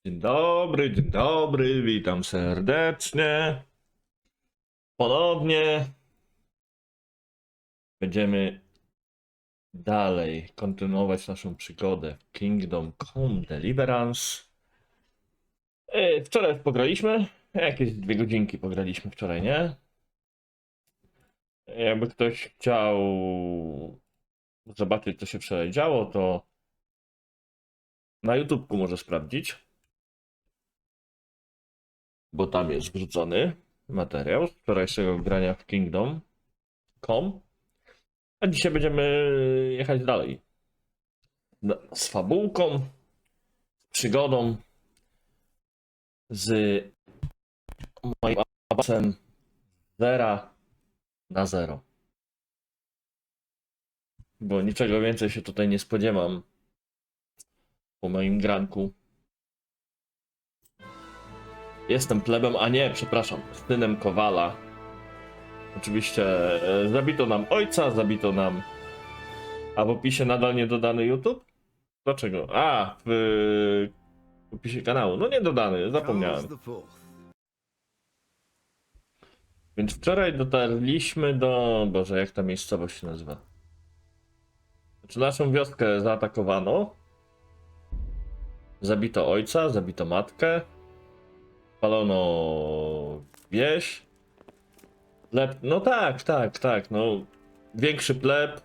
Dzień dobry, witam serdecznie. Ponownie będziemy dalej kontynuować naszą przygodę w Kingdom Come Deliverance. Wczoraj pograliśmy, jakieś 2 godzinki pograliśmy wczoraj, nie? Jakby ktoś chciał zobaczyć, co się wczoraj działo, to na YouTubeku może sprawdzić, bo tam jest wrzucony materiał z wczorajszego grania w Kingdom Come. A dzisiaj będziemy jechać dalej. Z fabułką, z przygodą, z moim awansem zera na 0. Bo niczego więcej się tutaj nie spodziewam po moim granku. Jestem plebem, a nie, przepraszam, synem Kowala. Oczywiście zabito nam ojca, zabito nam... A w opisie nadal nie dodany YouTube? Dlaczego? A, w opisie kanału. No nie dodany, zapomniałem. Więc wczoraj dotarliśmy do... Boże, jak ta miejscowość się nazywa? Znaczy naszą wioskę zaatakowano. Zabito ojca, zabito matkę. Palono wieś. No tak, no. Większy pleb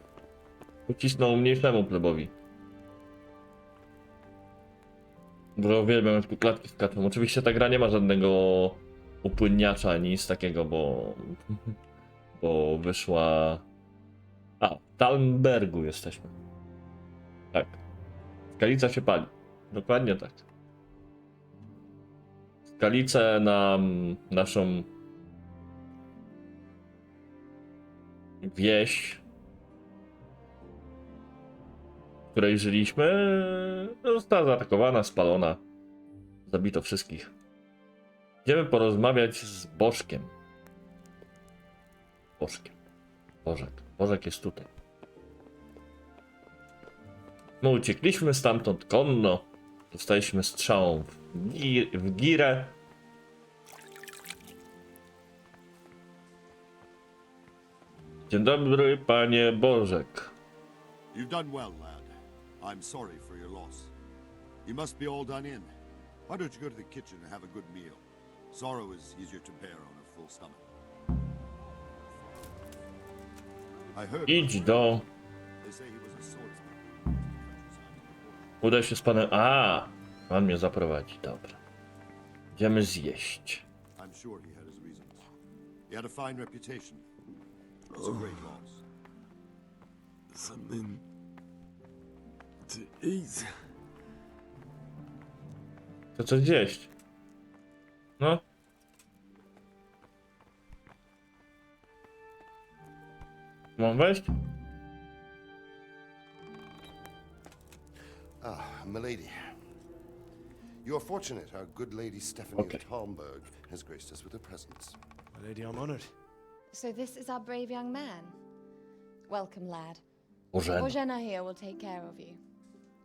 ucisnął mniejszemu plebowi. Bo uwielbiam, jak tu klatki skaczą. Oczywiście ta gra nie ma żadnego upłynniacza, nic takiego, bo wyszła... A, w Talmbergu jesteśmy. Tak. Skalica się pali. Dokładnie tak. Skalicę nam, naszą wieś, w której żyliśmy, została zaatakowana, spalona. Zabito wszystkich. Idziemy porozmawiać z Bożkiem. Bożek jest tutaj. My uciekliśmy stamtąd konno. Dostaliśmy strzałą w girę. Dzień dobry, panie Bożek. You've done well, lad. I'm sorry for your loss. You must be all done in. Why don't you go to the kitchen and have a good meal? Sorrow is easier to bear on a full stomach. I heard Idź do... they say he was a swordsman. Udaj się z panem... A, pan mnie zaprowadzi, dobra. Idziemy zjeść. I'm sure he had his reasons. He had a fine reputation. It's a great loss. Something to eat. To co zjeść? No. Mam wejść? Ah, milady. You are fortunate our good lady Stephanie Okay. of Talmberg has graced us with her presence. My lady, I'm honored. So this is our brave young man. Welcome, lad. Bożena. Codzienne here will take care of you.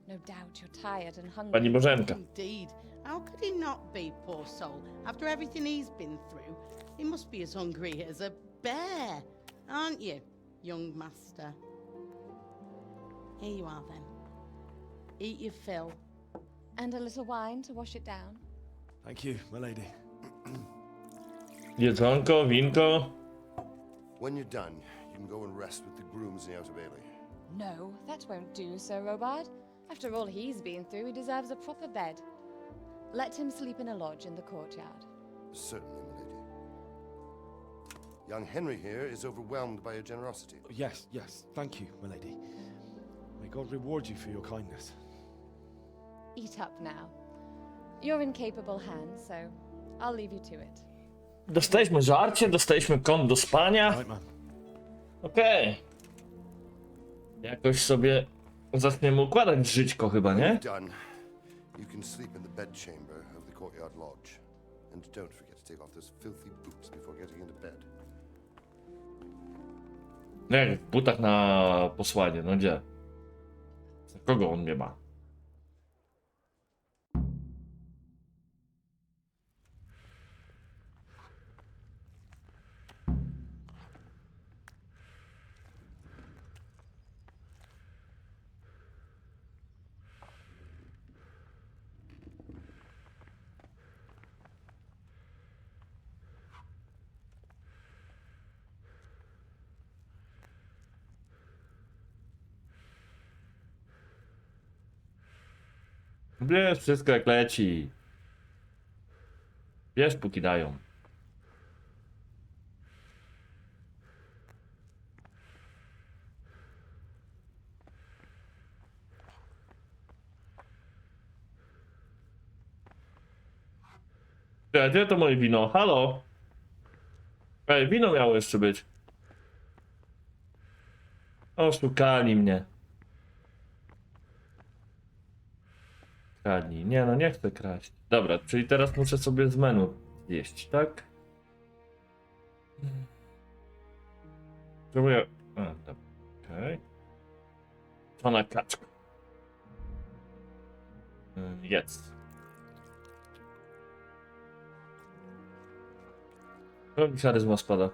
No doubt you're tired and hungry. Pani Bożenka. Indeed. How could he not be, poor soul? After everything he's been through, he must be as hungry as a bear, aren't you, young master? Here you are, then. Eat your fill. And a little wine to wash it down. Thank you, my lady. Jedzonko, winko. When you're done, you can go and rest with the grooms in the outer bailey. No, that won't do, Sir Robard. After all he's been through, he deserves a proper bed. Let him sleep in a lodge in the courtyard. Certainly, milady. Young Henry here is overwhelmed by your generosity. Yes, thank you, my lady. May God reward you for your kindness. Eat up now. You're in capable hands, so I'll leave you to it. Dostaliśmy żarcie, dostaliśmy kąt do spania. Right, man. Okej. Jakoś sobie zaczniemy układać żyćko chyba, When nie? you're done, you can sleep in the bedchamber of the courtyard lodge. And don't forget to take off those filthy boots before getting into bed. No jak w butach na posłanie, no gdzie? Za kogo on mnie ma? Bierz wszystko jak leci. Bierz póki dają. Gdzie to moje wino? Halo? Ej, wino miało jeszcze być. Oszukali mnie. Kradnij. Nie no, nie chcę kraść. Dobra, czyli teraz muszę sobie z menu zjeść, tak? Czemu ja... A, dobra. Okej. To na kaczkę. Jedz. To mi charyzma spada.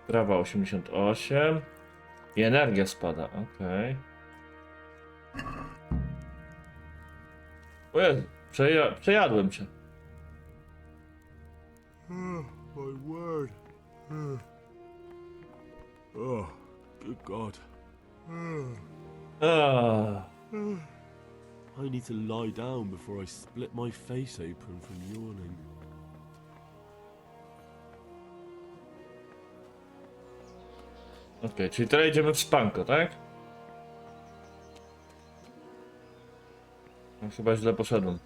Prawa 88. I energia spada, okej. O Jezu, przejadłem cię. My word. Oh, good God. I need to lie down before I split my face open from yawning. Okej, czyli teraz idziemy w szpanko, tak? No, chyba źle poszedłem.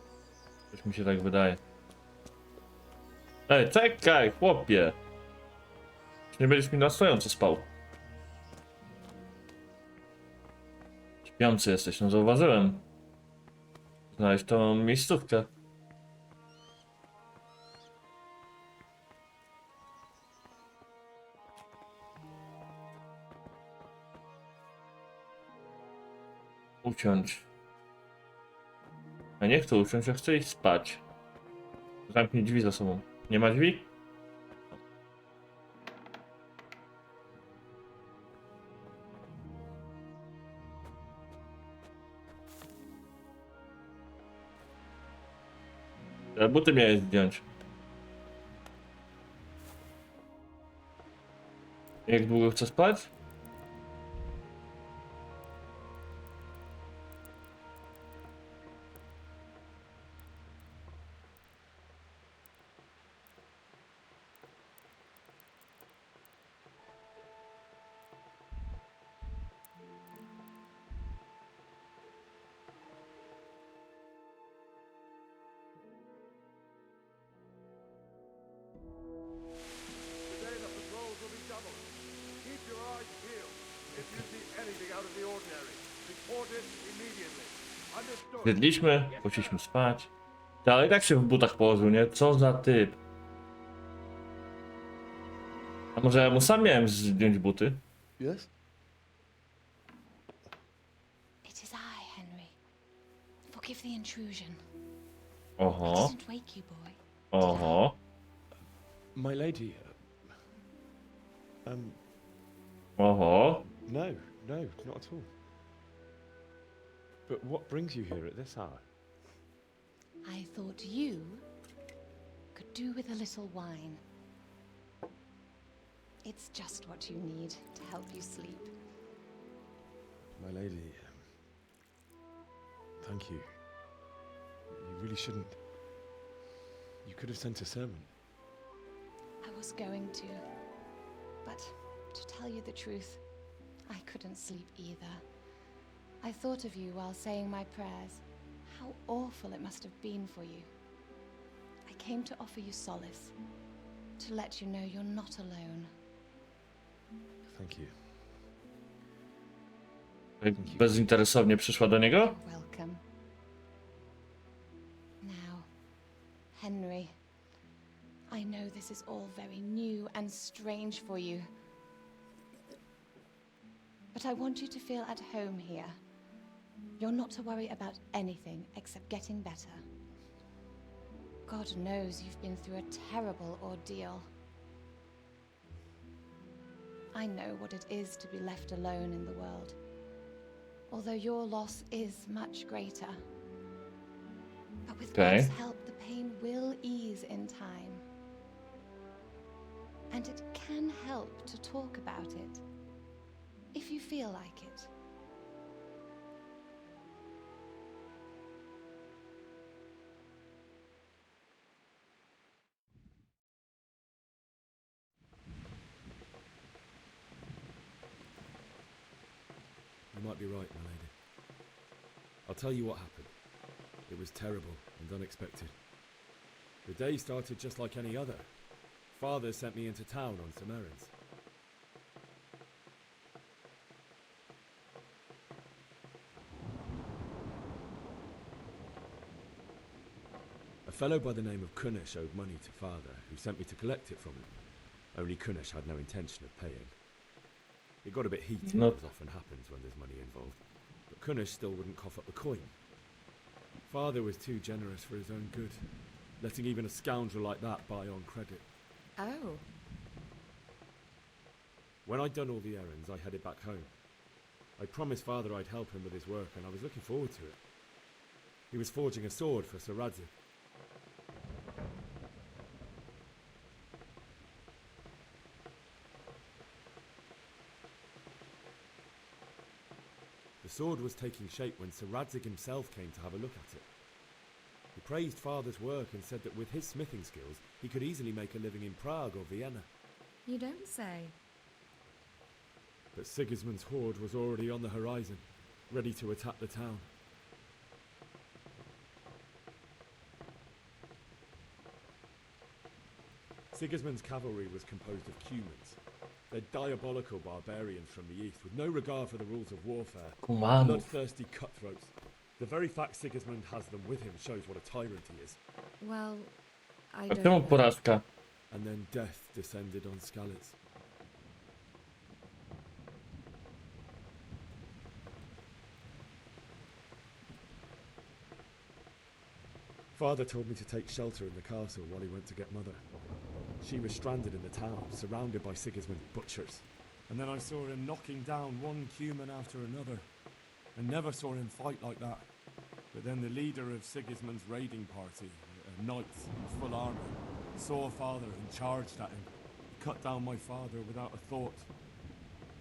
Coś mi się tak wydaje. Ej, czekaj, chłopie! Nie będziesz mi na stojąco spał. Śpiący jesteś, no zauważyłem. Znaleźć tą miejscówkę. Uciąć. Ja nie chcę uciąć, ja chcę iść spać. Zamknij drzwi za sobą. Nie ma drzwi? Te buty miałeś zdjąć. Jak długo chcę spać? Today the patrols will be doubled. Keep your eyes peeled. If you see anything out of the ordinary, report it immediately. Understood? Zjedliśmy, poszliśmy spać. Ale i tak się w butach położył, nie? Co za typ. A może ja mu sam miałem zdjąć buty? Yes? It is I, Henry. Forgive the intrusion. I Oho, didn't wake you, boy. oho, My lady. oho. No, no, not at all. But what brings you here at this hour? I thought you could do with a little wine. It's just what you need to help you sleep. My lady. Thank you. You really shouldn't. You could have sent a sermon. I was going to, but to tell you the truth, I couldn't sleep either. I thought of you while saying my prayers. How awful it must have been for you. I came to offer you solace, to let you know you're not alone. Thank you. Bezinteresownie przyszła do niego? You're welcome. Now, Henry, I know this is all very new and strange for you. But I want you to feel at home here. You're not to worry about anything except getting better. God knows you've been through a terrible ordeal. I know what it is to be left alone in the world, although your loss is much greater. But with God's help, the pain will ease in time. And it can help to talk about it, if you feel like it. might be right, my lady. I'll tell you what happened. It was terrible and unexpected. The day started just like any other. Father sent me into town on some errands. A fellow by the name of Kunish owed money to Father, who sent me to collect it from him. Only Kunish had no intention of paying. It got a bit heated, as often happens when there's money involved, but Kunish still wouldn't cough up the coin. Father was too generous for his own good, letting even a scoundrel like that buy on credit. Oh. When I'd done all the errands, I headed back home. I promised Father I'd help him with his work, and I was looking forward to it. He was forging a sword for Sir Radzik. The sword was taking shape when Sir Radzik himself came to have a look at it. He praised Father's work and said that with his smithing skills, he could easily make a living in Prague or Vienna. You don't say. But Sigismund's horde was already on the horizon, ready to attack the town. Sigismund's cavalry was composed of Cumans. They're diabolical barbarians from the east, with no regard for the rules of warfare. Kumanów. Bloodthirsty cutthroats. The very fact Sigismund has them with him shows what a tyrant he is. Well, I A don't czemu know. porażka? And then death descended on Skalitz. Father told me to take shelter in the castle while he went to get Mother. She was stranded in the town, surrounded by Sigismund's butchers. And then I saw him knocking down one Cuman after another. I never saw him fight like that. But then the leader of Sigismund's raiding party, a knight in full armour, saw Father and charged at him. He cut down my father without a thought.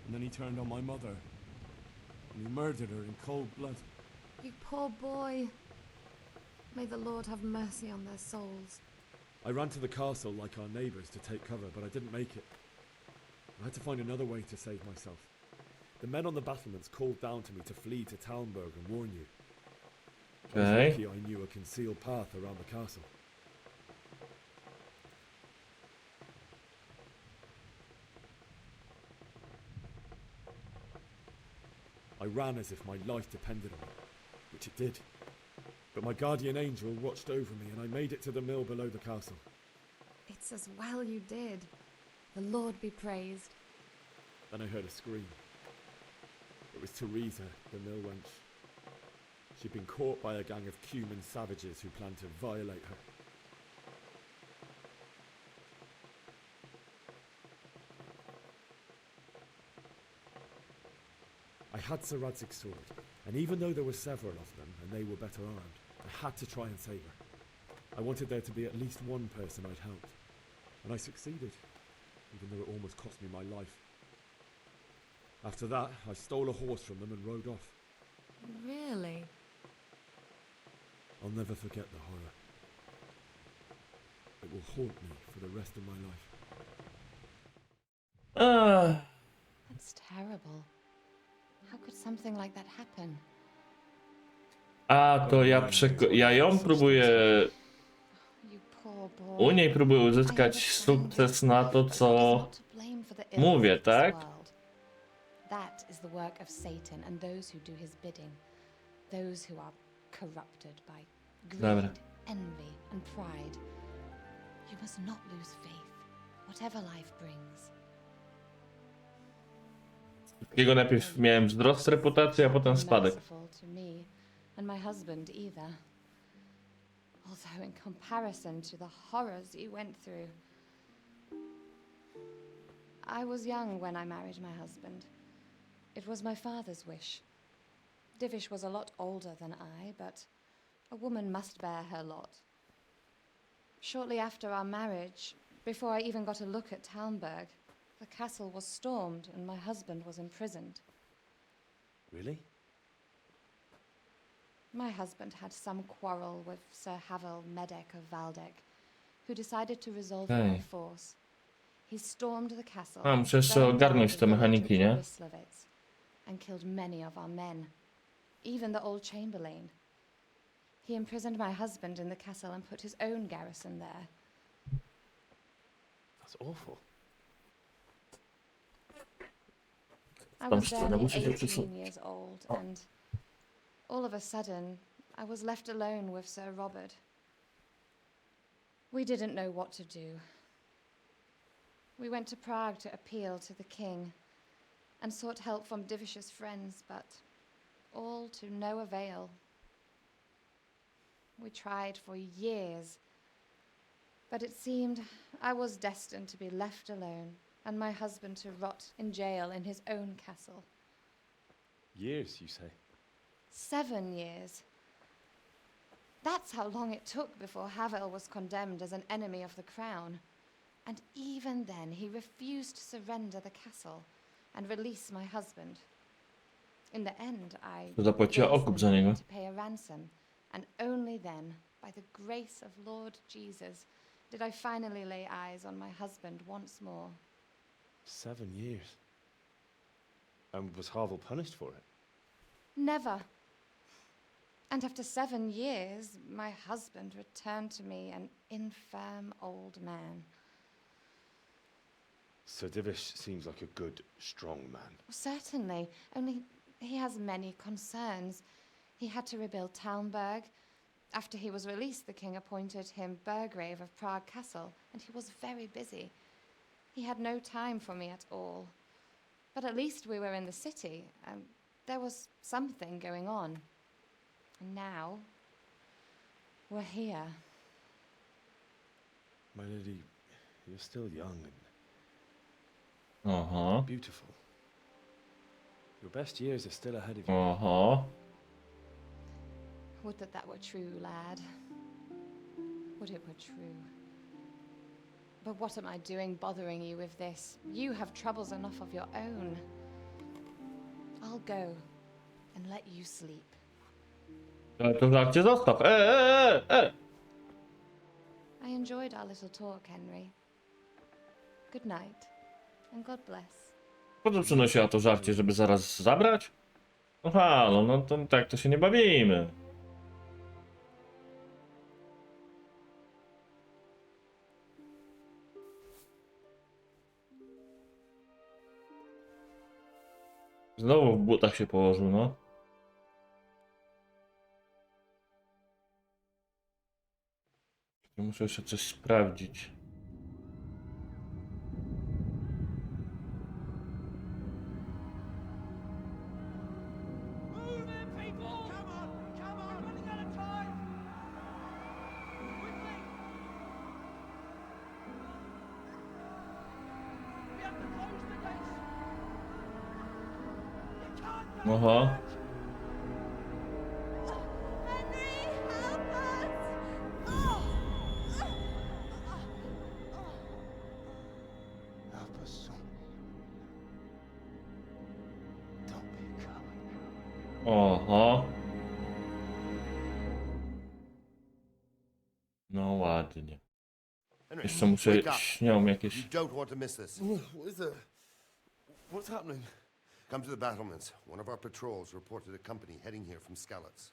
And then he turned on my mother. And he murdered her in cold blood. You poor boy. May the Lord have mercy on their souls. I ran to the castle like our neighbours to take cover, but I didn't make it. I had to find another way to save myself. The men on the battlements called down to me to flee to Talmberg and warn you. I was Okay. lucky I knew a concealed path around the castle. I ran as if my life depended on it, which it did. But my guardian angel watched over me and I made it to the mill below the castle. It's as well you did. The Lord be praised. Then I heard a scream. It was Teresa, the mill wench. She'd been caught by a gang of Cuman savages who planned to violate her. I had Sir Radzig's sword, and even though there were several of them and they were better armed, I had to try and save her. I wanted there to be at least one person I'd helped, and I succeeded, even though it almost cost me my life. After that, I stole a horse from them and rode off. Really? I'll never forget the horror. It will haunt me for the rest of my life. That's terrible. How could something like that happen? A to ja ją próbuję. You poor boy. U niej próbuję uzyskać sukces na to, co mówię, tak? That is the work of Satan and those who do his bidding. Those who are corrupted by Dobra. greed, envy, and pride. You must not lose faith, whatever life brings. Wszystkiego najpierw miałem wzrost reputacji, a potem spadek. Merciful to me and my husband either. Although in comparison to the horrors you went through. I was young when I married my husband. It was my father's wish. Divish was a lot older than I, but a woman must bear her lot. Shortly after our marriage, before I even got a look at Talmberg, the castle was stormed and my husband was imprisoned. Really? My husband had some quarrel with Sir Havel Medek of Valdek, who decided to resolve it by Okej. force. He stormed the castle. A, muszę jeszcze burned down ogarnąć the te village mechaniki, of nie? Boryslawec. and killed many of our men, even the old chamberlain. He imprisoned my husband in the castle and put his own garrison there. That's awful. I Tam was stronę barely muszę się 18 przesunąć. years old, and all of a sudden, I was left alone with Sir Robert. We didn't know what to do. We went to Prague to appeal to the king and sought help from Divish's friends, but all to no avail. We tried for years, but it seemed I was destined to be left alone and my husband to rot in jail in his own castle. Years, you say? 7 years. That's how long it took before Havel was condemned as an enemy of the crown. And even then, he refused to surrender the castle and release my husband. In the end, I Zapłaciła raised okup the za money niego. to pay a ransom, and only then, by the grace of Lord Jesus, did I finally lay eyes on my husband once more. 7 years. And was Havel punished for it? Never. And after 7 years, my husband returned to me an infirm old man. Sir Divish seems like a good, strong man. Certainly, only he has many concerns. He had to rebuild Talmberg. After he was released, the king appointed him Burgrave of Prague Castle, and he was very busy. He had no time for me at all. But at least we were in the city, and there was something going on. And now, we're here. My lady, you're still young and Aha, beautiful. Your best years are still ahead of you. aha. Would that were true, lad. Would it were true. But what am I doing bothering you with this? You have troubles enough of your own. I'll go and let you sleep. Ale to żarcie zostaw. I enjoyed our little talk, Henry. Good night, and God bless. Po co przynosiła to żarcie, żeby zaraz zabrać? No halo, no to tak to się nie bawimy. Znowu w butach się położył, no. Muszę jeszcze coś sprawdzić. Aha. Help us, son. Don't be a coward. Oho. No ładnie. Henry, Jeszcze muszę wake up. śnią jakieś. You don't want to miss this. What is it? What's happening? Come to the battlements. One of our patrols reported a company heading here from Skalitz.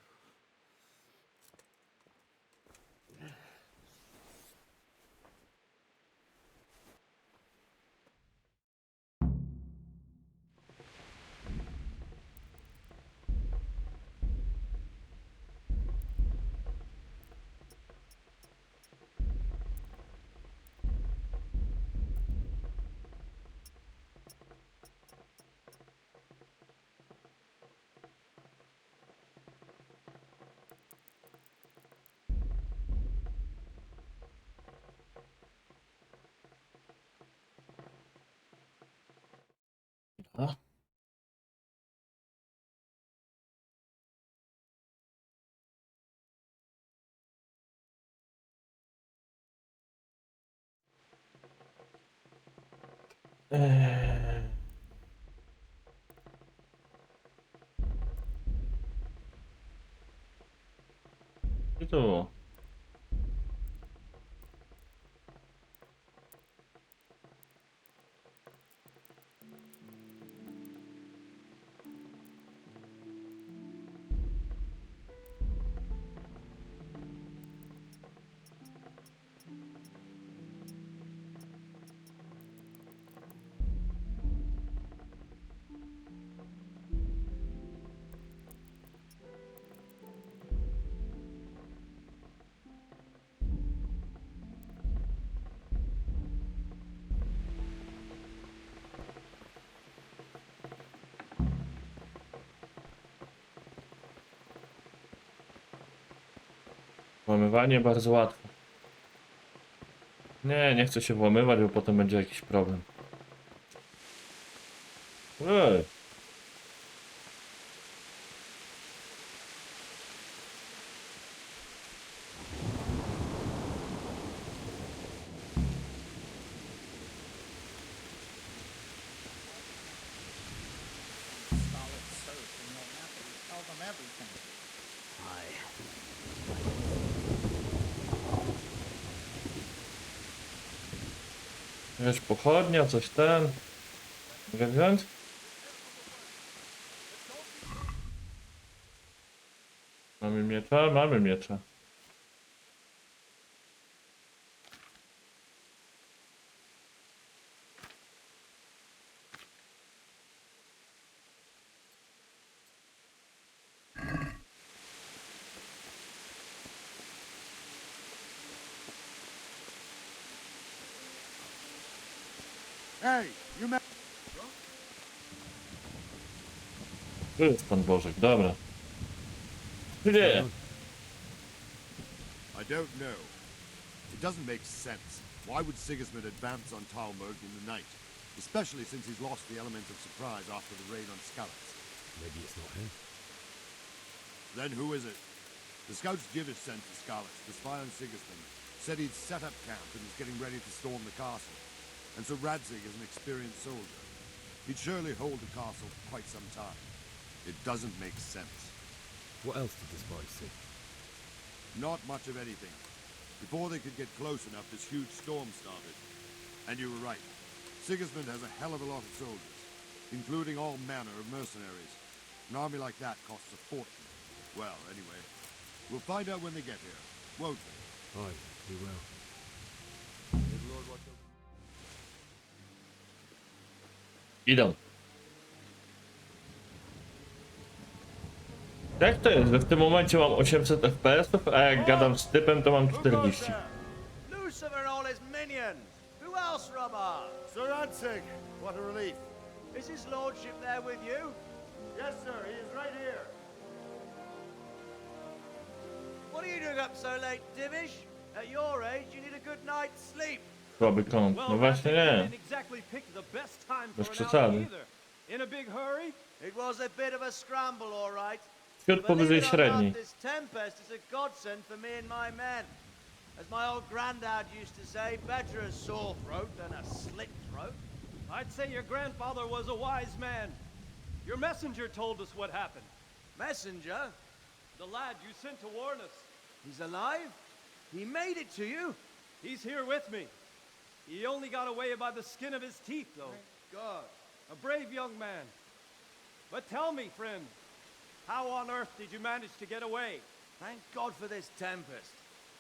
A? I tu. Włamywanie bardzo łatwo. Nie chcę się włamywać, bo potem będzie jakiś problem. Ej. Wiesz, pochodnia, coś ten. Mogę wziąć? Mamy miecza? Mamy miecza. Hey, you met. Tu jest Pan Bożek, dobra. Gdzie? I don't know. It doesn't make sense. Why would Sigismund advance on Talmberg in the night? Especially since he's lost the element of surprise after the raid on Skalitz. Maybe it's not him. Then who is it? The scouts Jivish sent to Skalitz to spy on Sigismund said he'd set up camp and was getting ready to storm the castle. And so Radzig is an experienced soldier. He'd surely hold the castle for quite some time. It doesn't make sense. What else did the spies see? Not much of anything. Before they could get close enough, this huge storm started. And you were right. Sigismund has a hell of a lot of soldiers, including all manner of mercenaries. An army like that costs a fortune. Well, anyway, we'll find out when they get here, won't we? Aye, we will. Idą. Jak to jest, że w tym momencie mam 800 FPS-ów, a jak gadam z typem, to mam 40. Lucifer and all his minions. Who else, Rubber? Sir Radzig, what a relief. Is his lordship there with you? Yes, sir, he is right here. What are you doing up so late, Divish? At your age, you need a good night's sleep. Słaby kąt. No właśnie nie. Bez przesady. In a big hurry? It was a bit of a scramble, all right. Wśród powyżej Believe it or not, średniej. this tempest is a godsend for me and my men. As my old granddad used to say, better a sore throat than a slit throat. I'd say your grandfather was a wise man. Your messenger told us what happened. Messenger? The lad you sent to warn us. He's alive? He made it to you? He's here with me. He only got away by the skin of his teeth, though. Thank God. A brave young man. But tell me, friend, how on earth did you manage to get away? Thank God for this tempest.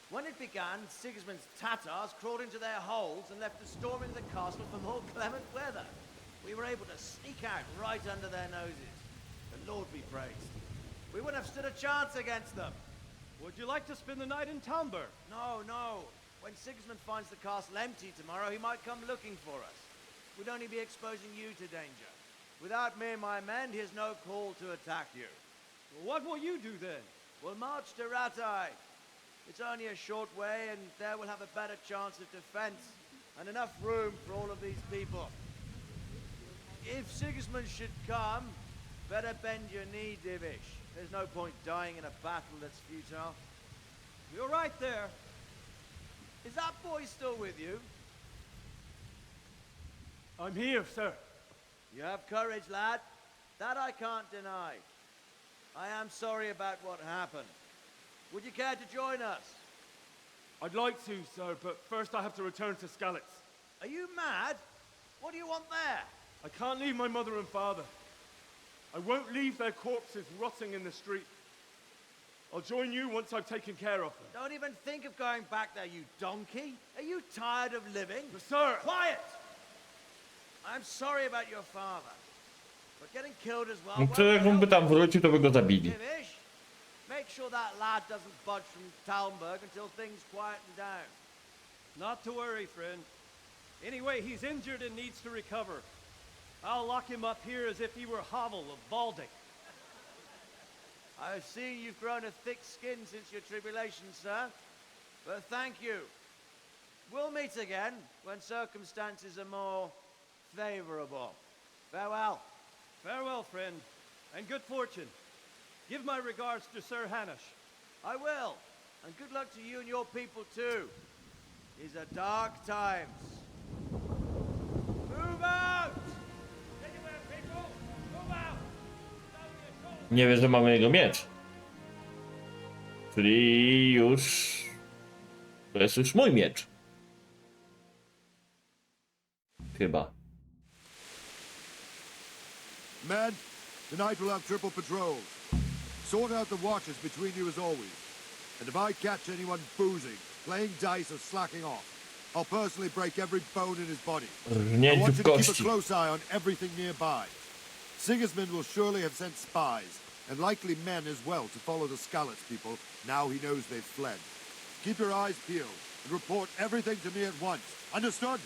When it began, Sigismund's Tatars crawled into their holes and left us storming the castle for more clement weather. We were able to sneak out right under their noses. The Lord be praised. We wouldn't have stood a chance against them. Would you like to spend the night in Talmberg? No, no. When Sigismund finds the castle empty tomorrow, he might come looking for us. We'd only be exposing you to danger. Without me and my men, he has no call to attack you. Well, what will you do then? We'll march to Ratai. It's only a short way, and there we'll have a better chance of defense and enough room for all of these people. If Sigismund should come, better bend your knee, Divish. There's no point dying in a battle that's futile. You're right there. Is that boy still with you? I'm here, sir. You have courage, lad. That I can't deny. I am sorry about what happened. Would you care to join us? I'd like to, sir, but first I have to return to Skalitz. Are you mad? What do you want there? I can't leave my mother and father. I won't leave their corpses rotting in the street. I'll join you once I've taken care of them. Don't even think of going back there, you donkey. Are you tired of living? But sir! Quiet! I'm sorry about your father. But getting killed as well. No to jak on by tam wrócił, to by go zabili. Divish, make sure that lad doesn't budge from Talmberg until things quieten down. Not to worry, friend. Anyway, he's injured and needs to recover. I'll lock him up here as if he were Havel of Baldic. I've seen you've grown a thick skin since your tribulation, sir. But thank you. We'll meet again when circumstances are more favorable. Farewell. Farewell, friend, and good fortune. Give my regards to Sir Hanush. I will. And good luck to you and your people too. These are dark times. Move out! Anywhere, people! Move out! Nie wiem, że mamy jego miecz. Czyli już... To jest już mój miecz. Chyba. Men, tonight we'll have triple patrols. Sort out the watches between you as always. And if I catch anyone boozing, playing dice or slacking off, I'll personally break every bone in his body. I Rżnięciu want w you to keep a kości. close eye on everything nearby. Sigismund will surely have sent spies, and likely men as well, to follow the Skalitz people now he knows they've fled. Keep your eyes peeled and report everything to me at once. Understood?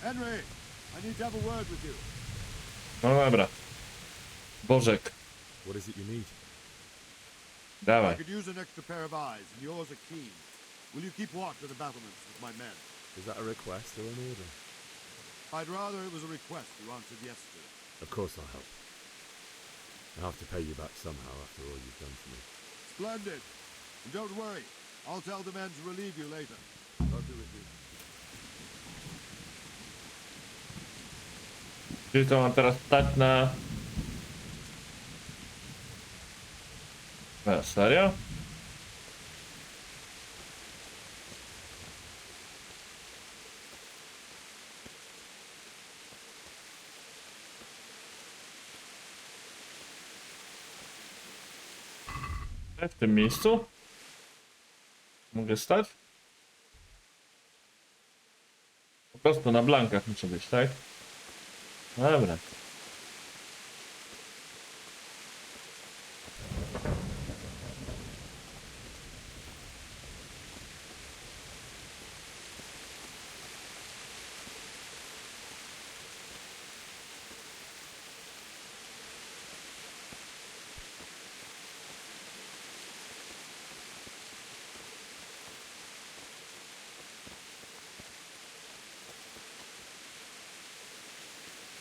Henry, I need to have a word with you. No dobra. Bożek, What is it you need? I dawaj. could use an extra pair of eyes, and yours are keen. Will you keep watch of the battlements with my men? Is that a request or an order? I'd rather it was a request you answered yes to. Of course I'll help. I have to pay you back somehow after all you've done for me. Splendid. And don't worry, I'll tell the men to relieve you later. God be with you. Czyli to mam teraz stać na... Serio? W tym miejscu? Mogę stać? Po prostu na blankach muszę być, tak? Dobra.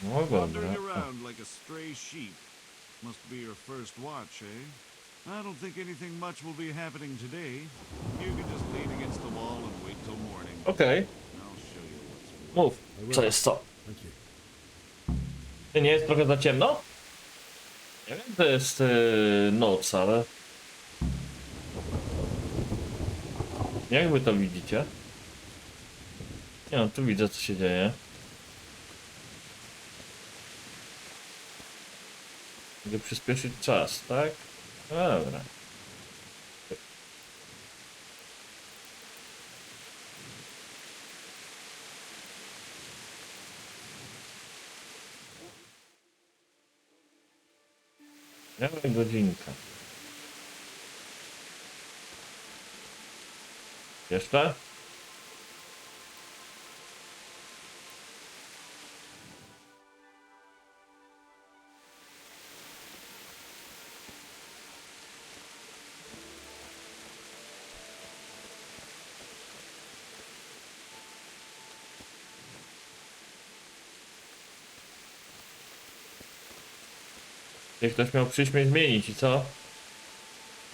No dobra. Wandering around like a stray sheep. Must be your first watch, eh? I don't think anything much will be happening today. You can just lean against the wall and wait till morning. Okej. I'll show you what's what. Mów, co jest co? Thank you. Czy nie jest trochę za ciemno? Nie wiem, to jest noc, ale... Jak wy to widzicie? Nie no, tu widzę co się dzieje. Mogę przyspieszyć czas, tak? Dobra. Miała godzinka. Jeszcze? Jeśli ktoś miał przyjść mnie zmienić i co?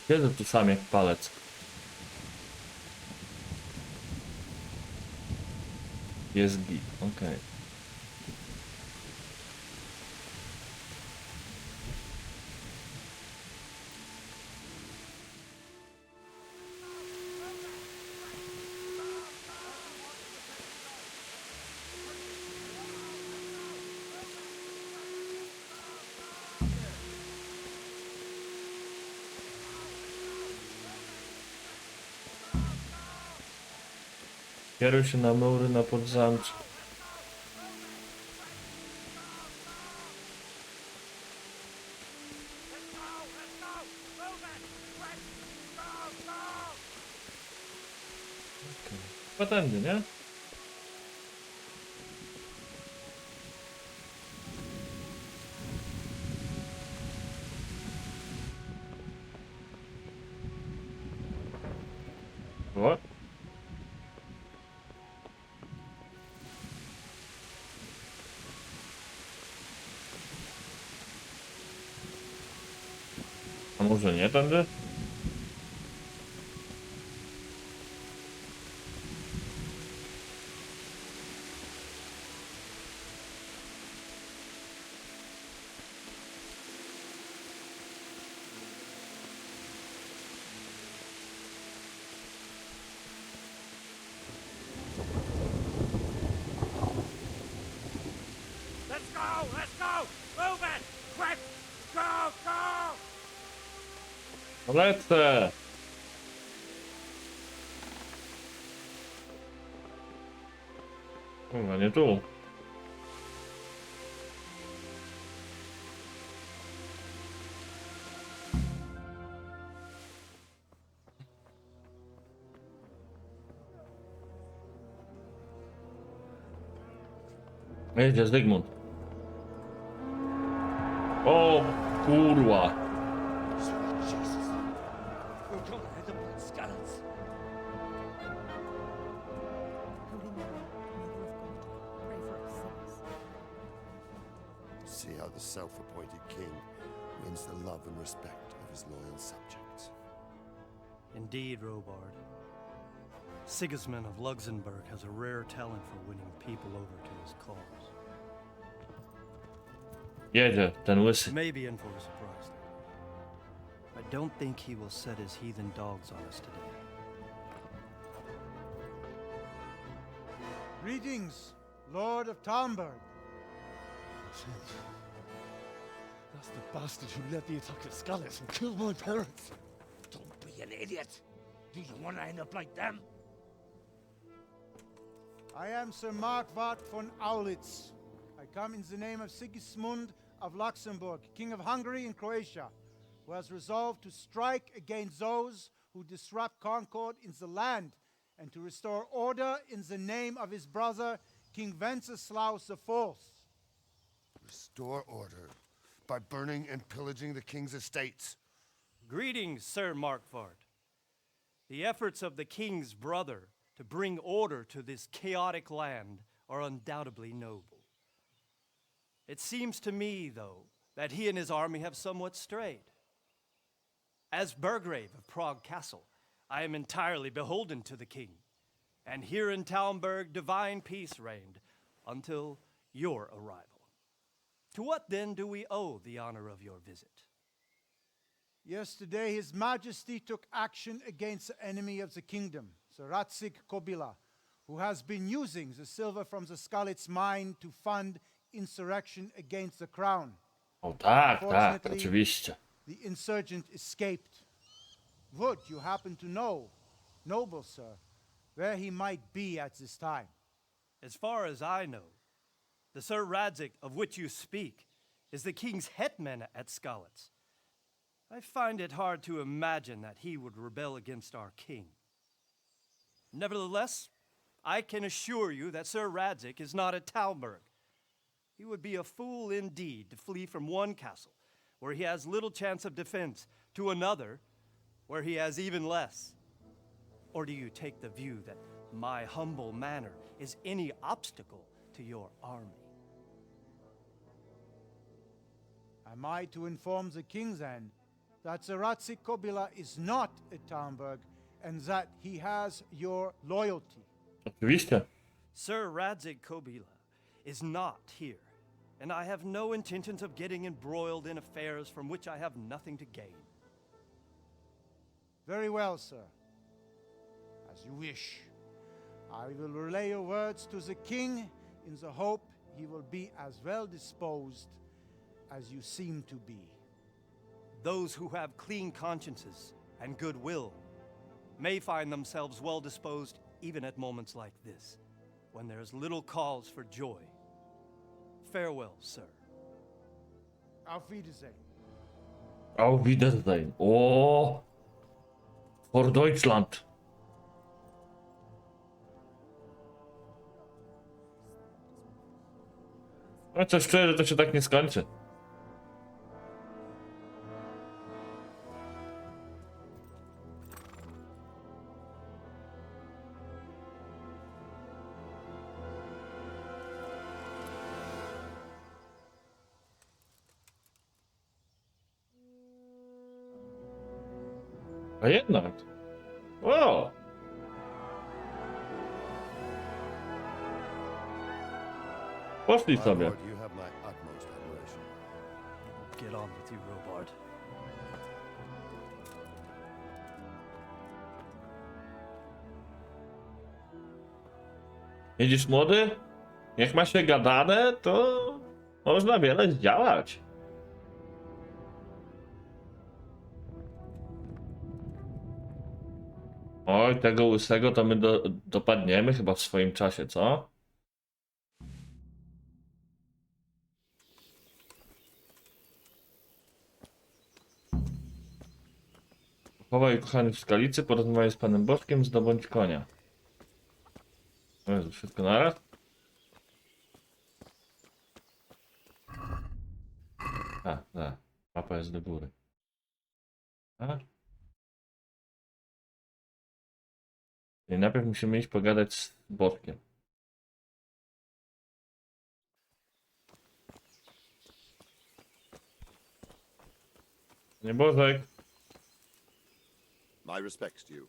Siedzę tu sam jak palec. Jest git, okej. Kieruj się na mury na podzamcze. Chyba tędy, nie? A może nie tędy? Let's go! Let's go! Move it! Quick! Go! Go! Lecę! Kurwa, nie tu. Jedzie Zygmunt. O kurwa. We're gonna end up like skeletons. See how the self-appointed king wins the love and respect of his loyal subjects. Indeed, Robard. Sigismund of Luxembourg has a rare talent for winning people over to his cause. Jedzie, ten łysy. Maybe in for a surprise, though. I don't think he will set his heathen dogs on us today. Greetings, Lord of Talmberg. That's the bastard who led the attack at Scarlet and killed my parents. Don't be an idiot. Do you want to end up like them? I am Sir Markwart von Aulitz. I come in the name of Sigismund of Luxembourg, King of Hungary and Croatia, who has resolved to strike against those who disrupt concord in the land and to restore order in the name of his brother, King Wenceslaus IV. Restore order by burning and pillaging the king's estates. Greetings, Sir Markwart. The efforts of the king's brother to bring order to this chaotic land are undoubtedly noble. It seems to me, though, that he and his army have somewhat strayed. As Burgrave of Prague Castle, I am entirely beholden to the king, and here in Talmberg divine peace reigned until your arrival. To what then do we owe the honor of your visit? Yesterday, His Majesty took action against the enemy of the kingdom, Sir Radzig Kobyla, who has been using the silver from the Skalitz mine to fund insurrection against the crown. O tak, tak, Fortunately, oczywiście. the insurgent escaped. Would you happen to know, noble sir, where he might be at this time? As far as I know, the Sir Radzig of which you speak is the king's hetman at Skalitz. I find it hard to imagine that he would rebel against our king. Nevertheless, I can assure you that Sir Radzig is not at Talmberg. He would be a fool indeed to flee from one castle, where he has little chance of defense, to another, where he has even less. Or do you take the view that my humble manner is any obstacle to your army? Am I to inform the king then that Sir Radzig Kobyla is not at Talmberg and that he has your loyalty? Oczywiście. Sir Radzig Kobyla is not here, and I have no intentions of getting embroiled in affairs from which I have nothing to gain. Very well, sir. As you wish. I will relay your words to the king in the hope he will be as well disposed as you seem to be. Those who have clean consciences and goodwill may find themselves well disposed even at moments like this, when there is little cause for joy. Farewell, sir. Auf Wiedersehen. Auf Wiedersehen. O! For Deutschland. No coś czuję, że to się tak nie skończy. A jednak. O! Poszli My sobie. lord, you have my utmost admiration. Get on with you, Robard. Jedziesz młody? Jak ma się gadane, to można wiele zdziałać. Oj, tego łysego to my dopadniemy chyba w swoim czasie, co? Chowaj kochany w skalicy, porozmawiaj z panem Bożkiem, zdobądź konia. O Jezu, wszystko naraz? Tak. Mapa jest do góry. A? I najpierw musimy iść pogadać z Bożkiem. Nie Bożek. My respects to you.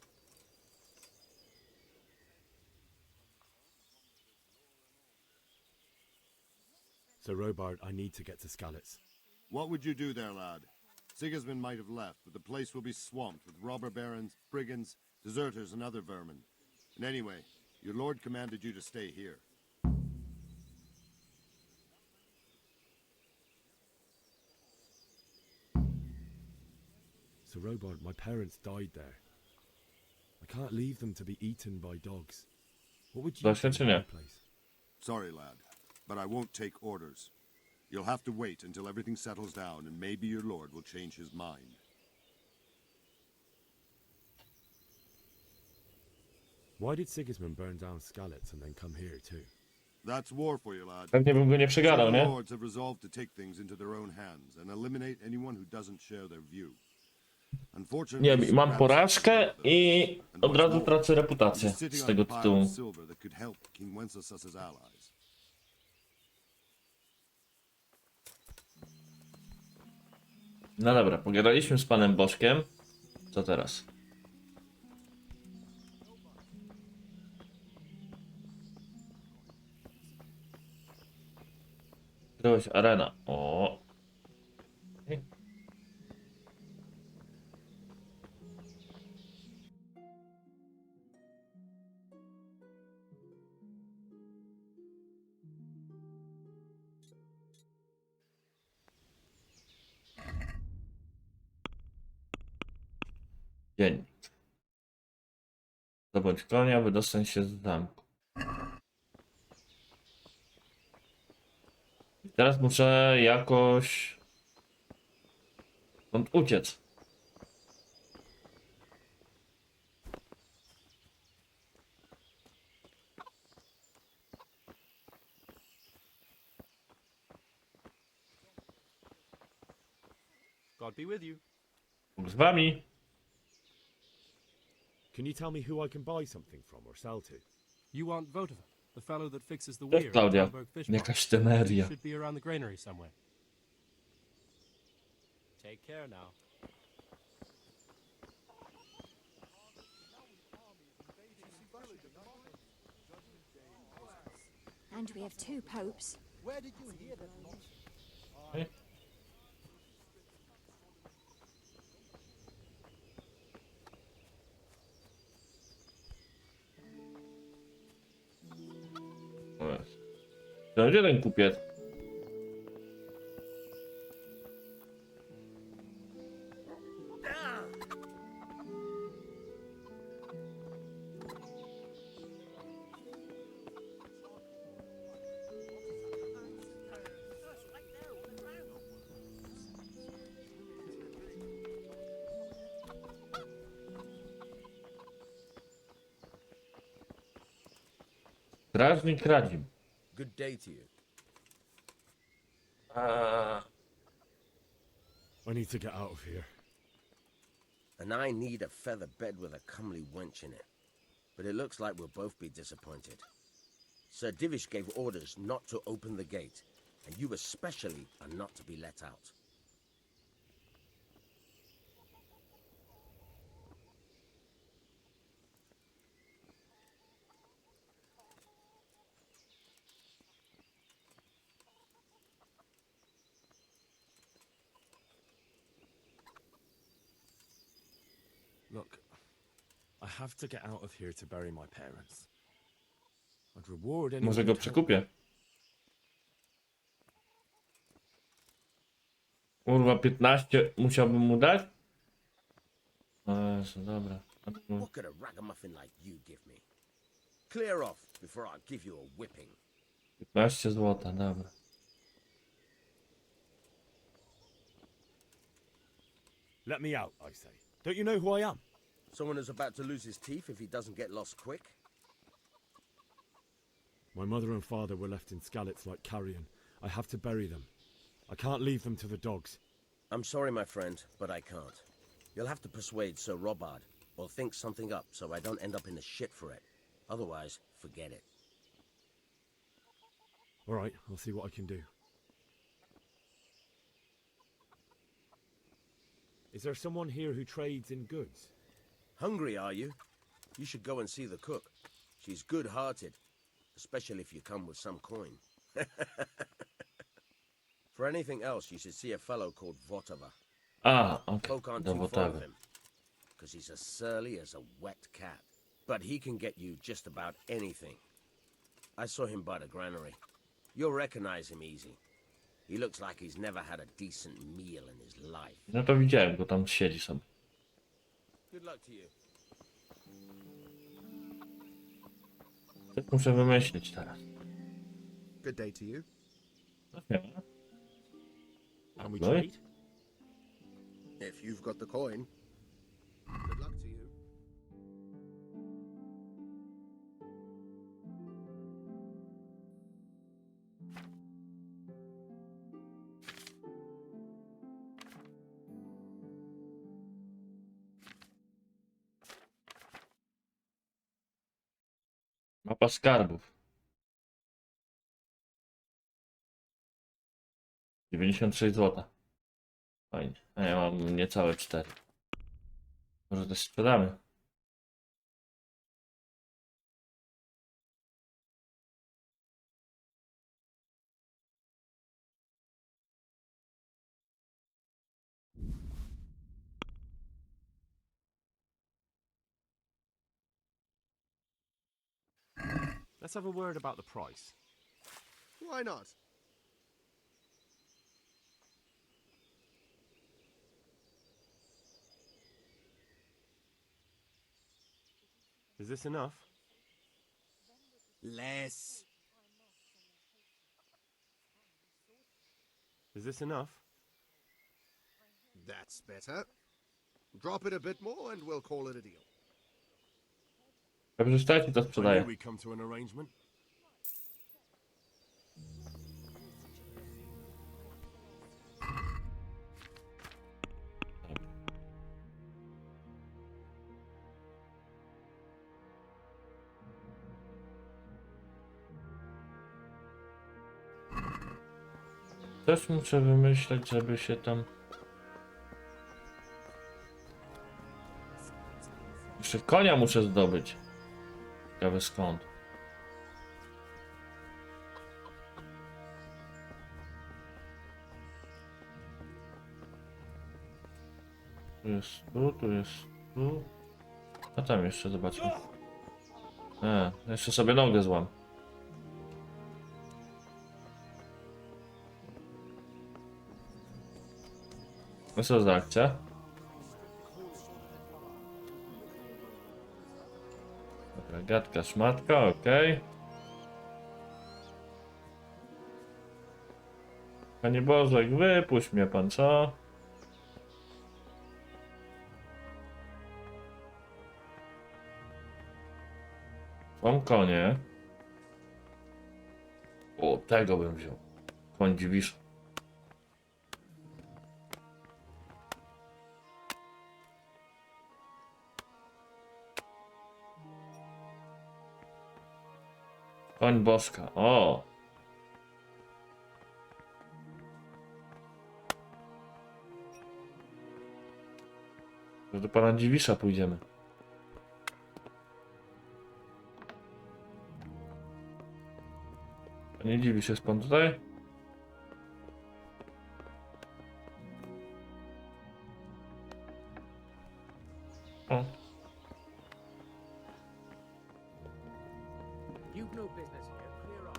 Sir Robard, I need to get to Skalitz. What would you do there, lad? Sigismund might have left, but the place will be swamped with robber barons, brigands, deserters, and other vermin. And anyway, your lord commanded you to stay here. Sir Robard, my parents died there. I can't leave them to be eaten by dogs. What would you do in my place? Sorry, lad, but I won't take orders. You'll have to wait until everything settles down, and maybe your lord will change his mind. Why did Sigismund burn down Skalitz and then come here too? That's war for you, lad. Pewnie bym go nie przegadał, Some nie? lords have resolved to take things into their own hands and eliminate anyone who doesn't share their view. Nie, mam porażkę i od razu tracę reputację z tego tytułu. No dobra, pogadaliśmy z panem Bożkiem. Co teraz? Zdrowość arena. O. Dzień. Zdobądź konia, wydostań się z zamku. I teraz muszę jakoś stąd uciec. God be with you. Bóg z wami. Can you tell me who I can buy something from or sell to? You want Votiva, the fellow that fixes the Cześć, weir at Klaudia. Talberg Fish Market. Jakaś temeria. Should be around the granary somewhere. Take care now. And we have two popes. Where did you hear that nonsense? Hey. To gdzie ten kupiec? Strażnik Radzim. Good day to you. I need to get out of here. And I need a feather bed with a comely wench in it. But it looks like we'll both be disappointed. Sir Divish gave orders not to open the gate, and you especially are not to be let out. Look, I have to get out of here to bury my parents. I'd reward anyone Może go who'd help przekupię. Kurwa, 15 musiałbym mu dać? O Jezu, dobra. What could a ragamuffin like you give me? Clear off before I give you a whipping. 15 złota, dobra. Let me out, I say. Don't you know who I am? Someone who's about to lose his teeth if he doesn't get lost quick? My mother and father were left in Skalitz like carrion. I have to bury them. I can't leave them to the dogs. I'm sorry, my friend, but I can't. You'll have to persuade Sir Robard, or think something up so I don't end up in the shit for it. Otherwise, forget it. All right, I'll see what I can do. Is there someone here who trades in goods? Hungry, are you? You should go and see the cook. She's good-hearted, especially if you come with some coin. For anything else, you should see a fellow called Votava. Ah, okay. Folk aren't Do too fond of Votawy. him, because he's as surly as a wet cat. But he can get you just about anything. I saw him by the granary. You'll recognize him easy. He looks like he's never had a decent meal in his life. No to widziałem go, tam siedzi sobie. Good luck to you. Coś muszę wymyślić teraz. Good day to you. Okay. And we No. trade? If you've got the coin. Good luck to you. Mapa skarbów. 96 zł. Fajnie. A ja mam niecałe 4. Może też sprzedamy. Let's have a word about the price. Why not? Is this enough? Less. Is this enough? That's better. Drop it a bit more and we'll call it a deal. Wykorzystajcie, to I sprzedaję. knew we'd come to an arrangement. Też muszę wymyśleć, żeby się tam... Jeszcze konia muszę zdobyć. Ciekawe skąd. Tu jest tu, tu jest tu. A tam jeszcze zobaczmy. Jeszcze sobie nogę złam. No co za akcja? Dobra, gadka, szmatka, okej. Panie Bożek, wypuść mnie pan, co? Mam konie. O, tego bym wziął. Koń dziwisz. Koń boska, o! Do pana Dziwisza pójdziemy. Panie Dziwisz, jest pan tutaj? O. You've no business here. Clear off.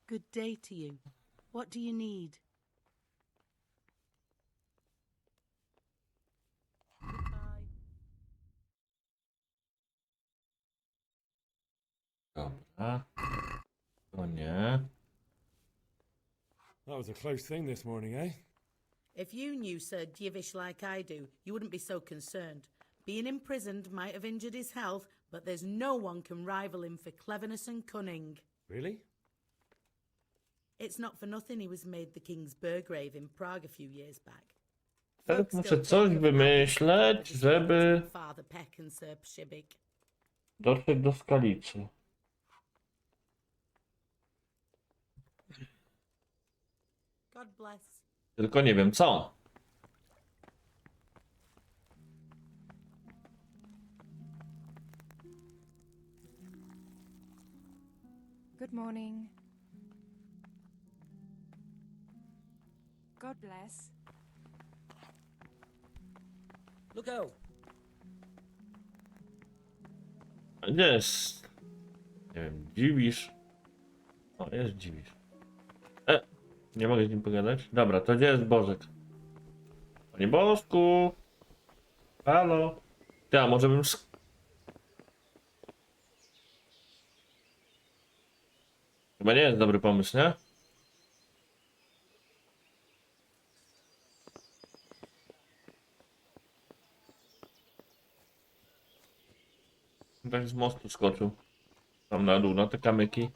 Good day to you. What do you need? Dobra. O nie. That was a close thing this morning, eh? If you knew Sir Divish like I do, you wouldn't be so concerned. Being imprisoned might have injured his health, but there's no one can rival him for cleverness and cunning. Really? It's not for nothing he was made the King's Burgrave in Prague a few years back. Teraz muszę coś wymyśleć, żeby Father Peck and Sir Pshibik. dotrzeć do Skalicy. God bless. Tylko nie wiem co. Good morning. God bless. Look out! Gdzie jest? Nie wiem, dziwisz. O, jest dziwisz. Nie mogę z nim pogadać? Dobra, to gdzie jest Bożek? Panie Bożku! Halo? Ty, a może bym... Chyba nie jest dobry pomysł, nie? Tak z mostu skoczył. Tam na dół, na te kamyki.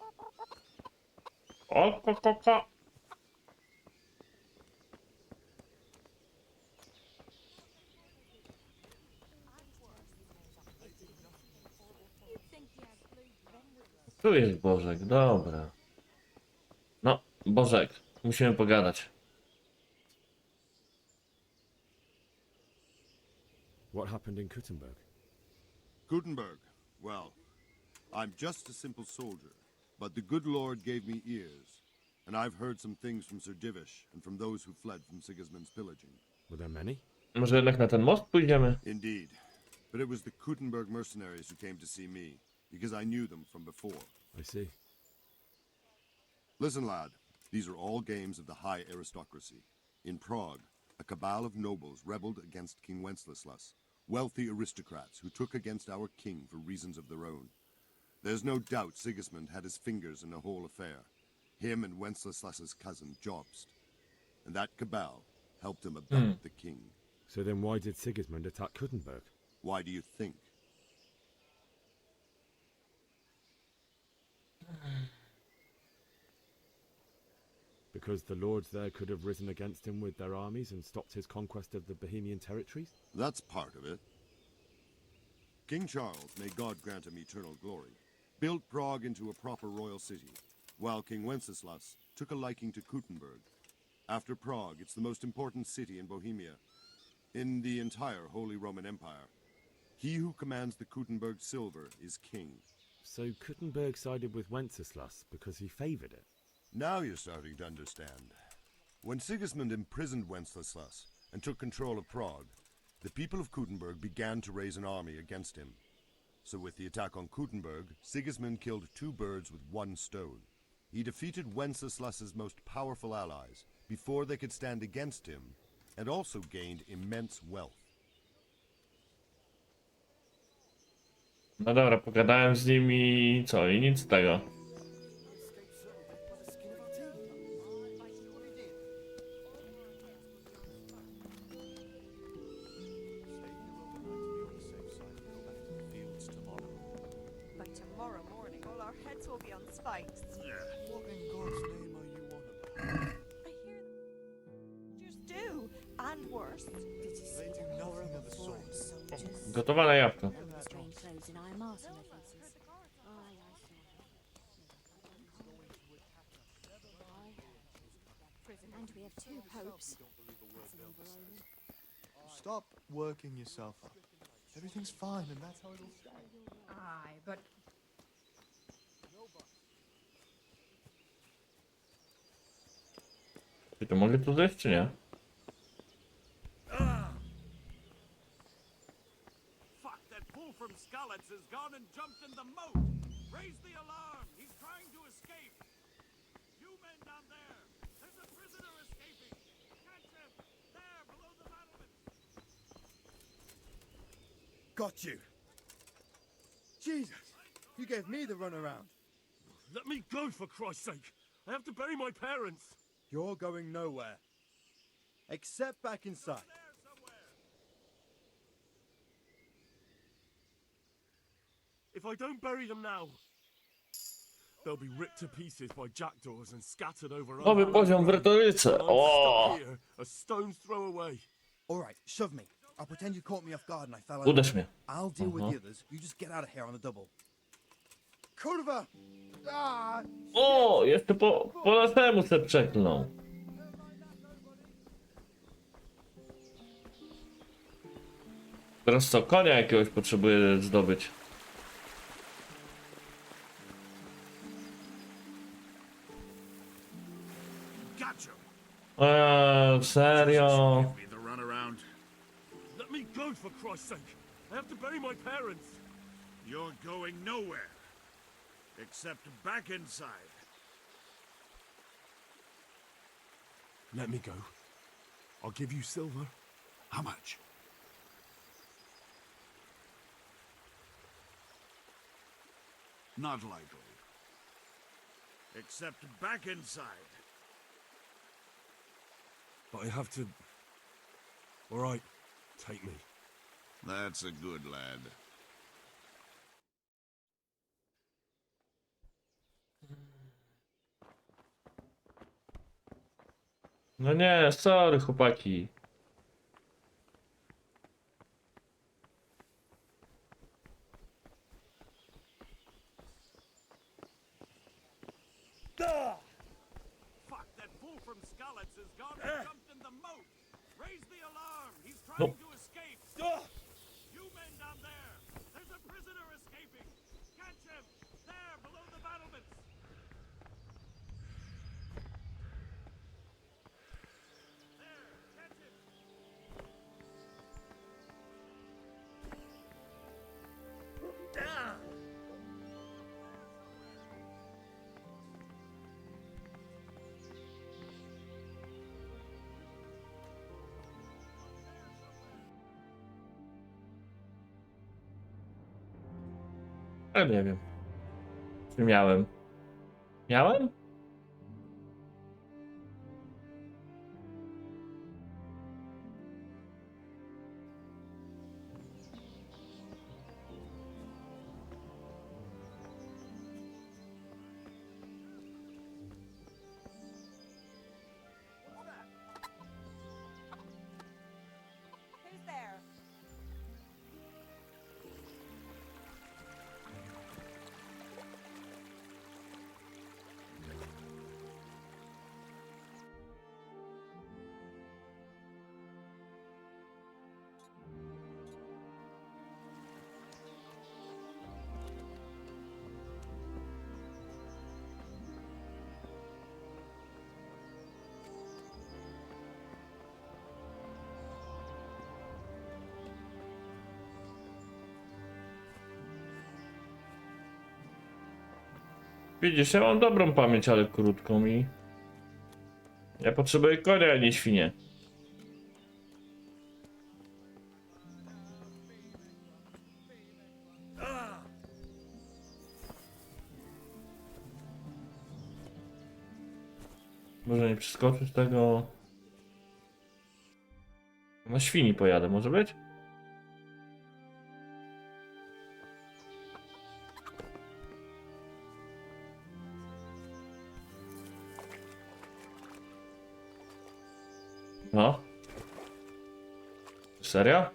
O, ko. Tu jest Bożek, dobra. No, Bożek, musimy pogadać. What happened in Kuttenberg? Gutenberg. Well, I'm just a simple soldier, but the good Lord gave me ears, and I've heard some things from Sir Divish and from those who fled from Sigismund's pillaging. Were there many? Może jednak na ten most pójdziemy? Indeed, but it was the Gutenberg mercenaries who came to see me, because I knew them from before. I see. Listen, lad, these are all games of the high aristocracy. In Prague, a cabal of nobles rebelled against King Wenceslas, wealthy aristocrats who took against our king for reasons of their own. There's no doubt Sigismund had his fingers in the whole affair. Him and Wenceslas's cousin Jobst. And that cabal helped him abduct the king. So then why did Sigismund attack Kuttenberg? Why do you think? Because the lords there could have risen against him with their armies and stopped his conquest of the Bohemian territories? That's part of it. King Charles, may God grant him eternal glory, built Prague into a proper royal city, while King Wenceslas took a liking to Kuttenberg. After Prague, it's the most important city in Bohemia, in the entire Holy Roman Empire. He who commands the Kuttenberg silver is king. So Kuttenberg sided with Wenceslas because he favoured it? Now you're starting to understand. When Sigismund imprisoned Wenceslas and took control of Prague, the people of Kuttenberg began to raise an army against him. So with the attack on Kuttenberg, Sigismund killed two birds with one stone. He defeated Wenceslas's most powerful allies before they could stand against him, and also gained immense wealth. No dobra, pogadałem z nimi, co, i nic z tego. By tomorrow morning, all our heads will be on spikes. What in God's name are you on about? I hear them. Just do, and worse. Did you see Nothing of the sort. Gotowane jabłko. Strange clothes in iron martin faces. And we have two popes. That's an overall. Stop working yourself up. Everything's fine, and that's how it'll stay. Aye, but Czy to mogę tu zejść, czy nie? Fuck, that fool from Skalitz has gone and jumped in the moat. Raise the alarm. He's trying to escape. You men down there. There's a prisoner escaping. Catch him. There, below the battlements. Got you. Jesus, you gave me the runaround. Let me go, for Christ's sake! I have to bury my parents! You're going nowhere. Except back inside. If I don't bury them now, they'll be ripped to pieces by jackdaws and scattered over. Nowy poziom w retoryce. I'm O! stuck here, a stone's throw away. All right, shove me. I'll pretend you caught me off guard and I fell Uderz over. mnie. I'll deal with the others. You just get out of here on the double. Kurwa! Ah! O! Jeszcze po lasemu se przeklnął. Teraz co? Konia jakiegoś potrzebuję zdobyć. Serio? Give me the runaround. Let me go, for Christ's sake! I have to bury my parents. You're going nowhere. Except back inside. Let me go. I'll give you silver. How much? Not likely. Except back inside. But I have to... All right, take me. That's a good lad. No nie, sorry chłopaki. Fuck, that fool from Skalitz has gone and jumped in the moat. Raise the alarm. He's trying to escape. You men down there. There's a prisoner escaping. Catch him. There, below the battlements. There, catch him. Ja nie wiem. Czy miałem? Miałem? Who's there? Widzisz, ja mam dobrą pamięć, ale krótką i... Ja potrzebuję konia, a nie świnie. Może nie przeskoczyć tego... Na świni pojadę, może być? No. Serio?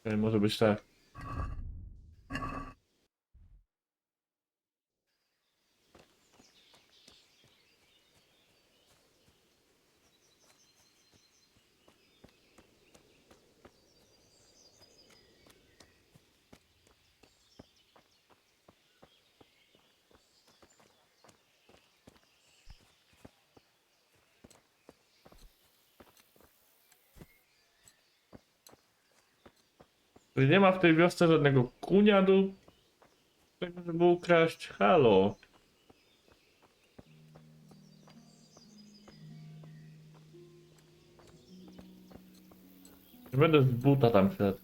Może być tak. Nie ma w tej wiosce żadnego kunia do tego, żeby ukraść. Halo. Nie będę z buta tam szedł.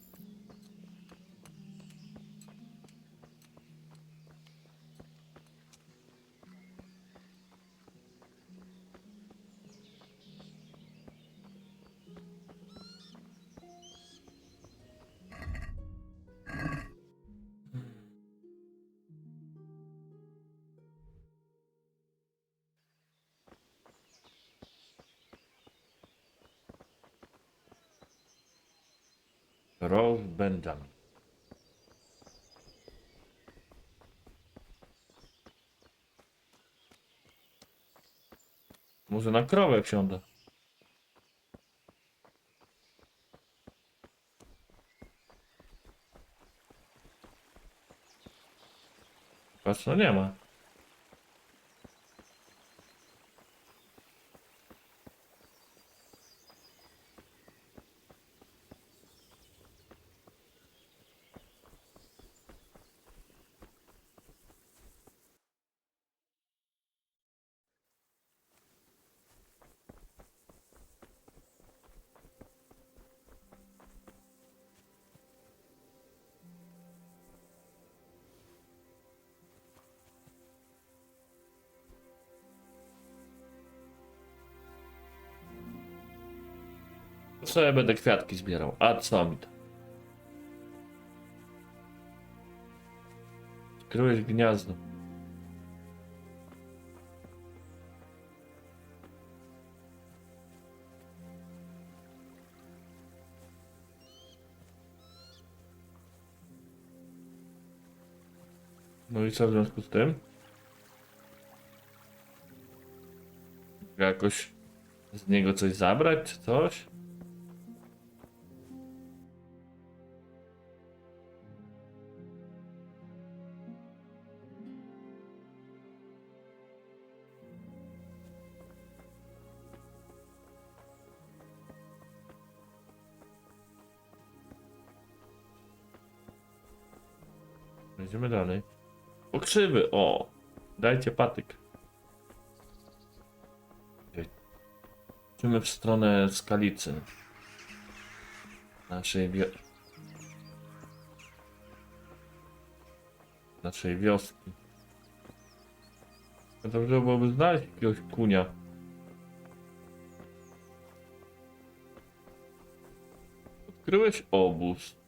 Rose Benjamin. Może na krowę wsiądę. Patrz, no nie ma. Co ja będę kwiatki zbierał? A co mi to? Skryłeś gniazdo. No i co w związku z tym? Jakoś z niego coś zabrać, czy coś? Idziemy dalej. Pokrzywy, o! Dajcie patyk. Idziemy w stronę skalicy. Naszej wioski. Dobrze byłoby znaleźć jakiegoś kunia. Odkryłeś obóz.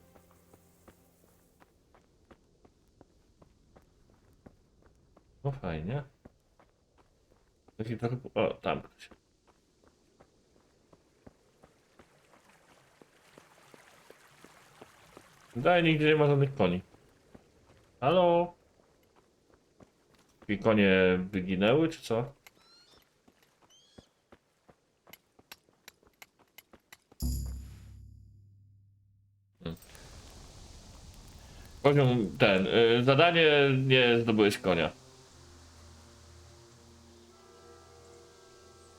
No fajnie. Taki trochę... O, tam ktoś. Tutaj nigdzie nie ma żadnych koni. Halo? I konie wyginęły, czy co? Poziom ten. Zadanie nie zdobyłeś konia.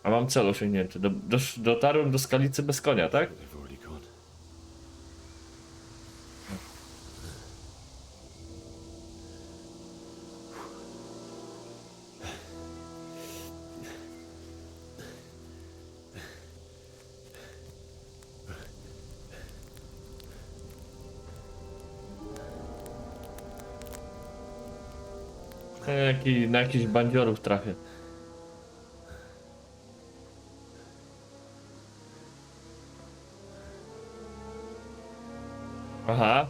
A mam cel osiągnięty. Dotarłem do skalicy bez konia, tak? Na jakichś bandziorów trafię. Aha.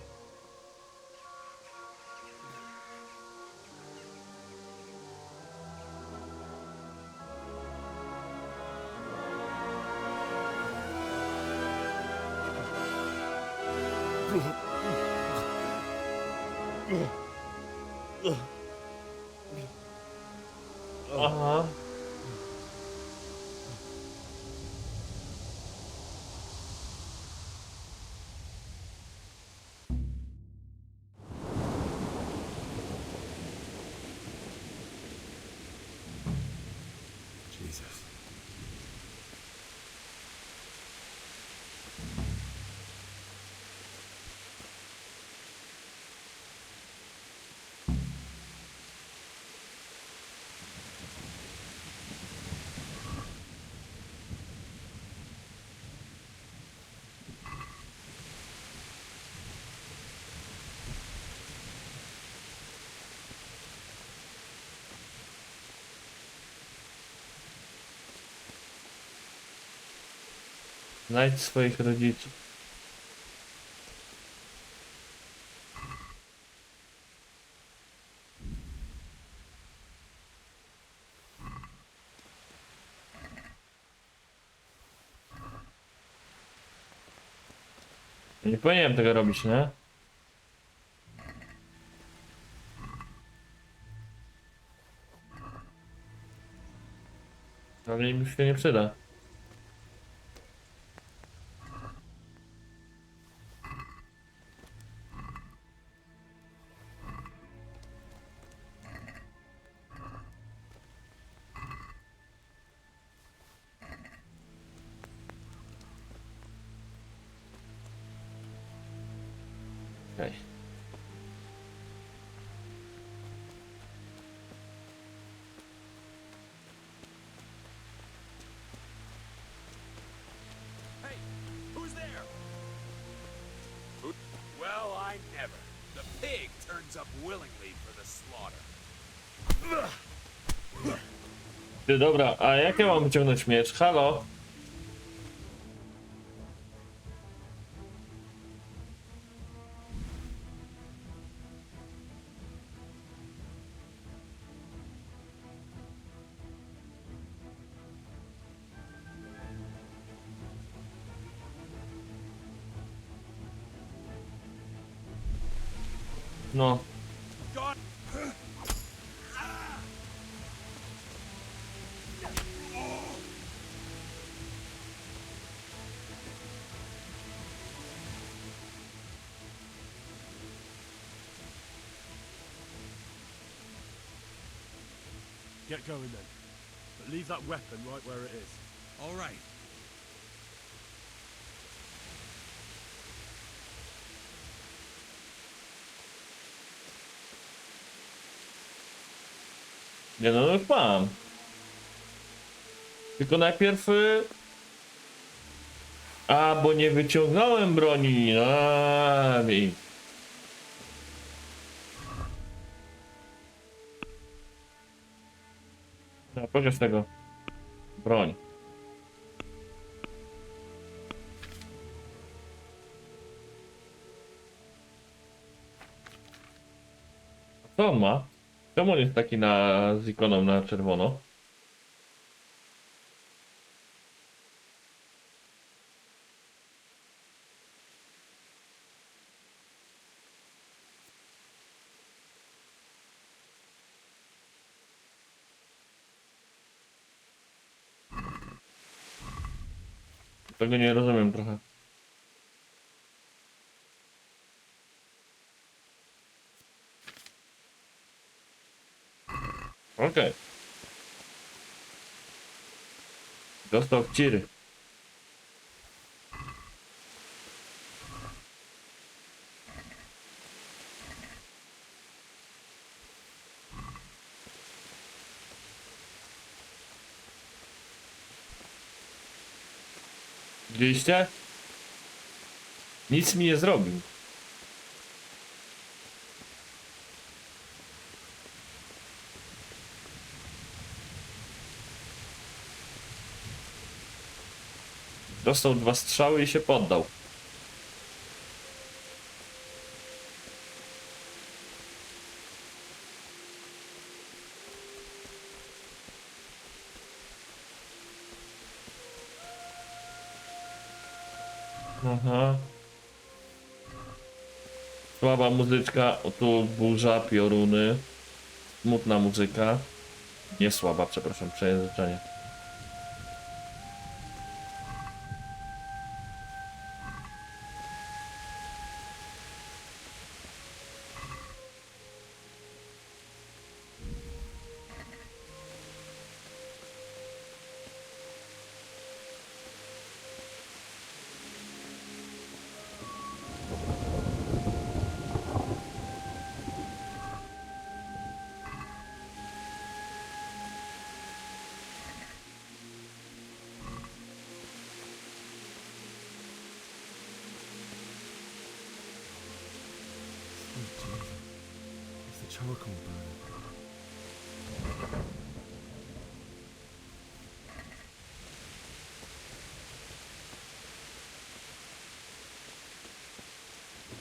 Aha. Jesus. Znajdź swoich rodziców. Nie powinienem tego robić, nie? Ale mi się nie przyda. Okej. Hey, who's there? Well, I never. The pig turns up willingly for the slaughter. Ty, dobra, a jak ja mam wyciągnąć miecz? Halo? No. God. Get going then. But leave that weapon right where it is. All right. Nie no, już mam. Tylko najpierw... A, bo nie wyciągnąłem broni. I... No, pokaż tego. Broń. Co on ma? Czemu on jest taki z ikoną na czerwono? Tego nie rozumiem trochę. Okej. Dostał ciry. Widzieliście? Nic mi nie zrobił. Dostał 2 strzały i się poddał. Aha. Słaba muzyczka, o tu burza, pioruny. Smutna muzyka. Nie słaba, przepraszam, przejęzyczenie. It's the charcoal burning.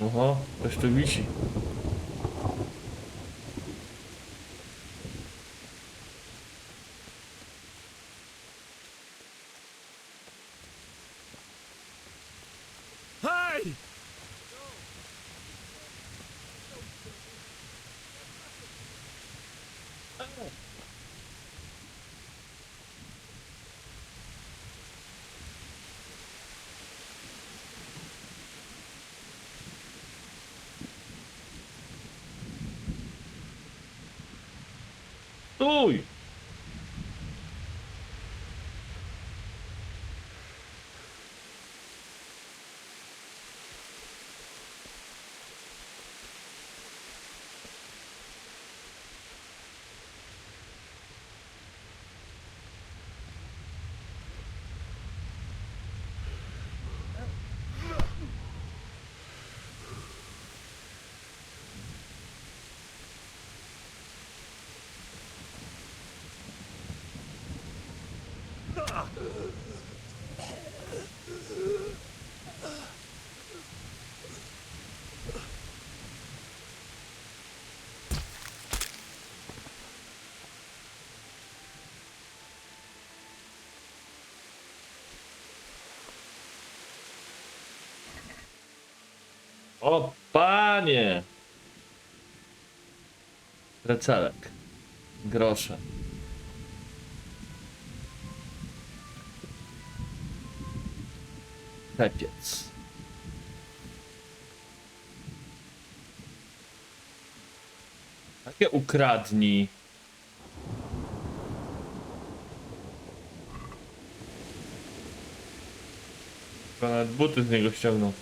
Oho, ktoś tu wisi. Hey! Stój! O panie! Recelek. Grosze. Pepiec. Takie ukradnij. Chyba nawet buty z niego ściągnął.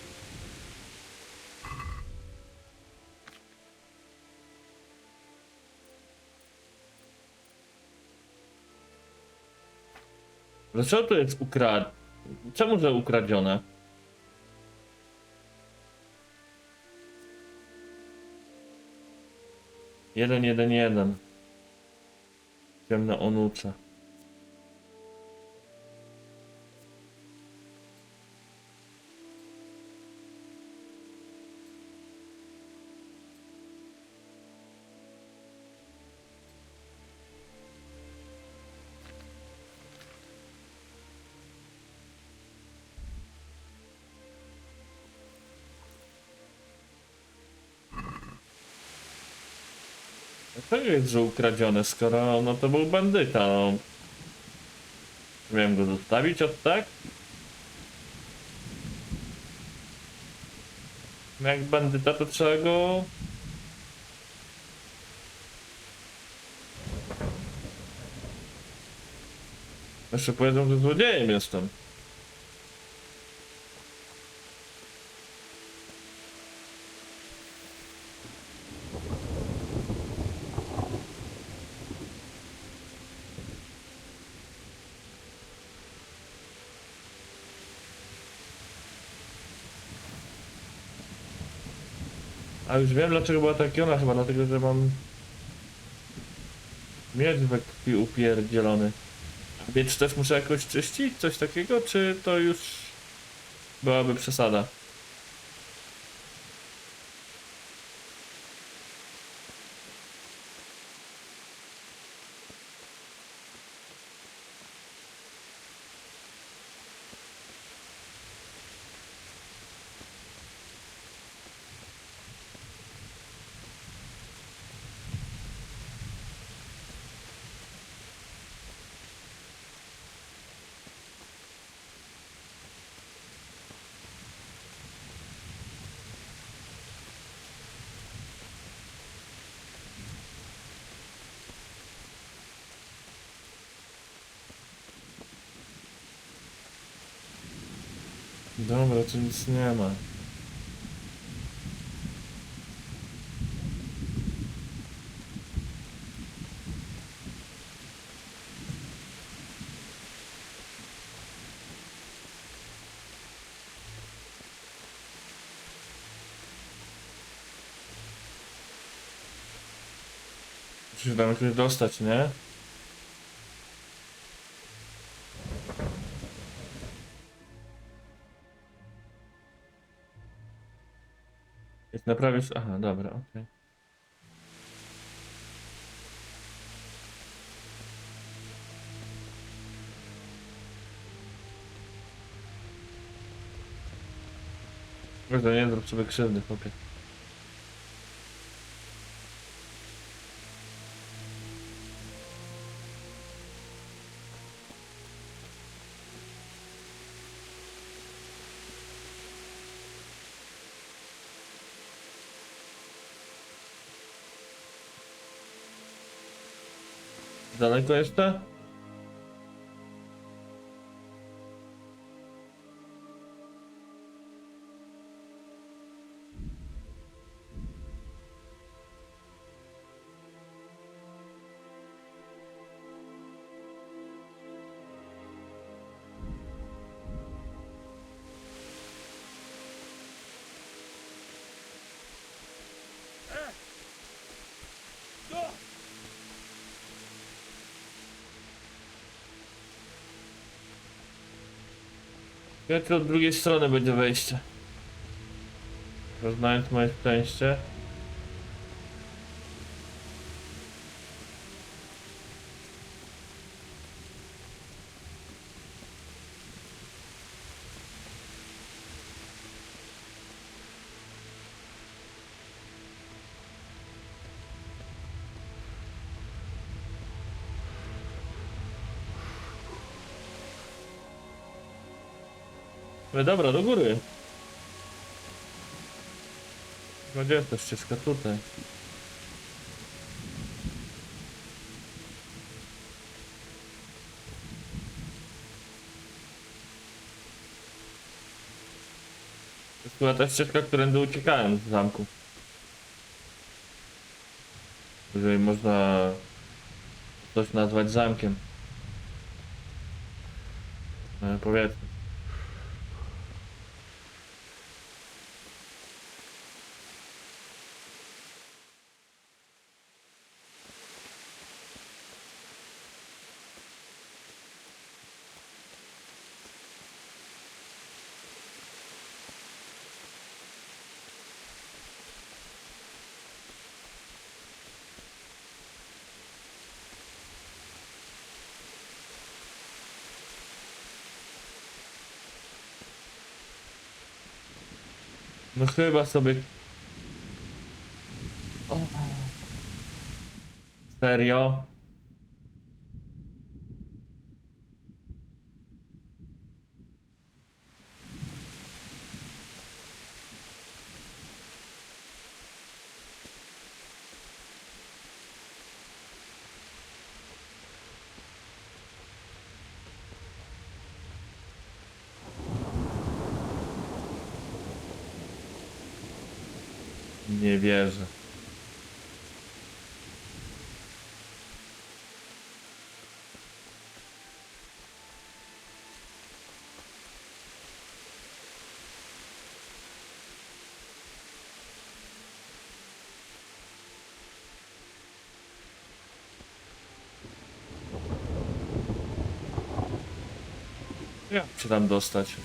Dlaczego to jest Czemu że ukradzione? Jeden, jeden, jeden. Ciemne onuce. Dlaczego jest, że ukradzione, skoro no to był bandyta, no. Miałem go zostawić od tak? Jak bandyta to trzeba go... Jeszcze powiedzą, że złodziejem jestem. A już wiem, dlaczego była trakiona, chyba dlatego, że mam miecz we krwi upierdzielony. A miecz też muszę jakoś czyścić? Coś takiego? Czy to już byłaby przesada? Dobra, tu nic nie ma. Muszę się tam jakoś dostać, nie? Jak naprawisz... Aha, dobra, okej. Kurde, nie zrób sobie krzywdy, chłopie. Daleko jeszcze? Jak od drugiej strony będzie wejście? Poznając moje szczęście. No dobra, do góry. Gdzie jest ta ścieżka? Tutaj. To jest chyba ta ścieżka, którędy uciekałem z zamku. Jeżeli można coś nazwać zamkiem. Powiedzmy. No chyba sobie... O. Serio? Nie wierzę. Jak się tam dostać?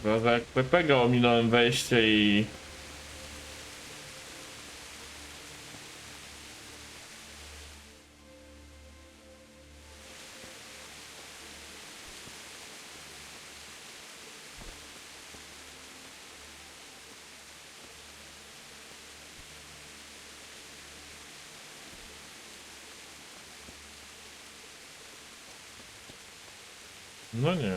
Chyba jak Pepega ominąłem wejście i... No nie.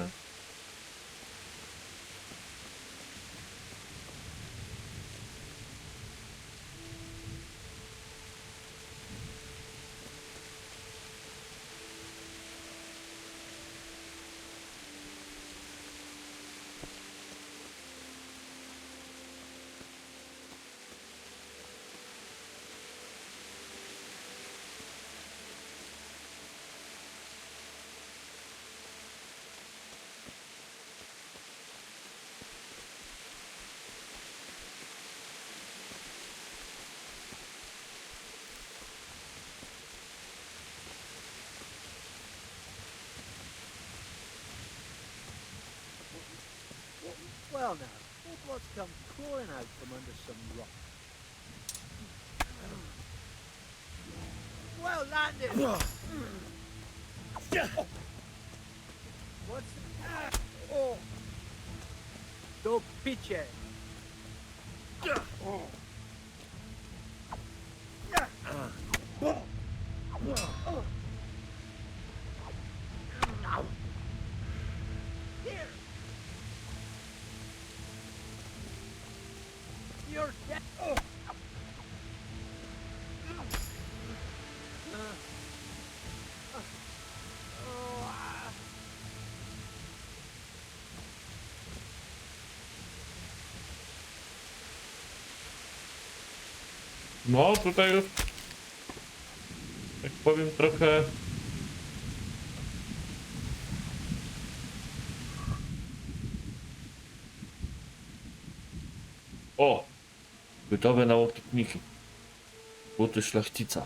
Well now, look what's come crawling out from under some rock. Well landed! What's oh. Do picie! Here! You're dead! No tutaj już, tak powiem, trochę... O! Gotowe nałogitniki. Buty szlachcica.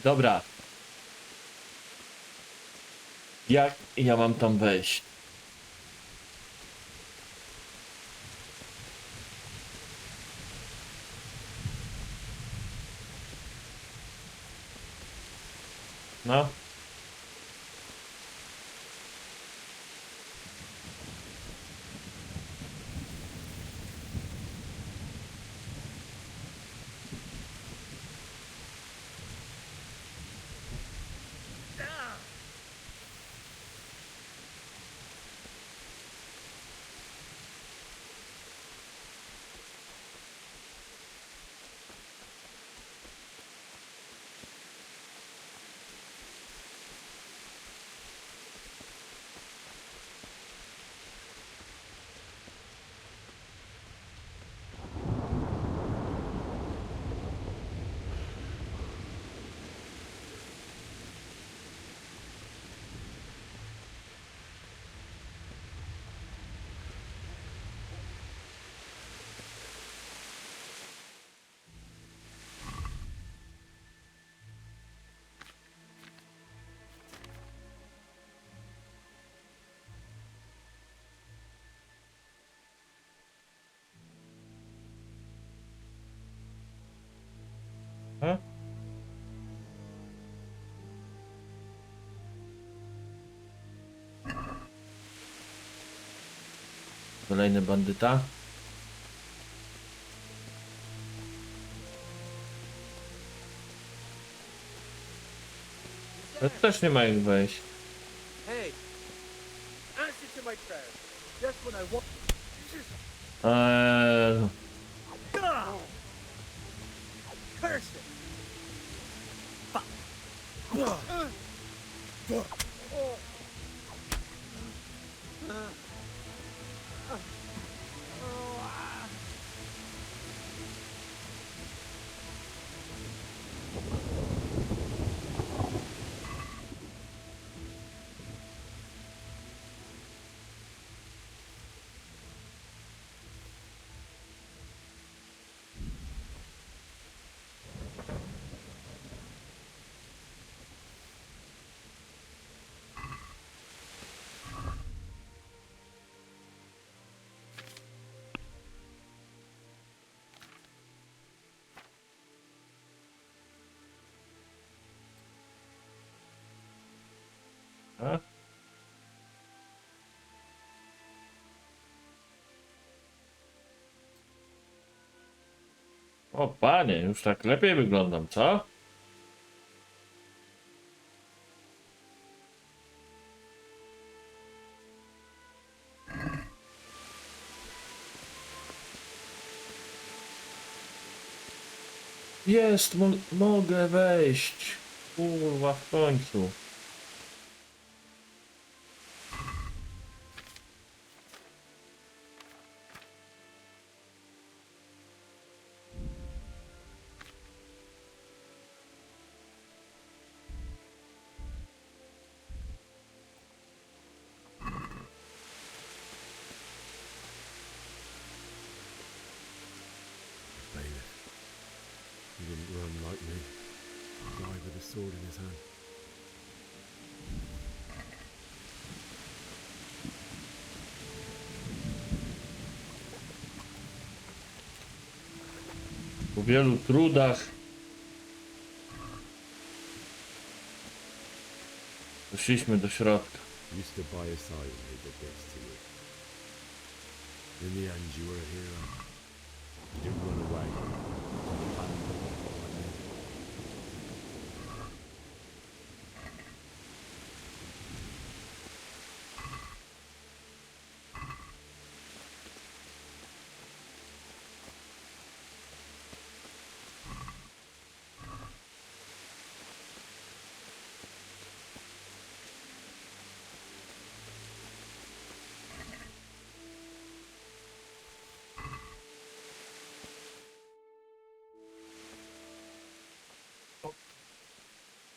Dobra. Jak ja mam tam wejść? No. A? Kolejny bandyta. To też nie ma jak wejść. Hey, answer to my prayer. Just when I want. Curse it! Fuck. A? O panie, już tak lepiej wyglądam, co? Jest, mogę wejść. Kurwa, w końcu. He didn't run like me. He died with a sword in his hand. Po wielu trudach doszliśmy do środka. Used to by his side when he did this to you. In the end, you were a hero. You didn't run away. You abandoned like me.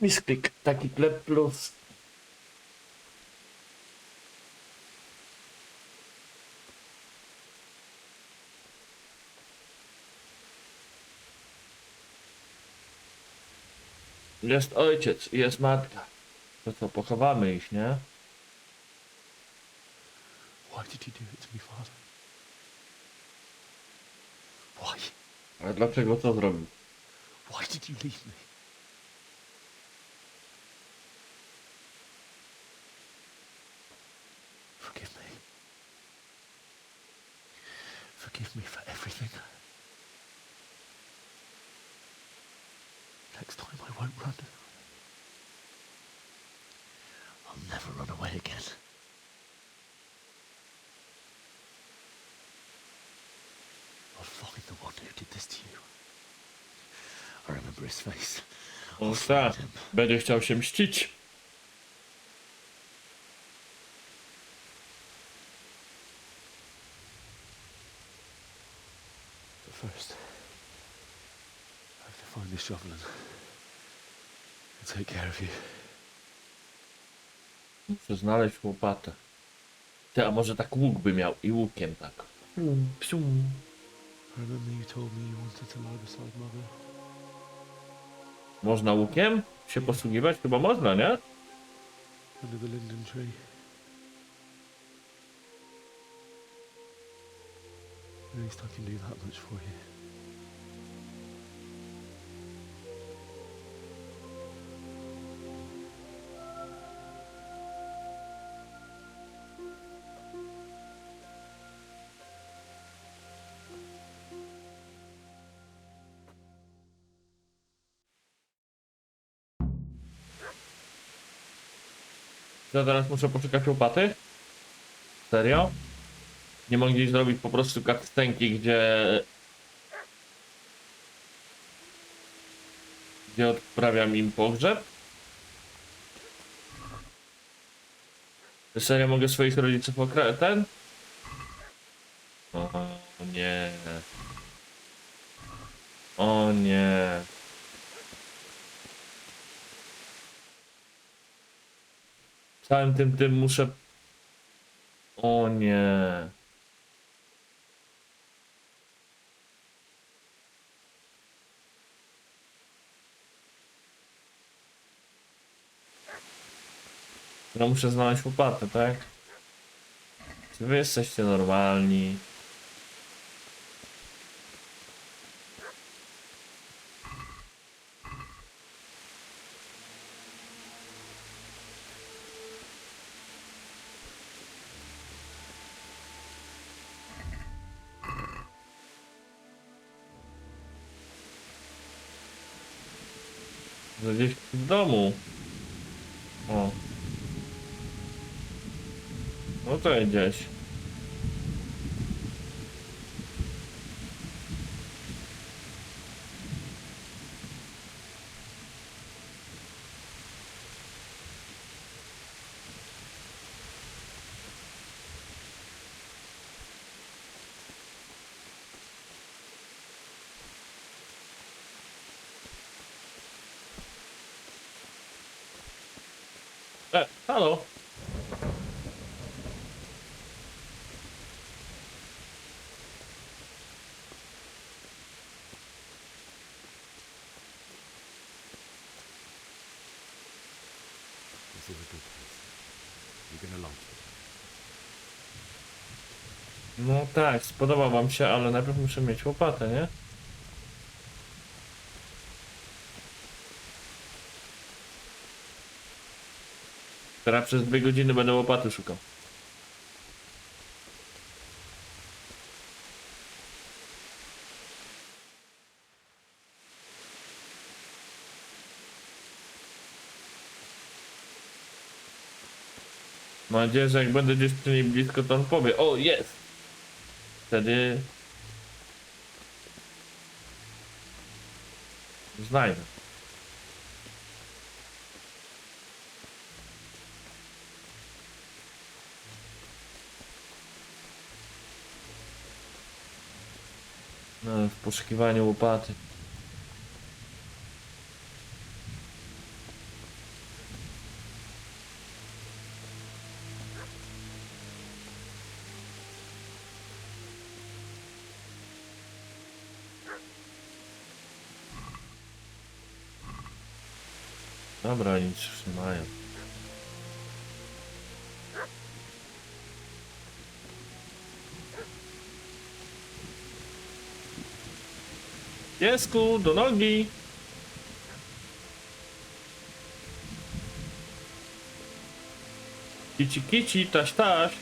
Misklik, taki pleb plus. Jest ojciec i jest matka. To co, pochowamy ich, nie? Why did you do it to me, father? Why? Ale dlaczego to zrobił? Why did you leave me? Forgive me. Forgive me for everything. Next time I won't run. I'll never run away again. I'll find the one who did this to you. I remember his face. On tak, będzie chciał się mścić. But first, I have to find this shovel and take care of you. Muszę znaleźć łopatę. Ty, a może tak łuk by miał i łukiem tak. Psiu. I remember you told me you wanted to lie beside Mother. Można łukiem się posługiwać? Chyba można, nie? Under the linden tree. At least I can do that much for you. Ja teraz muszę poszukać łopaty? Serio? Nie mogli zrobić po prostu cutscenki, gdzie odprawiam im pogrzeb? Serio mogę swoich rodziców ten? O nie. O nie. Całym tym muszę... O nie. No muszę znaleźć łopatę, tak? Czy wy jesteście normalni? Że gdzieś w domu. O. No to gdzieś. Halo. This is a good place. You're gonna like it. No tak, spodoba wam się, ale najpierw muszę mieć łopatę, nie? Teraz przez 2 godziny będę łopaty szukał. Mam nadzieję, że jak będę gdzieś przy niej blisko, to on powie: o, jest! Wtedy... znajdę. No, w poszukiwaniu łopaty. Dobra, nic już nie mają. Piesku, do nogi! Kici, kici, taś, taś!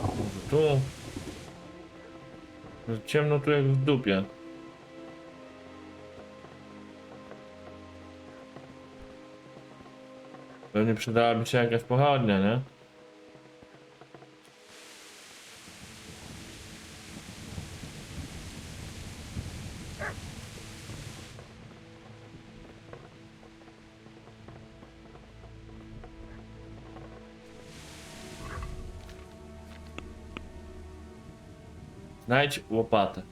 Może tu? Ciemno tu jak w dupie. Pewnie przydałaby się jakaś pochodnia, nie? Znajdź łopatę.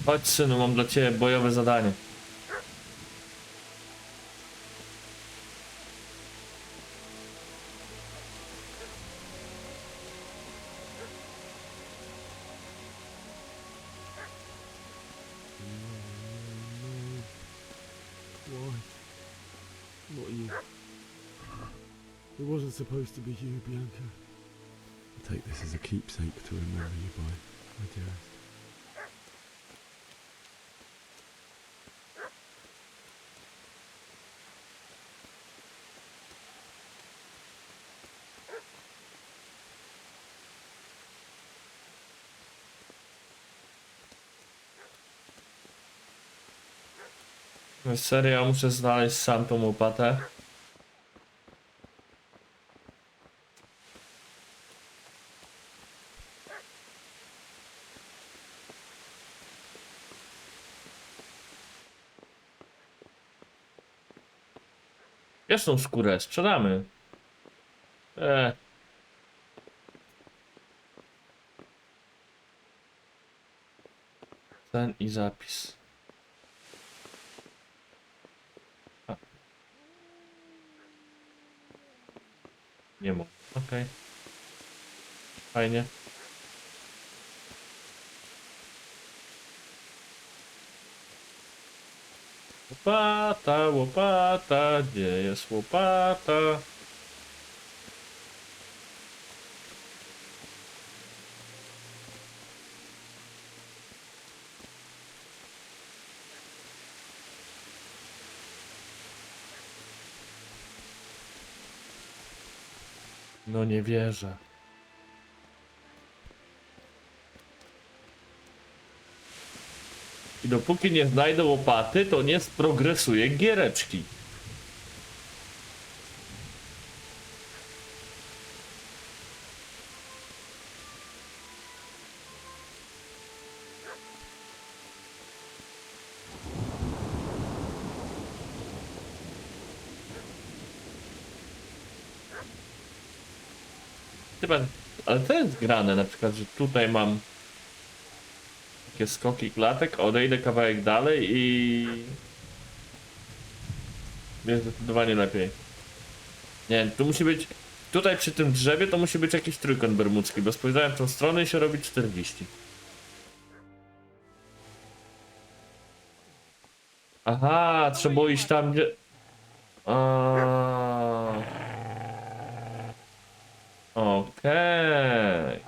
Chodź, synu, mam dla ciebie bojowe zadanie. Why? Not you. It wasn't supposed to be you, Bianca. I'll take this as a keepsake to remember you by, my dearest. Serio, muszę znaleźć sam tą łopatę. Bierz tą skórę, sprzedamy. Ten i zapis. Nie mógł. Okej. Fajnie. Łopata, łopata, gdzie jest łopata? No nie wierzę. I dopóki nie znajdę łopaty, to nie sprogresuję giereczki. Chyba, ale to jest grane, na przykład, że tutaj mam takie skoki klatek, odejdę kawałek dalej i jest zdecydowanie lepiej. Nie wiem, tu musi być, tutaj przy tym drzewie to musi być jakiś trójkąt bermudzki, bo spojrzałem w tą stronę i się robi 40. Aha, trzeba iść tam, gdzie... Okej.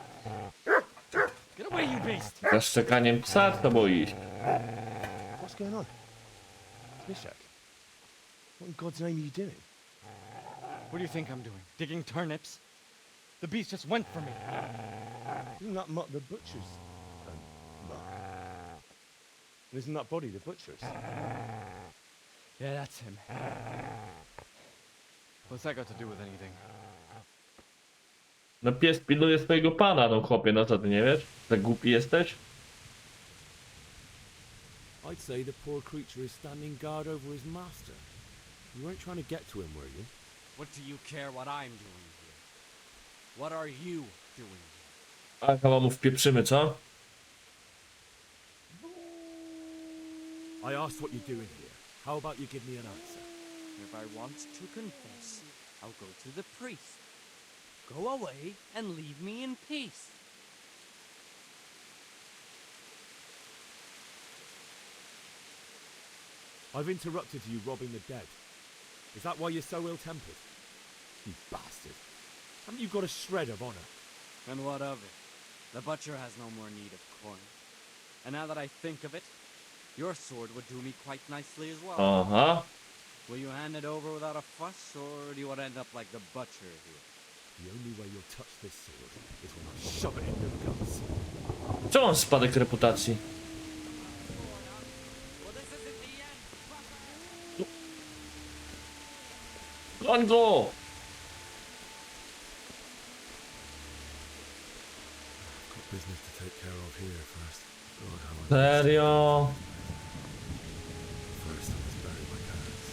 Get away, you beast! Za szczekaniem psa trzeba iść. What's going on? Mishak, what in God's name are you doing? What do you think I'm doing? Digging turnips? The beast just went for me. Isn't that Mutt the butcher's? Mutt. Isn't that body the butcher's? Yeah, that's him. What's that got to do with anything? No pies pilnuje swojego pana, no chłopie, no co ty nie wiesz? Tak głupi jesteś? I'd say the poor creature is standing guard over his master. You weren't trying to get to him, were you? What do you care what I'm doing here? What are you doing here? A chyba mu wpieprzymy, co? I asked what you're doing here. How about you give me an answer? If I want to confess, I'll go to the priest. Go away and leave me in peace. I've interrupted you robbing the dead. Is that why you're so ill-tempered? You bastard. Haven't you got a shred of honor? And what of it? The butcher has no more need of coin. And now that I think of it, your sword would do me quite nicely as well. Aha. Will you hand it over without a fuss, or do you want to end up like the butcher here? The only way you'll touch this sword is when I shove it in your guts. Czemu on spadek reputacji? Goń go! Got business to take care of here first. God, how I Serio? first I must bury my parents.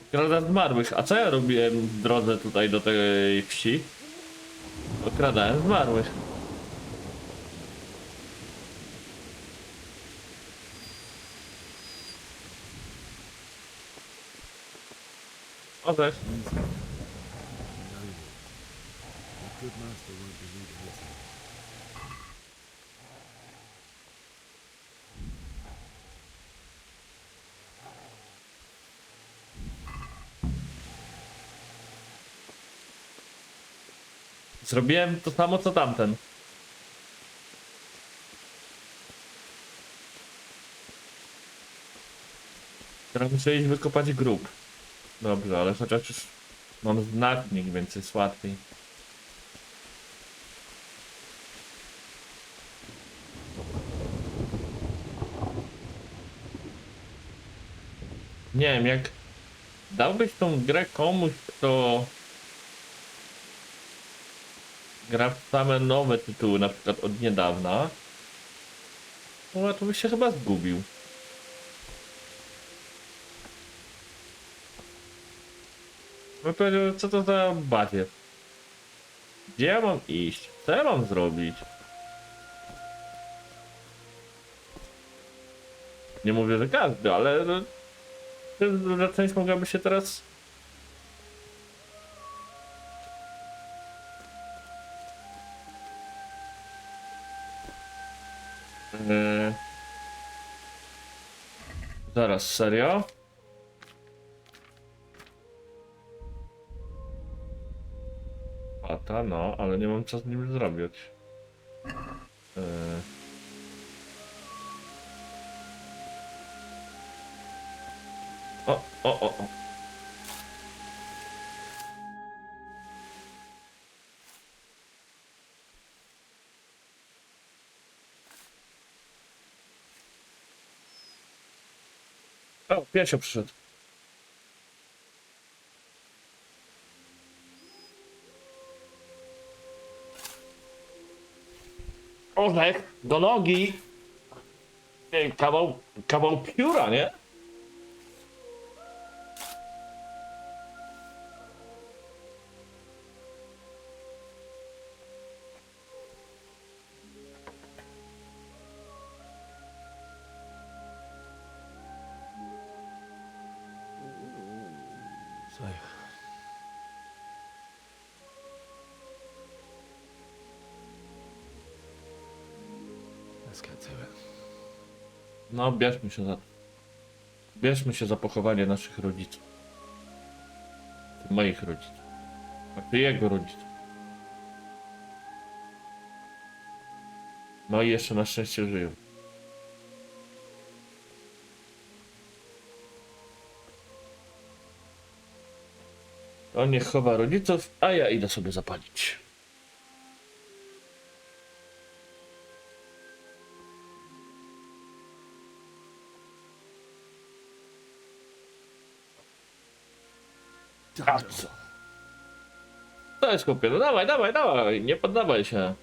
Okrada zmarłych. A co ja robiłem w drodze tutaj do tej wsi? Okradałem zmarłych. O też. No more. The good master won't be needing this anymore. Zrobiłem to samo co tamten. Teraz muszę iść wykopać grób. Dobrze, ale chociaż już mam znacznik, więc jest łatwiej. Nie wiem, jak dałbyś tą grę komuś, kto gra w same nowe tytuły, na przykład od niedawna, no to byś się chyba zgubił. No powiedział, co to za badziew? Gdzie ja mam iść? Co ja mam zrobić? Nie mówię, że każdy, ale duża część mogłaby się teraz... Zaraz, serio? Pata, no, ale nie mam co z nim zrobić. O, o, o, o. O, piesio przyszedł. Orzech do nogi. Ej, kawał pióra, nie? So, let's get to it. No, bierzmy się za to. Bierzmy się za pochowanie naszych rodziców. Moich rodziców. Znaczy jego rodziców. No i jeszcze na szczęście żyją. On niech chowa rodziców, a ja idę sobie zapalić. A co? To jest chłopie, no dawaj, dawaj, dawaj, nie poddawaj się.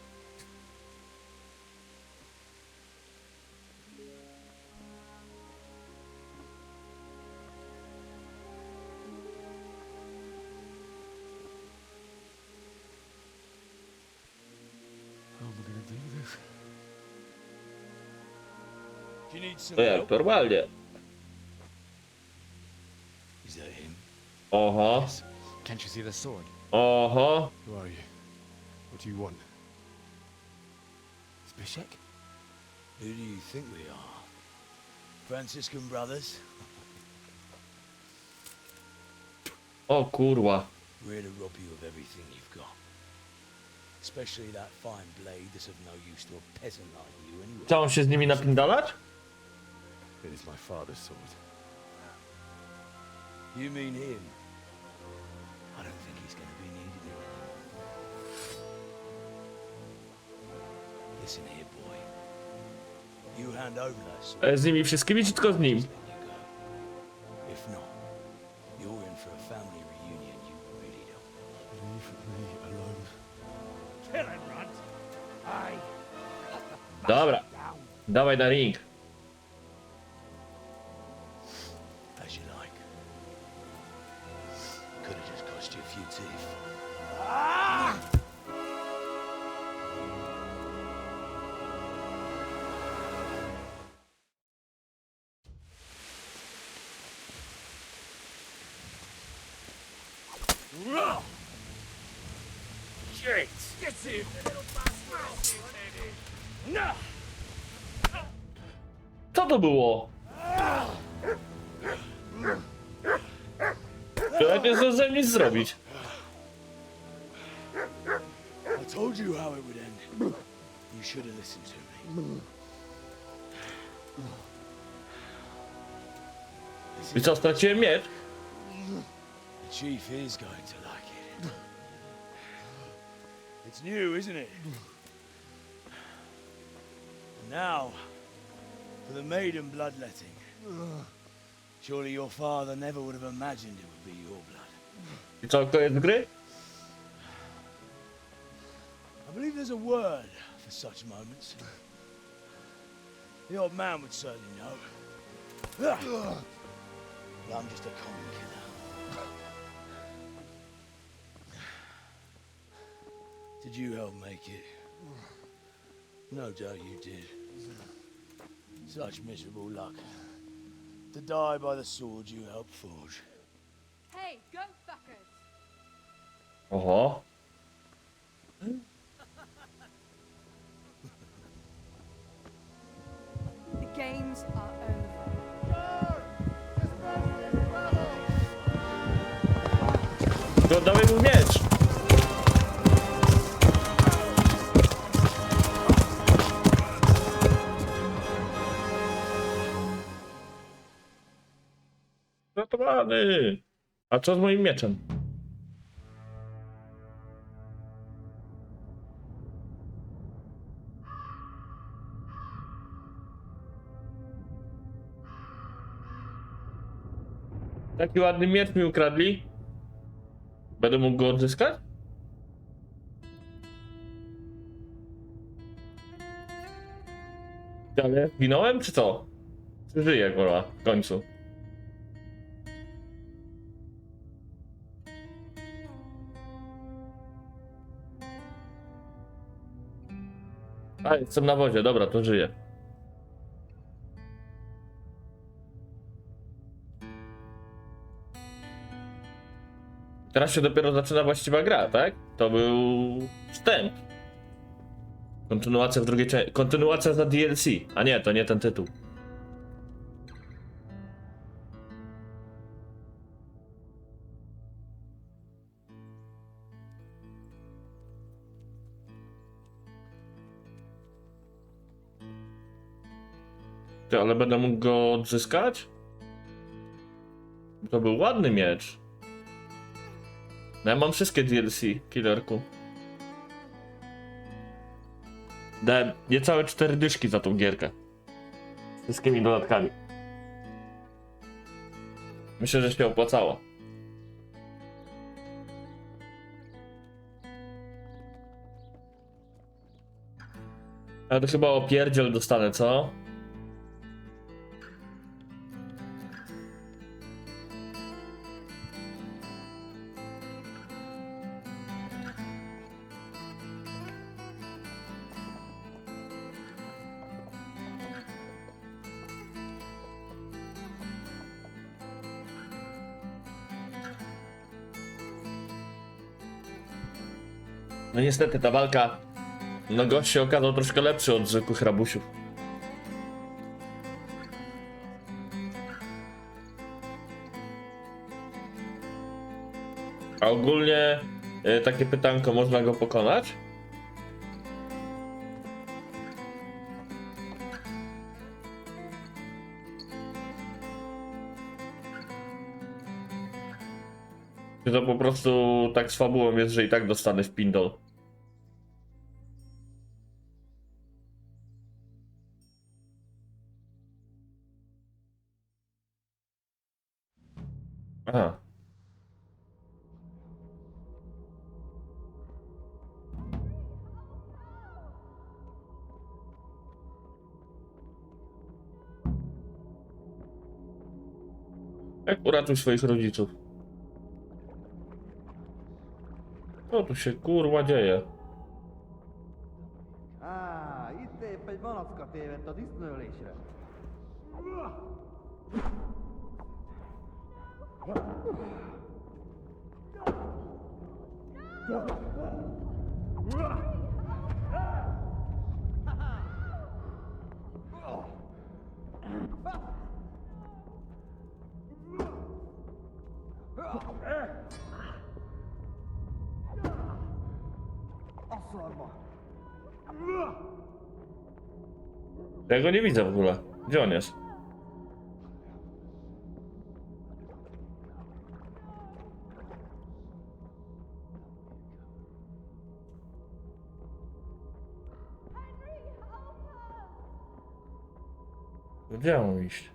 How am I gonna do this? Do you need some To jak help? normalnie. Is that him? Oho, Can't you see the sword? oho. Who are you? What do you want? Zbyszek? Who do you think we are? Franciscan brothers? O kurwa. We're here to rob you of everything you've got. Especially that fine blade that's of no use to a peasant like you anyway. Chciałem się z nimi napindalać? It is my father's sword. You mean him? I don't think he's gonna be needing it anymore. Listen here, boy. You hand over that sword. Z nimi wszystkimi czy tylko z nim? If not, you're in for a family reunion you really don't. Leave me alone. Kill him, Runt. Aye. Dobra. Dawaj na ring. As you like. Could have just cost you a few teeth. Shit! Get him, little bastard! No! Co to było? Ja nie zdążyłem nic zrobić. I told you how it would end. You should have listened to me. I co, straciłem miecz? The chief is going to like it. It's new, isn't it? And now, for the maiden bloodletting. Surely your father never would have imagined it would be your blood. I co, koniec gry? I believe there's a word for such moments. The old man would certainly know. But I'm just a common killer. Did you help make it? No doubt you did. Such miserable luck. To die by the sword you helped forge. Hey, go fuckers! Oho. The games are over. To dawaj mu miecz. No to Pojebany! A co z moim mieczem? Taki ładny miecz mi ukradli. Będę mógł go odzyskać? Ale zginąłem, czy co? Czy żyję, kurwa, w końcu? A, jestem na wodzie, dobra, to żyję. Teraz się dopiero zaczyna właściwa gra, tak? To był wstęp. Kontynuacja w drugiej części. Kontynuacja za DLC. A nie, to nie ten tytuł. Ty, ale będę mógł go odzyskać? To był ładny miecz. No ja mam wszystkie DLC, killerku. Dałem niecałe 4 dyszki za tą gierkę. Z wszystkimi dodatkami. Myślę, że się opłacało. Ale to chyba opierdziel dostanę, co? No niestety ta walka, no gość się okazał troszkę lepszy od zwykłych rabusiów. A ogólnie takie pytanko, można go pokonać? Czy to po prostu tak z fabułą jest, że i tak dostanę w pindol? Aha. Jak uratuj swoich rodziców? Co tu się kurwa dzieje? Itt épp egy malacka tévedt a disznőlésre. Ja go nie widzę w ogóle. Gdzie on jest? Gdzie mam iść?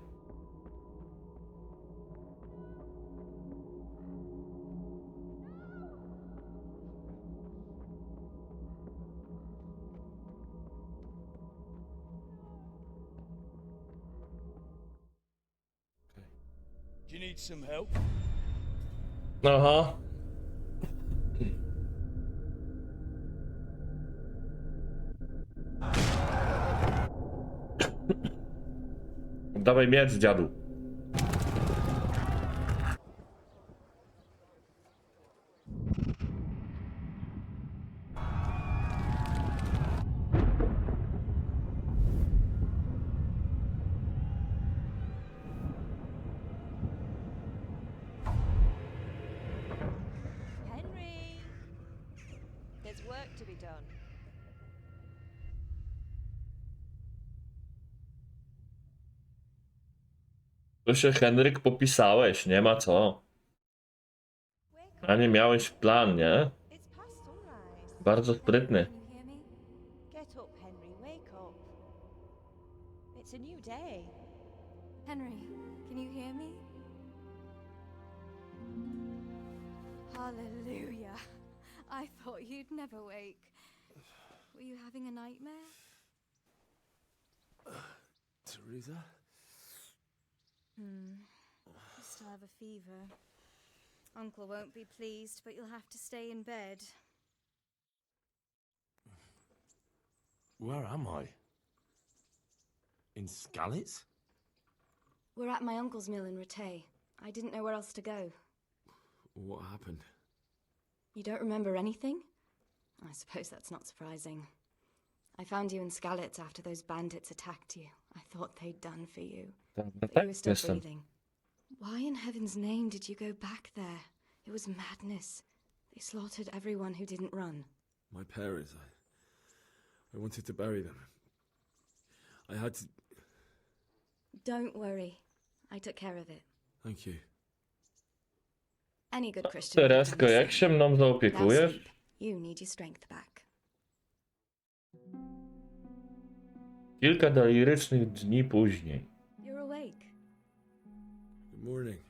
Do you need some help? Aha. Dawaj miecz, dziadu. Henry! There's work to be done. To się, Henryk, popisałeś, nie ma co. A nie miałeś plan, nie? Bardzo sprytny. Get up, Henry, wake up. It's a new day. Henry, can you hear me? Hallelujah. I thought you'd never wake. Were you having a nightmare? Teresa? You still have a fever. Uncle won't be pleased, but you'll have to stay in bed. Where am I? In Skalitz? We're at my uncle's mill in Rattay. I didn't know where else to go. What happened? You don't remember anything? I suppose that's not surprising. I found you in Skalitz after those bandits attacked you. I thought they'd done for you. But you were still breathing. Why in heaven's name did you go back there? It was madness. They slaughtered everyone who didn't run. My parents, I wanted to bury them. I had to... Don't worry. I took care of it. Thank you. Any good Christian. Teresko, jak się mną zaopiekujesz? You need your strength back. Kilka delirycznych dni później. You're awake. Good morning.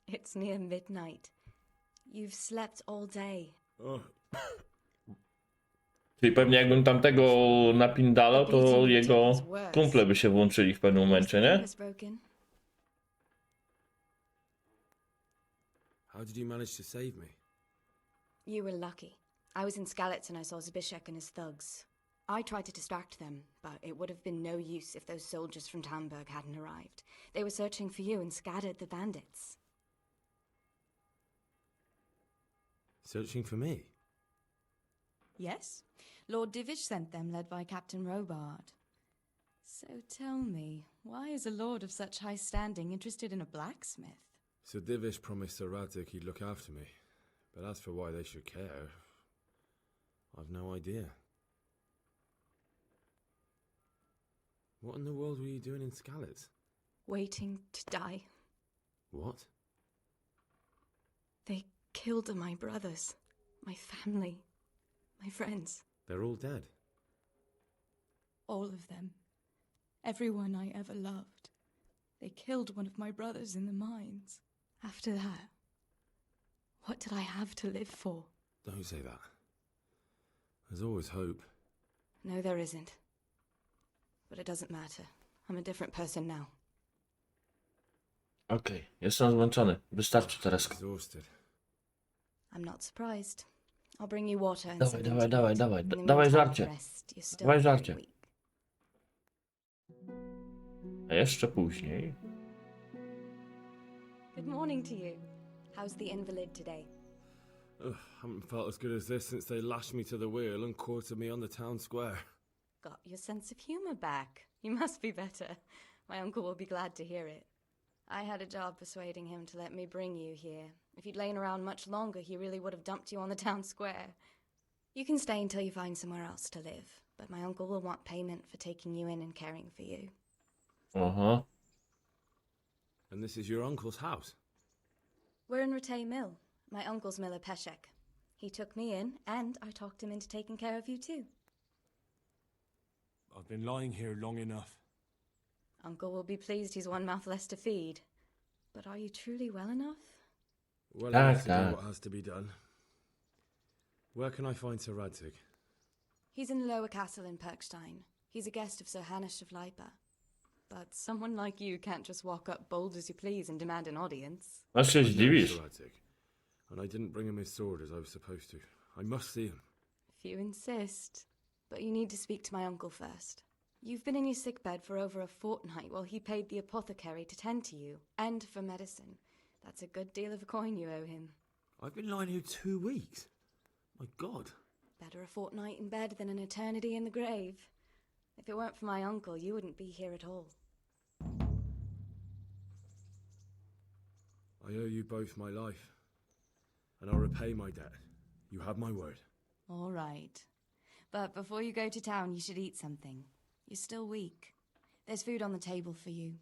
It's near midnight. You've slept all day. Oh. Czyli pewnie jakbym tamtego napindalał, to jego kumple by się włączyli w pewnym momencie, nie? How did you manage to save me? You were lucky. I was in Skalitz and I saw Zbyszek and his thugs. I tried to distract them, but it would have been no use if those soldiers from Tamburg hadn't arrived. They were searching for you and scattered the bandits. Searching for me? Yes. Lord Divish sent them, led by Captain Robard. So tell me, why is a lord of such high standing interested in a blacksmith? Sir Divish promised Sir Radzig he'd look after me. But as for why they should care, I've no idea. What in the world were you doing in Skalitz? Waiting to die. What? They killed my brothers, my family, my friends. They're all dead. All of them. Everyone I ever loved. They killed one of my brothers in the mines. After that, what did I have to live for? Don't say that. There's always hope. No, there isn't. But it doesn't matter. I'm a different person now. Okej, jestem zmęczony. Wystarczy, Teresko. Exhausted. I'm not surprised. I'll bring you water and Dawaj, something dawaj, to dawaj, eat. dawaj. In the Dawaj meantime, żarcie. rest. You're still Dawaj very żarcie. weak. A jeszcze później. Good morning to you. How's the invalid today? Ugh, haven't felt as good as this since they lashed me to the wheel and quartered me on the town square. Got your sense of humor back. You must be better. My uncle will be glad to hear it. I had a job persuading him to let me bring you here. If you'd lain around much longer, he really would have dumped you on the town square. You can stay until you find somewhere else to live, but my uncle will want payment for taking you in and caring for you. Aha. And this is your uncle's house? We're in Rattay Mill, my uncle's mill at Peshek. He took me in, and I talked him into taking care of you too. I've been lying here long enough. Uncle will be pleased he's one mouth less to feed. But are you truly well enough? Well enough to do what has to be done. Where can I find Sir Radzig? He's in the lower castle in Perkstein. He's a guest of Sir Hanush of Leipa. But someone like you can't just walk up bold as you please and demand an audience. Aż się zdziwisz. Sir Radzig, and I didn't bring him his sword as I was supposed to. I must see him. If you insist. But you need to speak to my uncle first. You've been in your sickbed for over a fortnight while he paid the apothecary to tend to you, and for medicine. That's a good deal of a coin you owe him. I've been lying here 2 weeks. My God. Better a fortnight in bed than an eternity in the grave. If it weren't for my uncle, you wouldn't be here at all. I owe you both my life, and I'll repay my debt. You have my word. All right. But before you go to town, you should eat something. You're still weak. There's food on the table for you.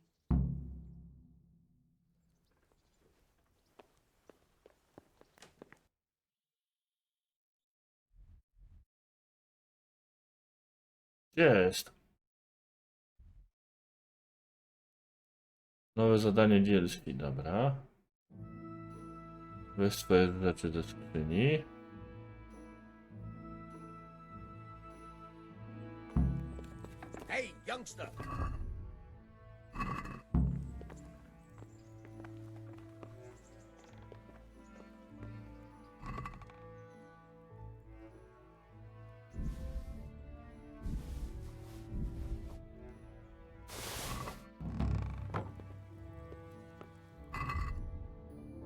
Jest. Nowe zadanie dzielski, dobra. Weź swoje rzeczy ze skrzyni. Hey, youngster!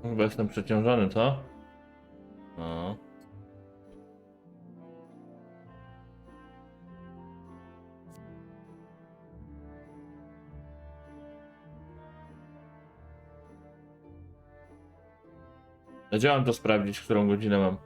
Chyba jestem przeciążony, co? No. Gdzie mam to sprawdzić, którą godzinę mam?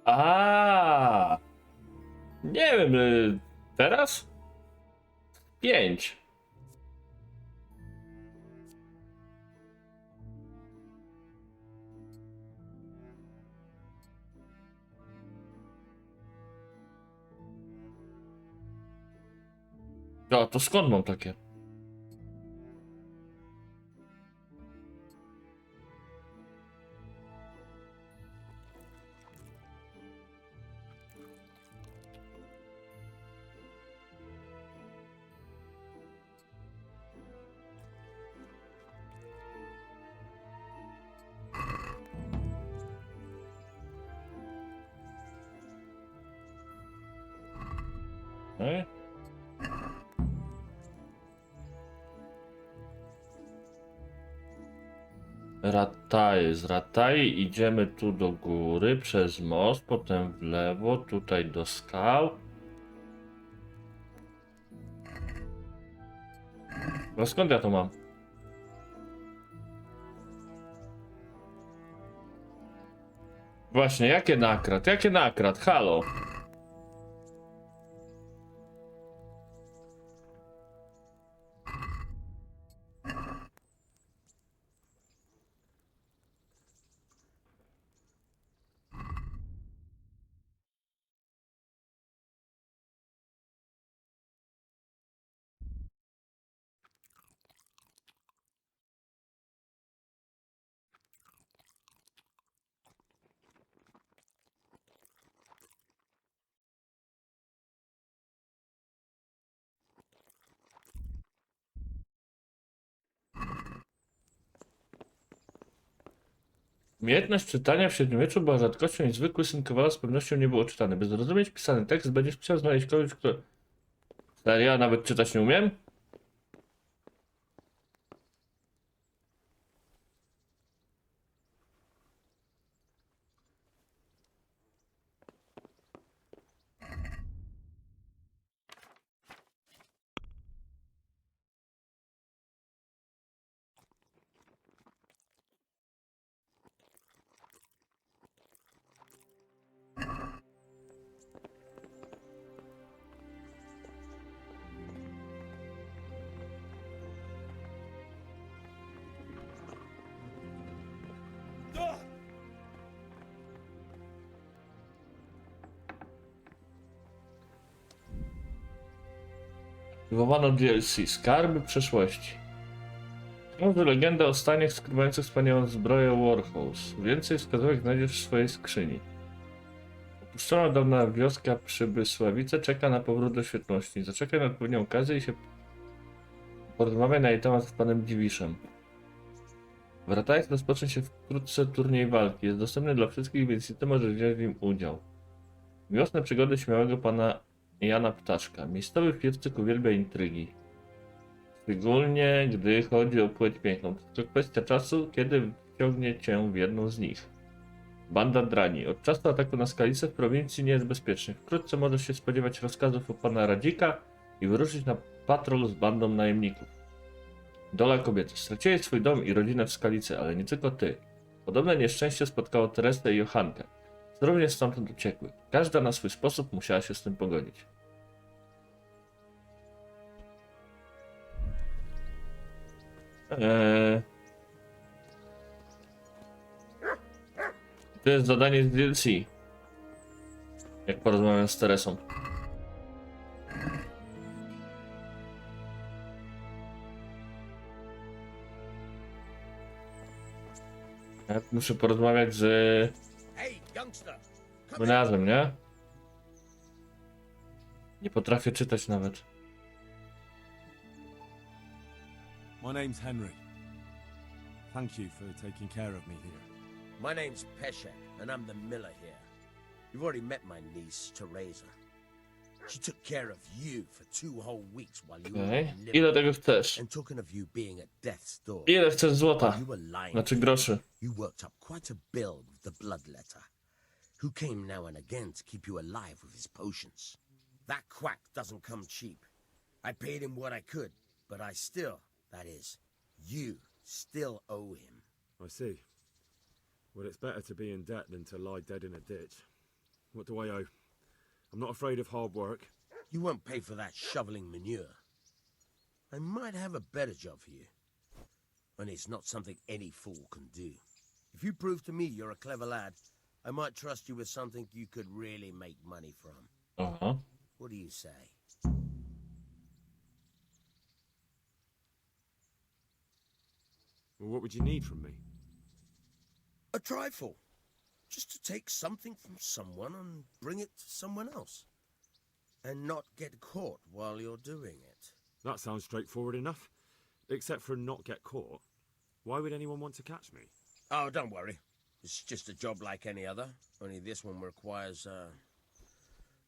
A, nie wiem, teraz? 5. O, to skąd mam takie? Okay. Rataj, z Rataj idziemy tu do góry przez most, potem w lewo, tutaj do skał. No skąd ja to mam? Właśnie, jakie nakrat? Jakie nakrat? Halo? Umiejętność czytania w średniowieczu była rzadkością i zwykły syn Kowala z pewnością nie był odczytany. By zrozumieć pisany tekst, będziesz musiał znaleźć kogoś, kto... Ja nawet czytać nie umiem? Aktywowano DLC. Skarby przeszłości. Może legenda o staniach skrywających wspaniałą zbroję Warhouse. Więcej wskazówek znajdziesz w swojej skrzyni. Opuszczona dawna wioska Przybysławice czeka na powrót do świetności. Zaczekaj na odpowiednią okazję i się porozmawiaj na jej temat z panem Dziwiszem. W Ratajach rozpocznie się wkrótce turniej walki. Jest dostępny dla wszystkich, więc i ty możesz wziąć w nim udział. Miłosne przygody śmiałego pana Jana Ptaszka. Miejscowy fircyk uwielbia intrygi. Szczególnie gdy chodzi o płeć piękną. To kwestia czasu, kiedy wciągnie cię w jedną z nich. Banda drani. Od czasu ataku na skalicę w prowincji nie jest bezpiecznie. Wkrótce możesz się spodziewać rozkazów od pana Radzika i wyruszyć na patrol z bandą najemników. Dola kobiety. Straciłeś swój dom i rodzinę w Skalicy, ale nie tylko ty. Podobne nieszczęście spotkało Teresę i Johankę. Również stamtąd uciekły. Każda na swój sposób musiała się z tym pogodzić. To jest zadanie z DLC. Jak porozmawiam z Teresą. Ja muszę porozmawiać z młynarzem, nie? Nie potrafię czytać nawet. My name's Henry. Thank you for taking care of me here. My name's Peshek, and I'm the miller here. You've already met my niece, Teresa. She took care of you for 2 whole weeks while you were in Liverpool. Ile tego chcesz? And talking of you being at death's door. Ile chcesz złota? You were lying. Znaczy groszy. You worked up quite a bill with the bloodletter, who came now and again to keep you alive with his potions. That quack doesn't come cheap. I paid him what I could, but I still, that is, you still owe him. I see. Well, it's better to be in debt than to lie dead in a ditch. What do I owe? I'm not afraid of hard work. You won't pay for that shoveling manure. I might have a better job for you. And it's not something any fool can do. If you prove to me you're a clever lad, I might trust you with something you could really make money from. Uh-huh. What do you say? Well, what would you need from me? A trifle. Just to take something from someone and bring it to someone else. And not get caught while you're doing it. That sounds straightforward enough. Except for not get caught. Why would anyone want to catch me? Oh, don't worry. It's just a job like any other. Only this one requires,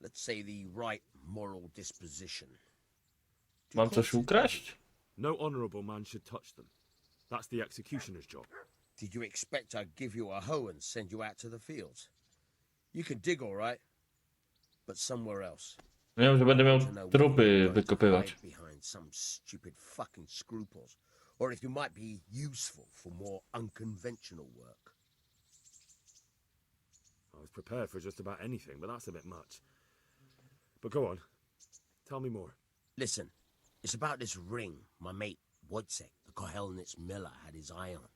let's say, the right moral disposition. Mam coś ukraść? No honourable man should touch them. That's the executioner's job. Did you expect I'd give you a hoe and send you out to the fields? You can dig all right, but somewhere else. Nie wiem, że będę miał trupy wykopywać. Behind some stupid fucking scruples, or if you might be useful for more unconventional work. I was prepared for just about anything, but that's a bit much. But go on. Tell me more. Listen, it's about this ring my mate Wojciech, the Kohelnitz miller, had his eye on.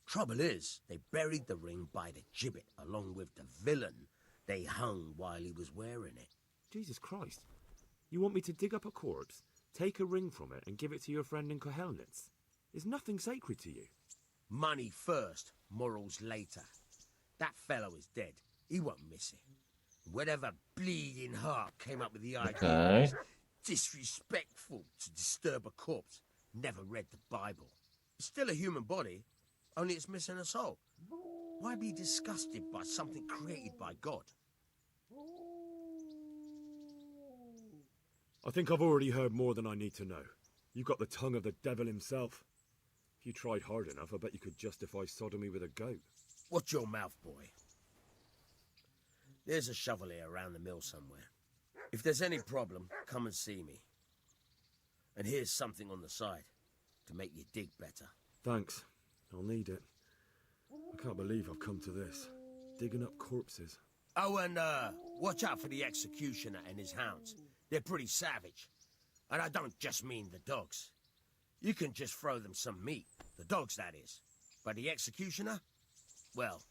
Trouble is, they buried the ring by the gibbet along with the villain they hung while he was wearing it. Jesus Christ. You want me to dig up a corpse, take a ring from it, and give it to your friend in Kohelnitz? Is nothing sacred to you? Money first, morals later. That fellow is dead. He won't miss it. Whatever bleeding heart came up with the idea was disrespectful to disturb a corpse. Never read the Bible. It's still a human body, only it's missing a soul. Why be disgusted by something created by God? I think I've already heard more than I need to know. You've got the tongue of the devil himself. If you tried hard enough, I bet you could justify sodomy with a goat. Watch your mouth, boy. There's a shovel here around the mill somewhere. If there's any problem, come and see me. And here's something on the side to make you dig better. Thanks. I'll need it. I can't believe I've come to this. Digging up corpses. Oh, and watch out for the executioner and his hounds. They're pretty savage. And I don't just mean the dogs. You can just throw them some meat. The dogs, that is. But the executioner? Well,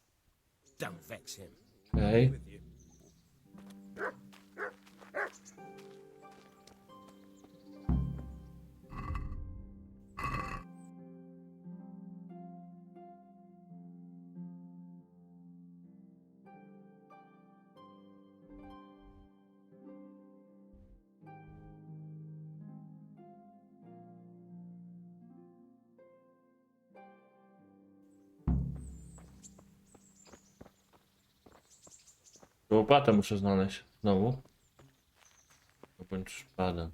don't vex him. Okay. Łopatę muszę znaleźć znowu. Bądź szpadę.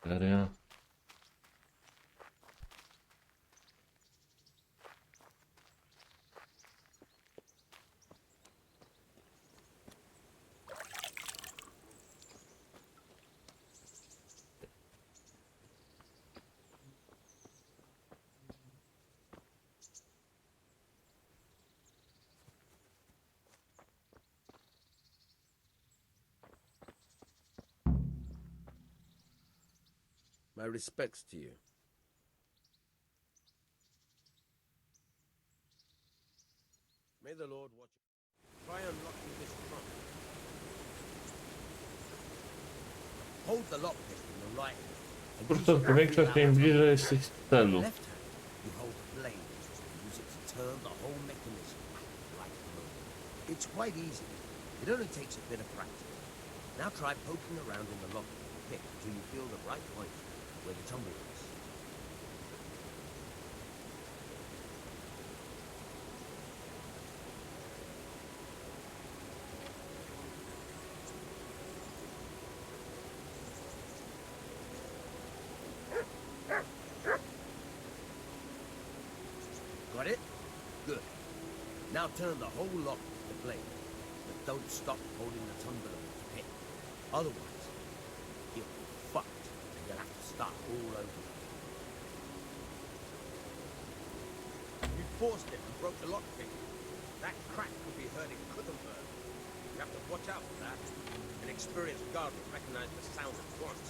Serio? My respects to you. May the Lord watch you. Try unlocking this trunk. Hold the lockpick in the right hand. and use Prosto it większość to im allow bliżej jesteś celu. left hand, you hold the blade and use it to turn the whole mechanism at the right moment. It's quite easy. It only takes a bit of practice. Now try poking around in the lock pick until you feel the right point where the tumble is. Got it? Good. Now turn the whole lock with the blade, but don't stop holding the tumbler with the pick. Otherwise, you'll be fucked and you'll have to start all over. You forced it and broke the lock pick. That crack could be hurting Kuttenberg. You have to watch out for that. An experienced guard will recognize the sound at once.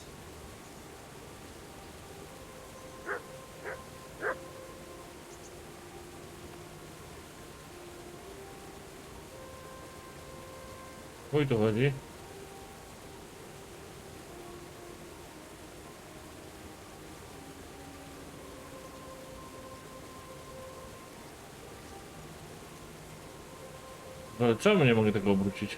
Chuj tu chodzi. No ale czemu nie mogę tego obrócić?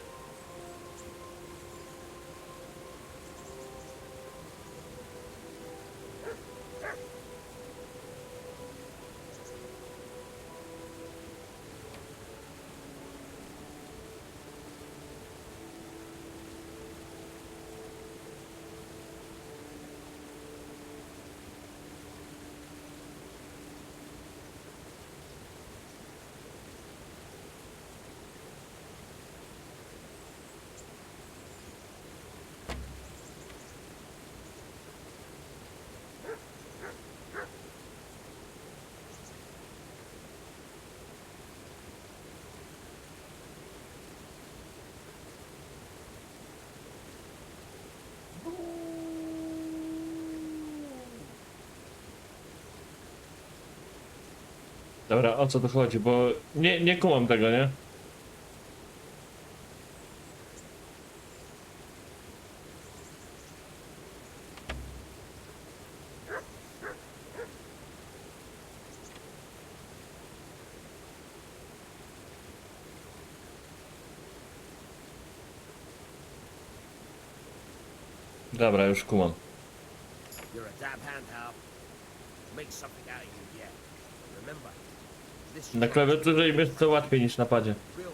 Dobra, o co tu chodzi, bo nie kumam tego, nie? Dobra, już kumam. You're a dab hand, Hal. Make something out of you yet. Remember, this Na klawiaturze im jest to łatwiej niż na padzie. real.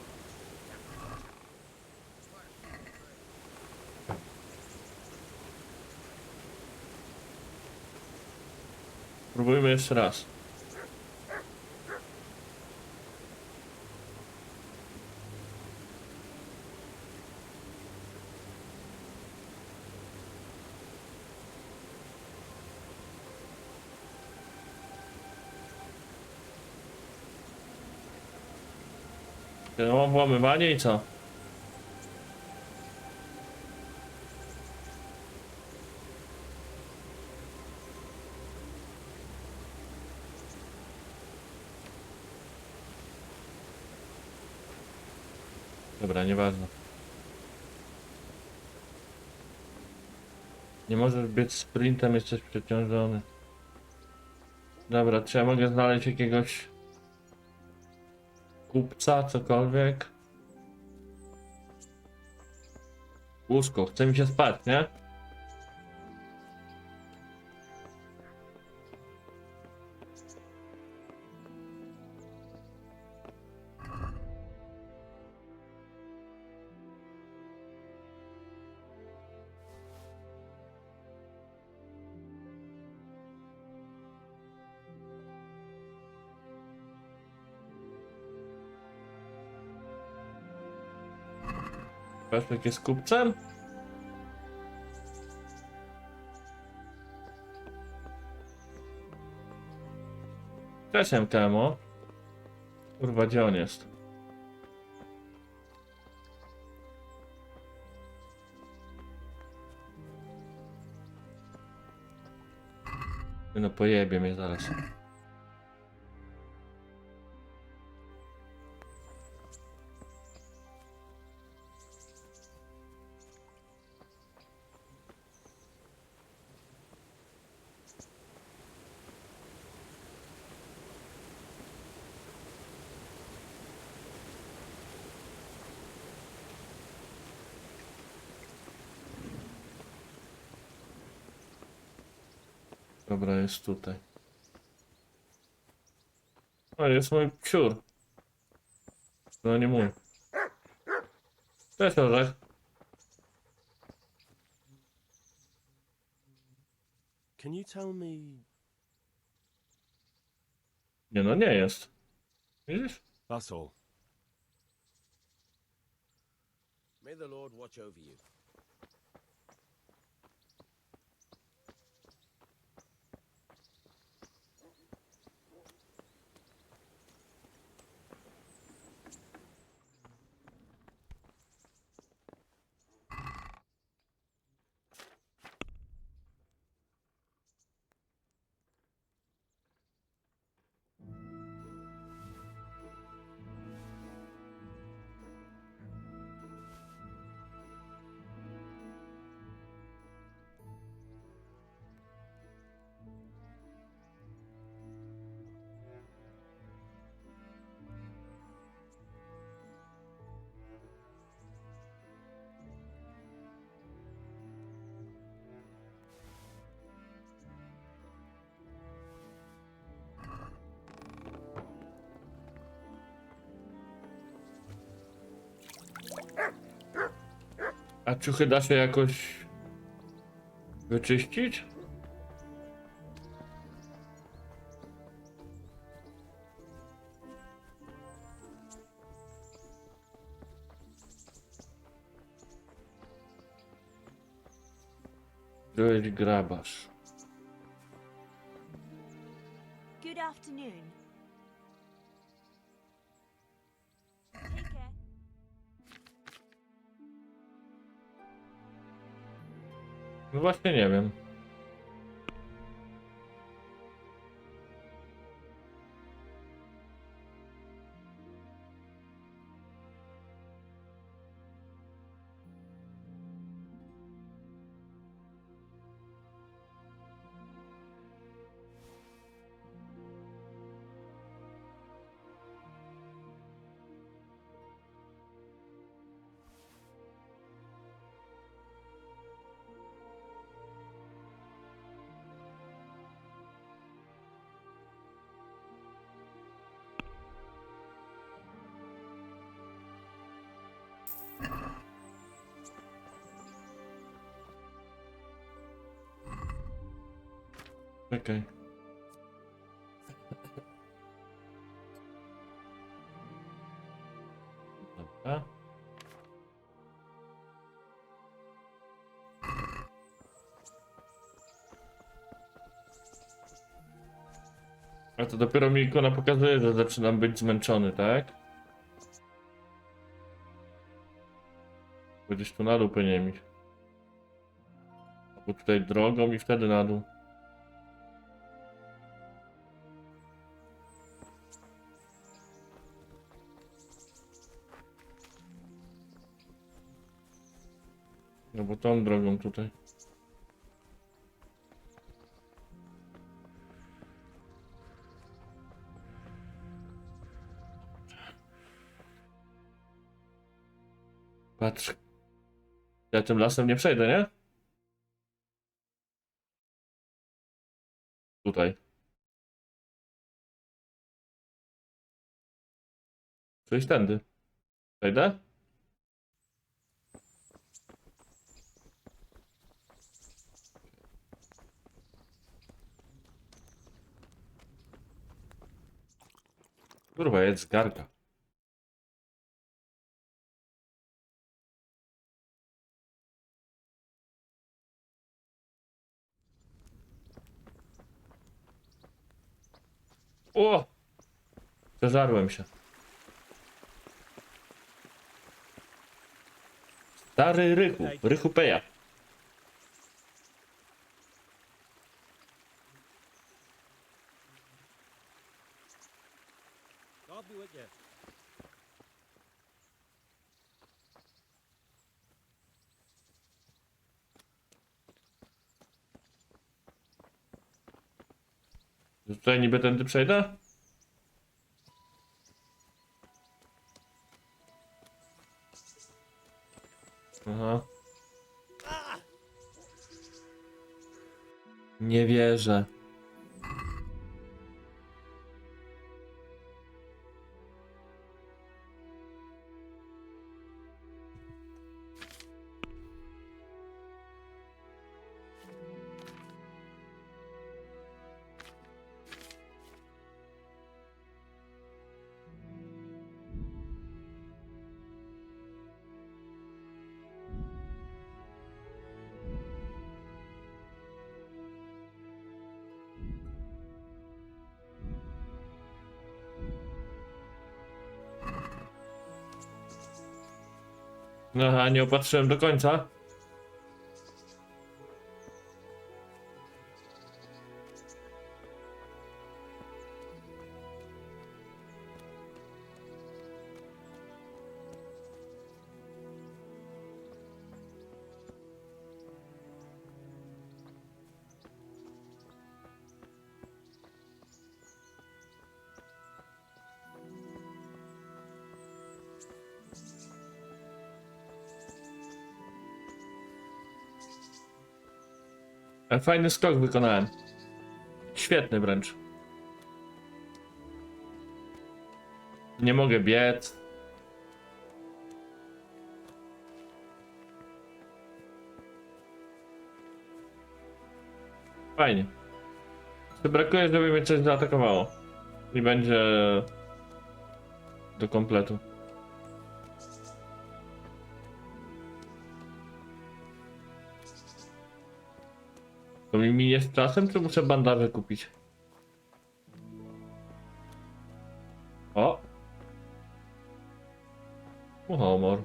Próbujmy jeszcze raz. Ja mam włamywanie i co? Dobra, nieważne. Nie możesz biec sprintem, jesteś przeciążony. Dobra, czy ja mogę znaleźć jakiegoś kupca, cokolwiek? Łóżko, chce mi się spać, nie? Peszek jest kupcem? Cześć MKMO. Kurwa, gdzie on jest? No pojebie mnie zaraz. Dobra, jest tutaj. O, jest mój psiur. No nie mój. Cześć, Orzech. Can you tell me? Nie no, nie jest. Widzisz? That's all. May the Lord watch over you. A ciuchy da się jakoś wyczyścić? Byłeś grabarz. Good afternoon. Take care. No właśnie nie wiem. Okej. Dobra. A to dopiero mi ikona pokazuje, że zaczynam być zmęczony, tak? Gdzieś tu na dół powinien iść. Albo tutaj drogą i wtedy na dół. No bo tą drogą tutaj. Patrz. Ja tym lasem nie przejdę, nie? Tutaj. Przejść tędy. Przejdę? Kurwa, jest garga. O! Przeżarłem się. Stary rychu. Rychu peja. Tutaj niby tędy przejdę? Aha. Nie wierzę. Aha, nie opatrzyłem do końca. Fajny skok wykonałem. Świetny wręcz. Nie mogę biec. Fajnie. To brakuje, żeby mnie coś zaatakowało. I będzie do kompletu. To mi minie z czasem, czy muszę bandaże kupić? O! Humor.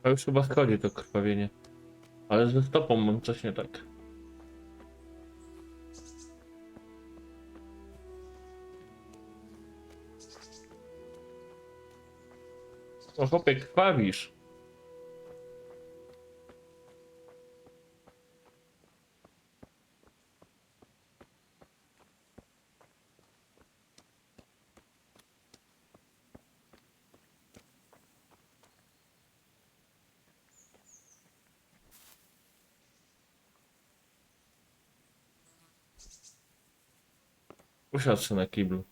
A już chyba schodzi to krwawienie. Ale ze stopą mam coś nie tak. O chłopie, krwawisz. Usiadł się na kiblu.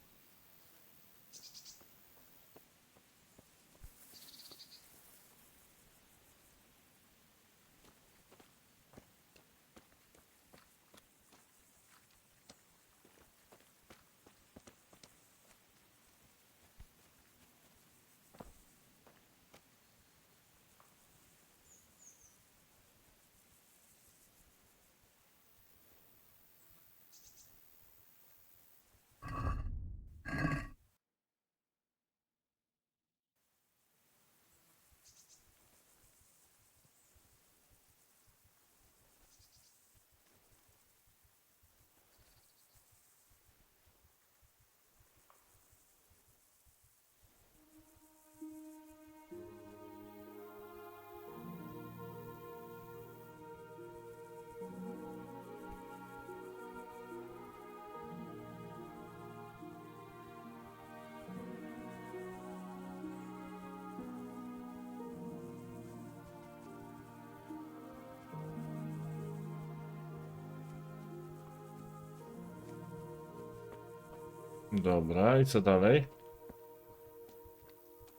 Dobra, i co dalej?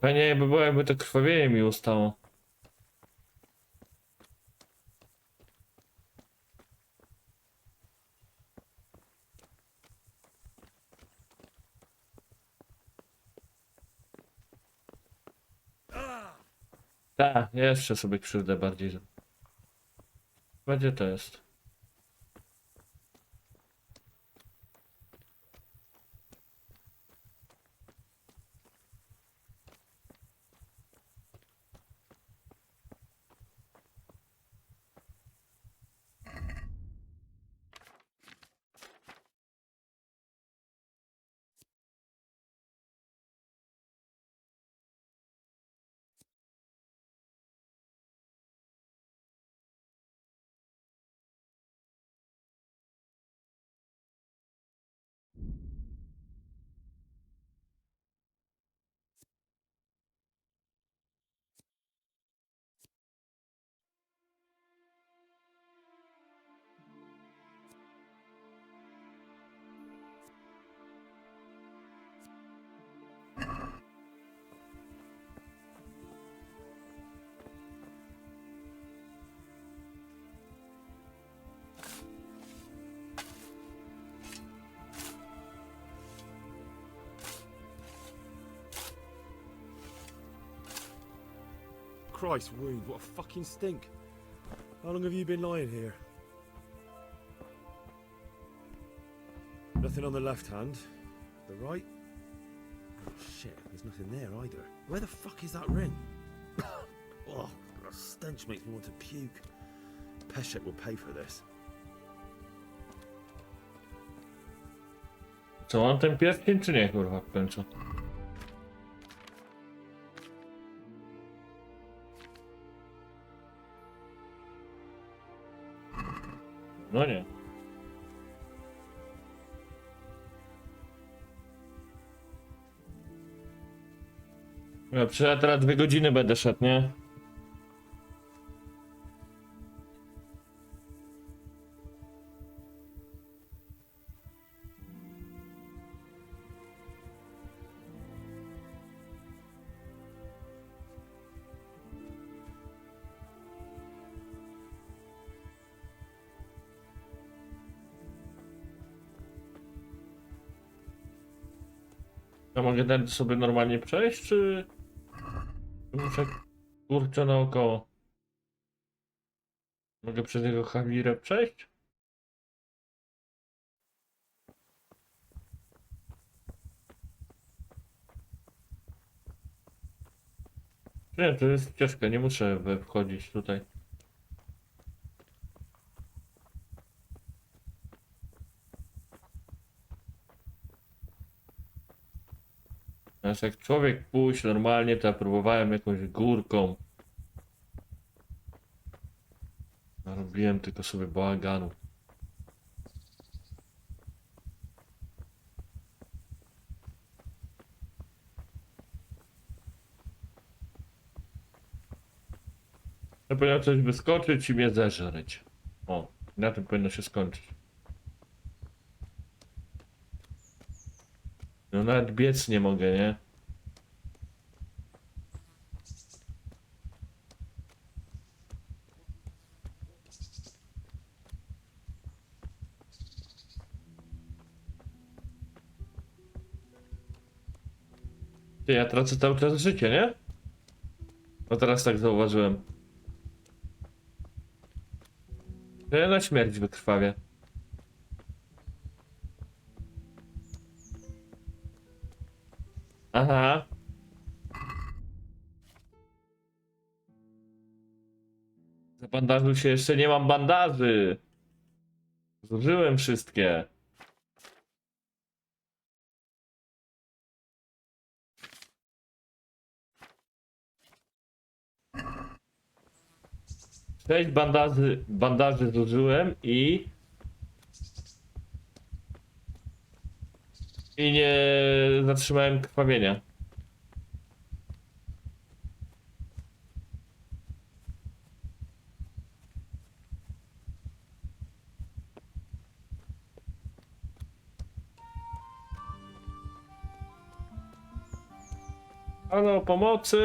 Fajnie by było, jakby to krwawienie mi ustało. Tak, jeszcze sobie krzywdę bardziej. Będzie to jest. Christ, wound, what a fucking stink. How long have you been lying here? Nothing on the left hand. The right? Oh shit, there's nothing there either. Where the fuck is that ring? Oh, that stench makes me want to puke. Peshek will pay for this. Co, mam ten pierścień czy nie, kurwa, w końcu? No nie. Ja przecież ja teraz 2 godziny będę szedł, nie? Ja mogę ten sobie normalnie przejść, czy muszę kurczę naokoło? Mogę przez jego chawirę przejść? Nie, to jest ścieżka, nie muszę wchodzić tutaj. Natomiast jak człowiek pójść normalnie, to ja próbowałem jakąś górką. Narobiłem tylko sobie bałaganu. Ja powinien coś wyskoczyć i mnie zeżreć. O, na tym powinno się skończyć. No nawet biec nie mogę, nie? Ty, ja tracę cały czas życie, nie? No teraz tak zauważyłem. To ja na śmierć wykrwawię. Aha. Zabandażuj się, jeszcze nie mam bandaży. Zużyłem wszystkie. Sześć bandaży zużyłem i nie zatrzymałem krwawienia. Halo, pomocy!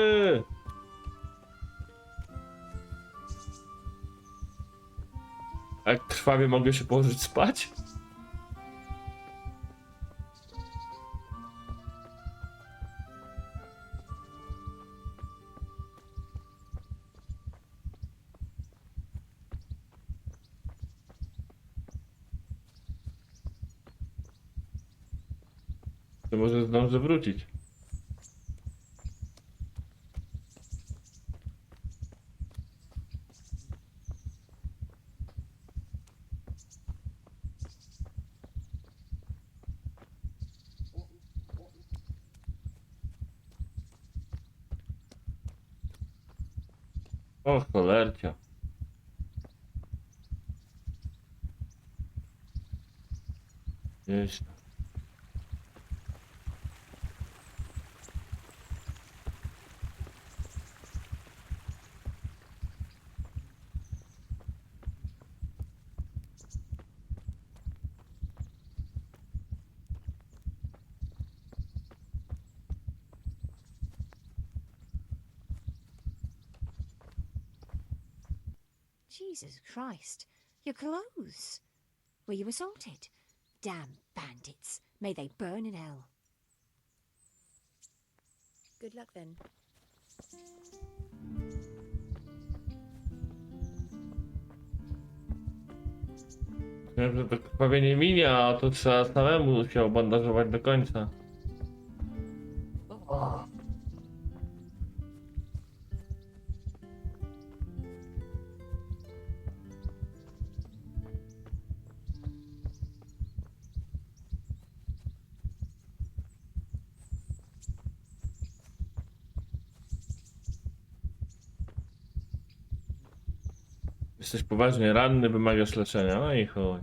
A jak krwawie mogę się położyć spać? To może zdążę wrócić. O cholercia. Gdzieś. Jesus Christ, your clothes. Were you assaulted? Damn bandits. May they burn in hell. Good luck then. Wiem, że to krwawienie minie, a to trzeba samemu się obandażować do końca. Jesteś poważnie ranny, wymagasz leczenia, no i chuj.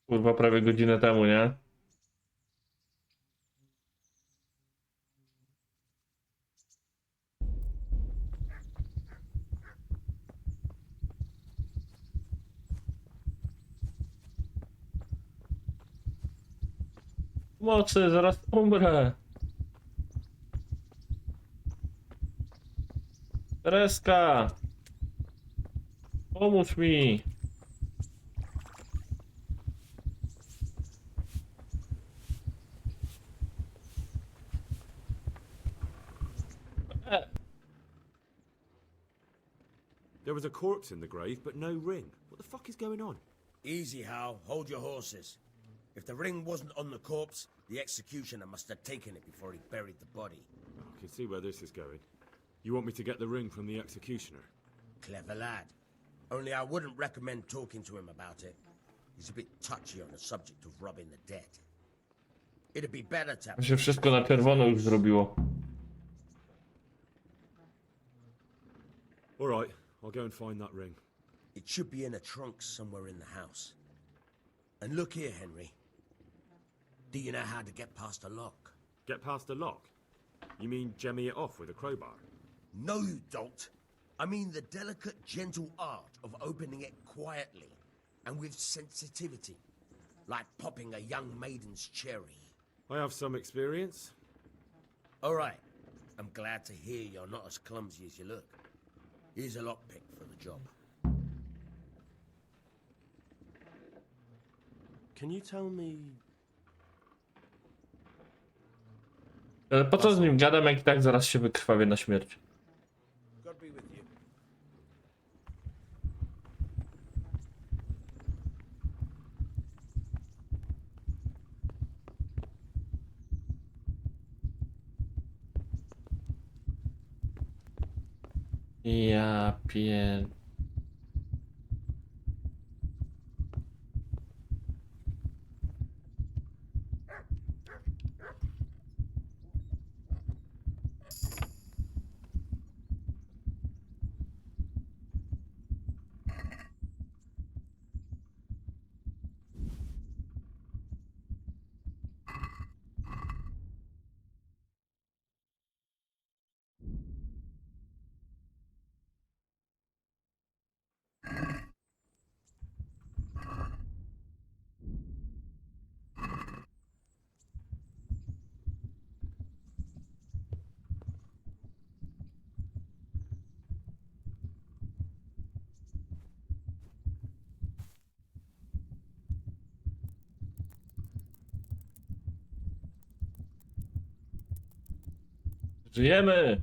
Kurwa, prawie godzinę temu, nie? Mocy, zaraz umrę. Tereska! Pomóż mi! There was a corpse in the grave, but no ring. What the fuck is going on? Easy, Hal. Hold your horses. If the ring wasn't on the corpse, the executioner must have taken it before he buried the body. I can see where this is going. You want me to get the ring from the executioner? Clever lad. Only I wouldn't recommend talking to him about it. He's a bit touchy on the subject of robbing the dead. It'd be better to... To się wszystko na czerwono już zrobiło. All right, I'll go and find that ring. It should be in a trunk somewhere in the house. And look here, Henry. Do you know how to get past a lock? Get past a lock? You mean jemmy it off with a crowbar? No, you don't. I mean the delicate, gentle art of opening it quietly and with sensitivity, like popping a young maiden's cherry. I have some experience. All right. I'm glad to hear you're not as clumsy as you look. Here's a lockpick for the job. Can you tell me... Ale po co z nim gadam, jak i tak zaraz się wykrwawię na śmierć? God be with you. Ja pier... Żyjemy!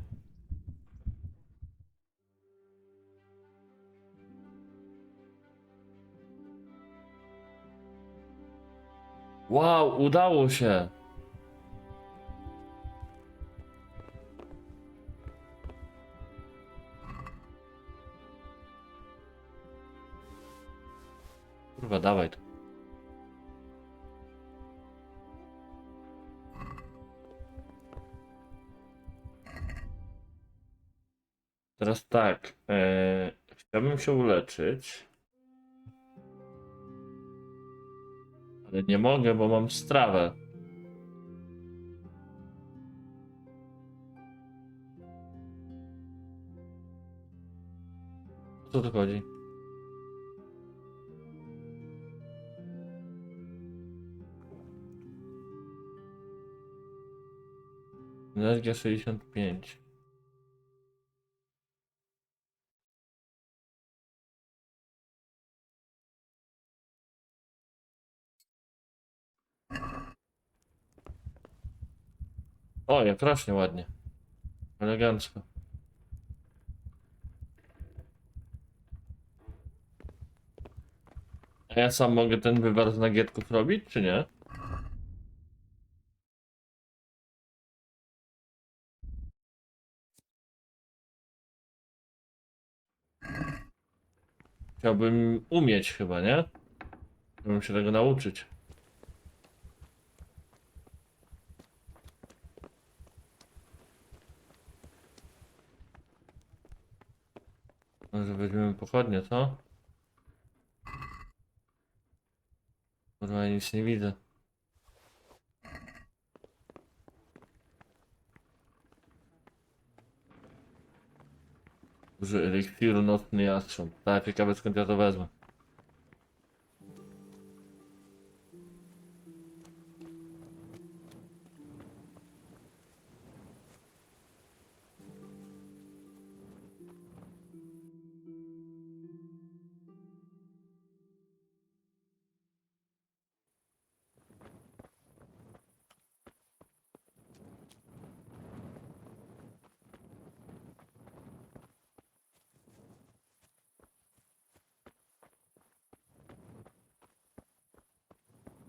Wow, udało się! Kurwa, dawaj to. Teraz tak, chciałbym się uleczyć, ale nie mogę, bo mam strawę. O co tu chodzi? Energia 65. O, jak rośnie ładnie. Elegancko. A ja sam mogę ten wywar z nagietków robić, czy nie? Chciałbym umieć chyba, nie? Chciałbym się tego nauczyć. Może weźmiemy pochodnie, co? Kurwa, ja nic nie widzę. Duży eliksir, nocny jastrząb. Tak, ciekawe skąd ja to wezmę.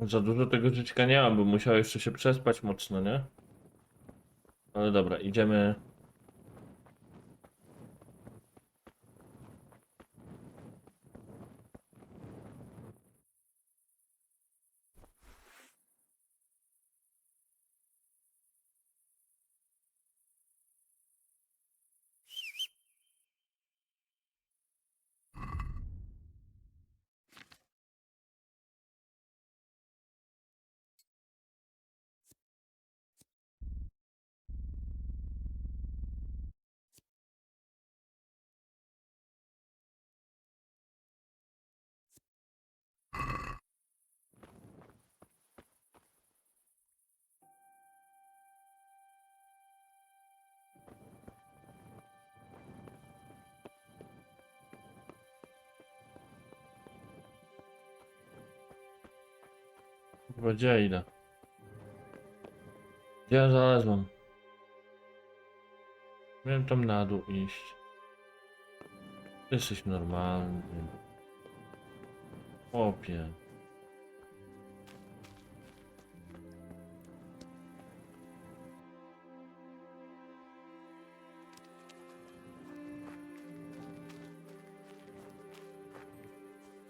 Za dużo tego żyćka nie mam, bo musiał jeszcze się przespać mocno, nie? Ale dobra, idziemy. Chyba gdzie idę? Gdzie ja znalazłem? Miałem tam na dół iść. Jesteś normalny. Chłopie.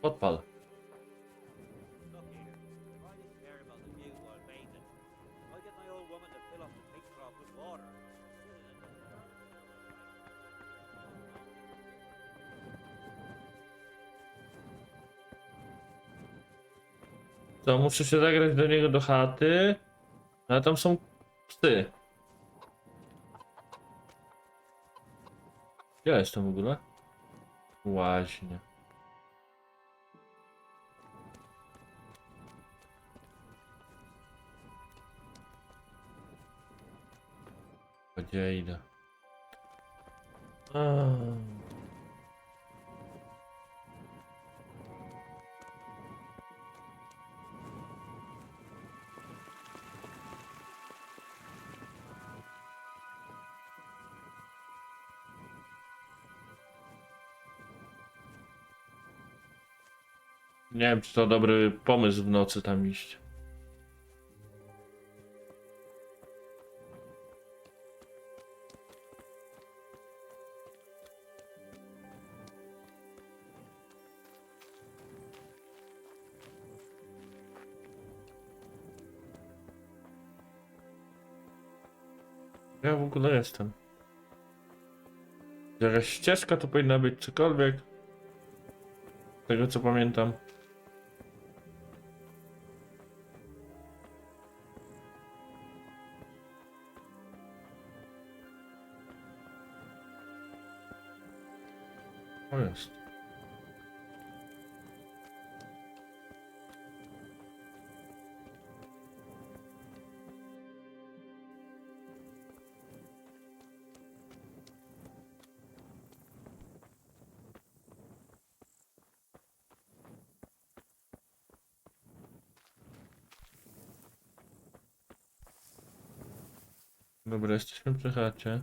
Podpal. To muszę się zagrać do niego do chaty. Ale tam są psy. Gdzie ja jestem w ogóle? Łaźnie. Gdzie idę? Nie wiem, czy to dobry pomysł w nocy tam iść. Ja w ogóle jestem. Jakaś ścieżka to powinna być, cokolwiek. Z tego co pamiętam. O jest. Dobra, jesteśmy przy chacie.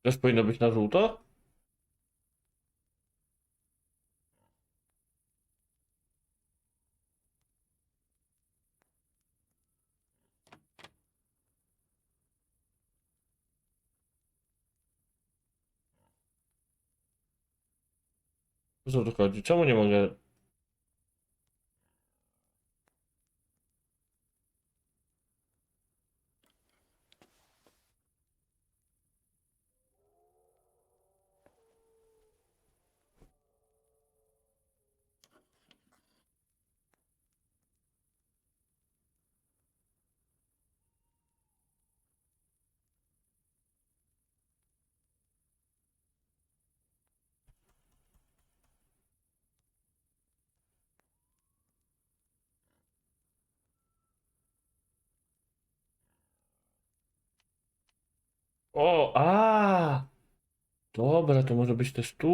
Też powinno być na żółto? O co tu chodzi? Czemu nie mogę? O, a! Dobra, to może być też tu.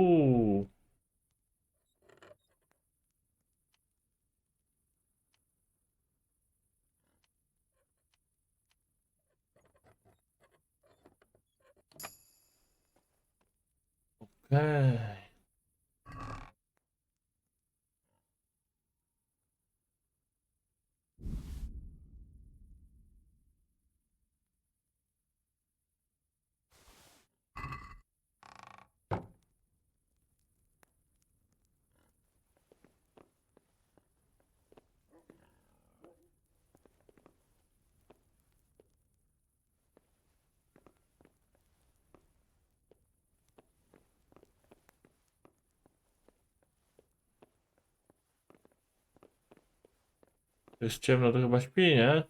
Okej. Jest ciemno, to chyba śpi, nie?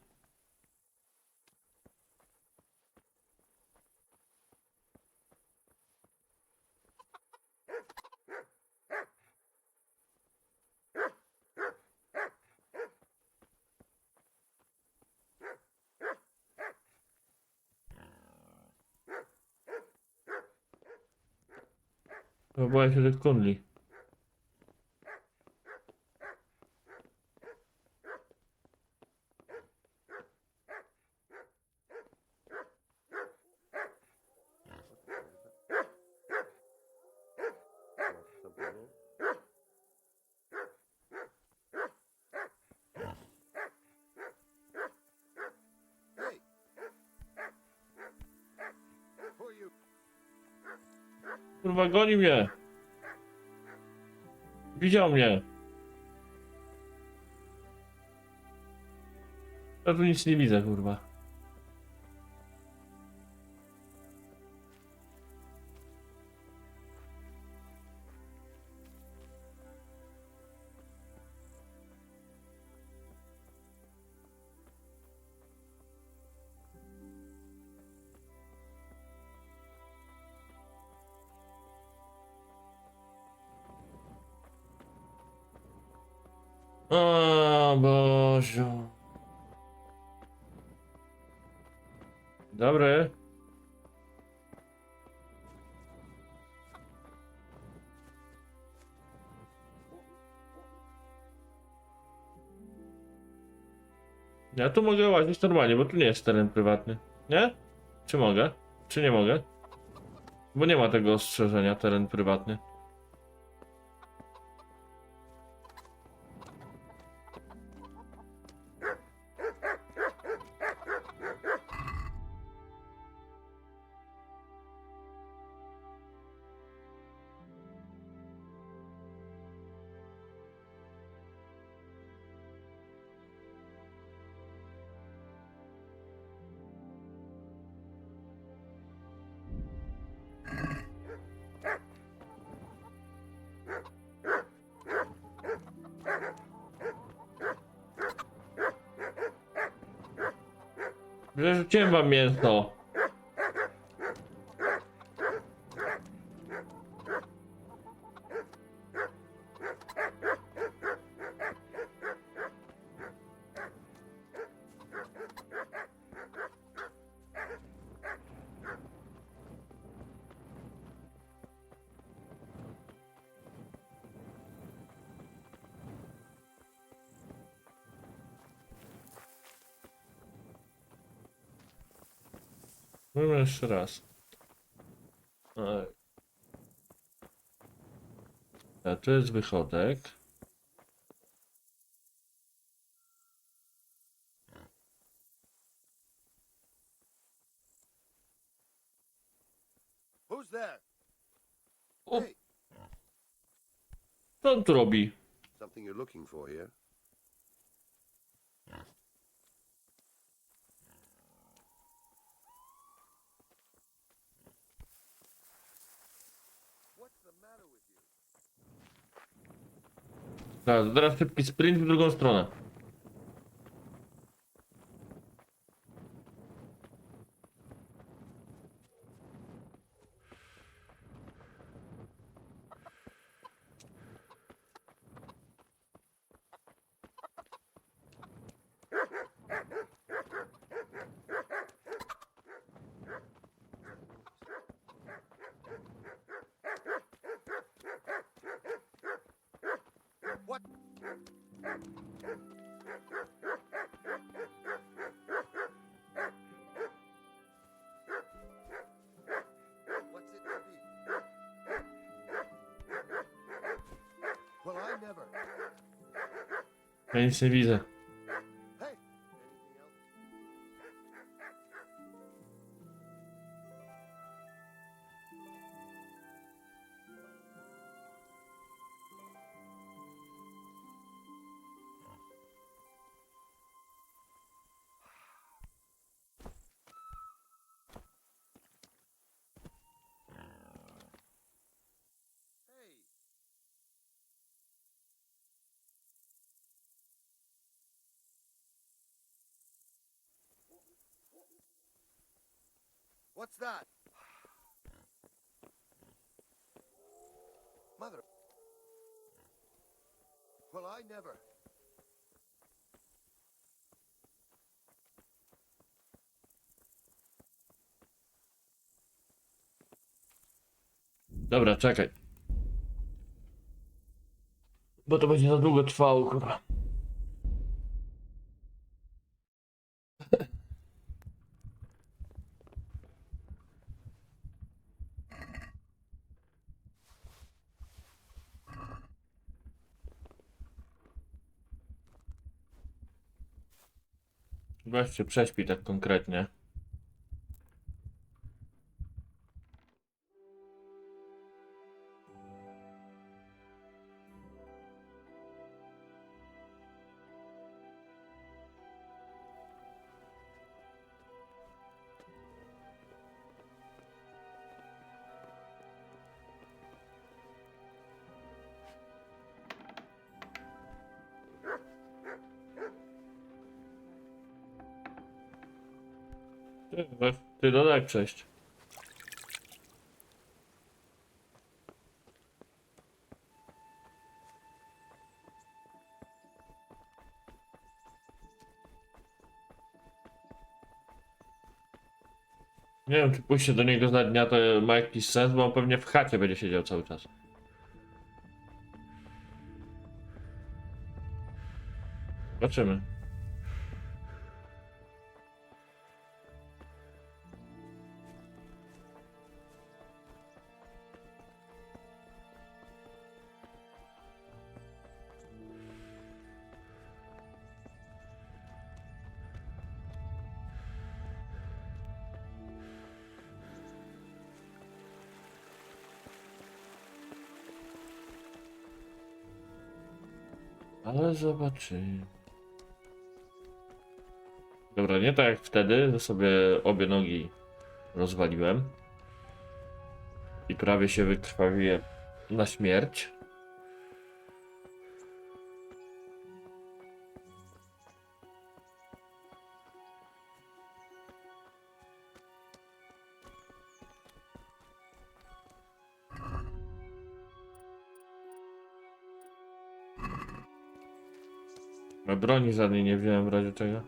Boję się tych kundli. Kurwa, goni mnie. Widział mnie. Ja tu nic nie widzę, kurwa. O Boziu. Dobry. Ja tu mogę łazić normalnie, bo tu nie jest teren prywatny. Nie? Czy mogę? Czy nie mogę? Bo nie ma tego ostrzeżenia, teren prywatny. Rzuciłem wam mięso. Mówimy jeszcze raz. A tu jest wychodek. Who's there? O. Co on tu robi? Something you're looking for here? Teraz szybki sprint w drugą stronę. What? What's it to be? Well, I never. Ja nic nie widzę. Hey, what's that? Mother. Well, I never. Dobra, czekaj. Bo to będzie za długo trwało, kurwa. Weź się prześpi tak konkretnie. Ty dodaj przejść. Nie wiem, czy pójście do niego za dnia to ma jakiś sens, bo on pewnie w chacie będzie siedział cały czas. Zobaczymy. Ale zobaczymy. Dobra, nie tak jak wtedy, że sobie obie nogi rozwaliłem. I prawie się wykrwawiłem na śmierć. A broni żadnej nie wziąłem w razie czego.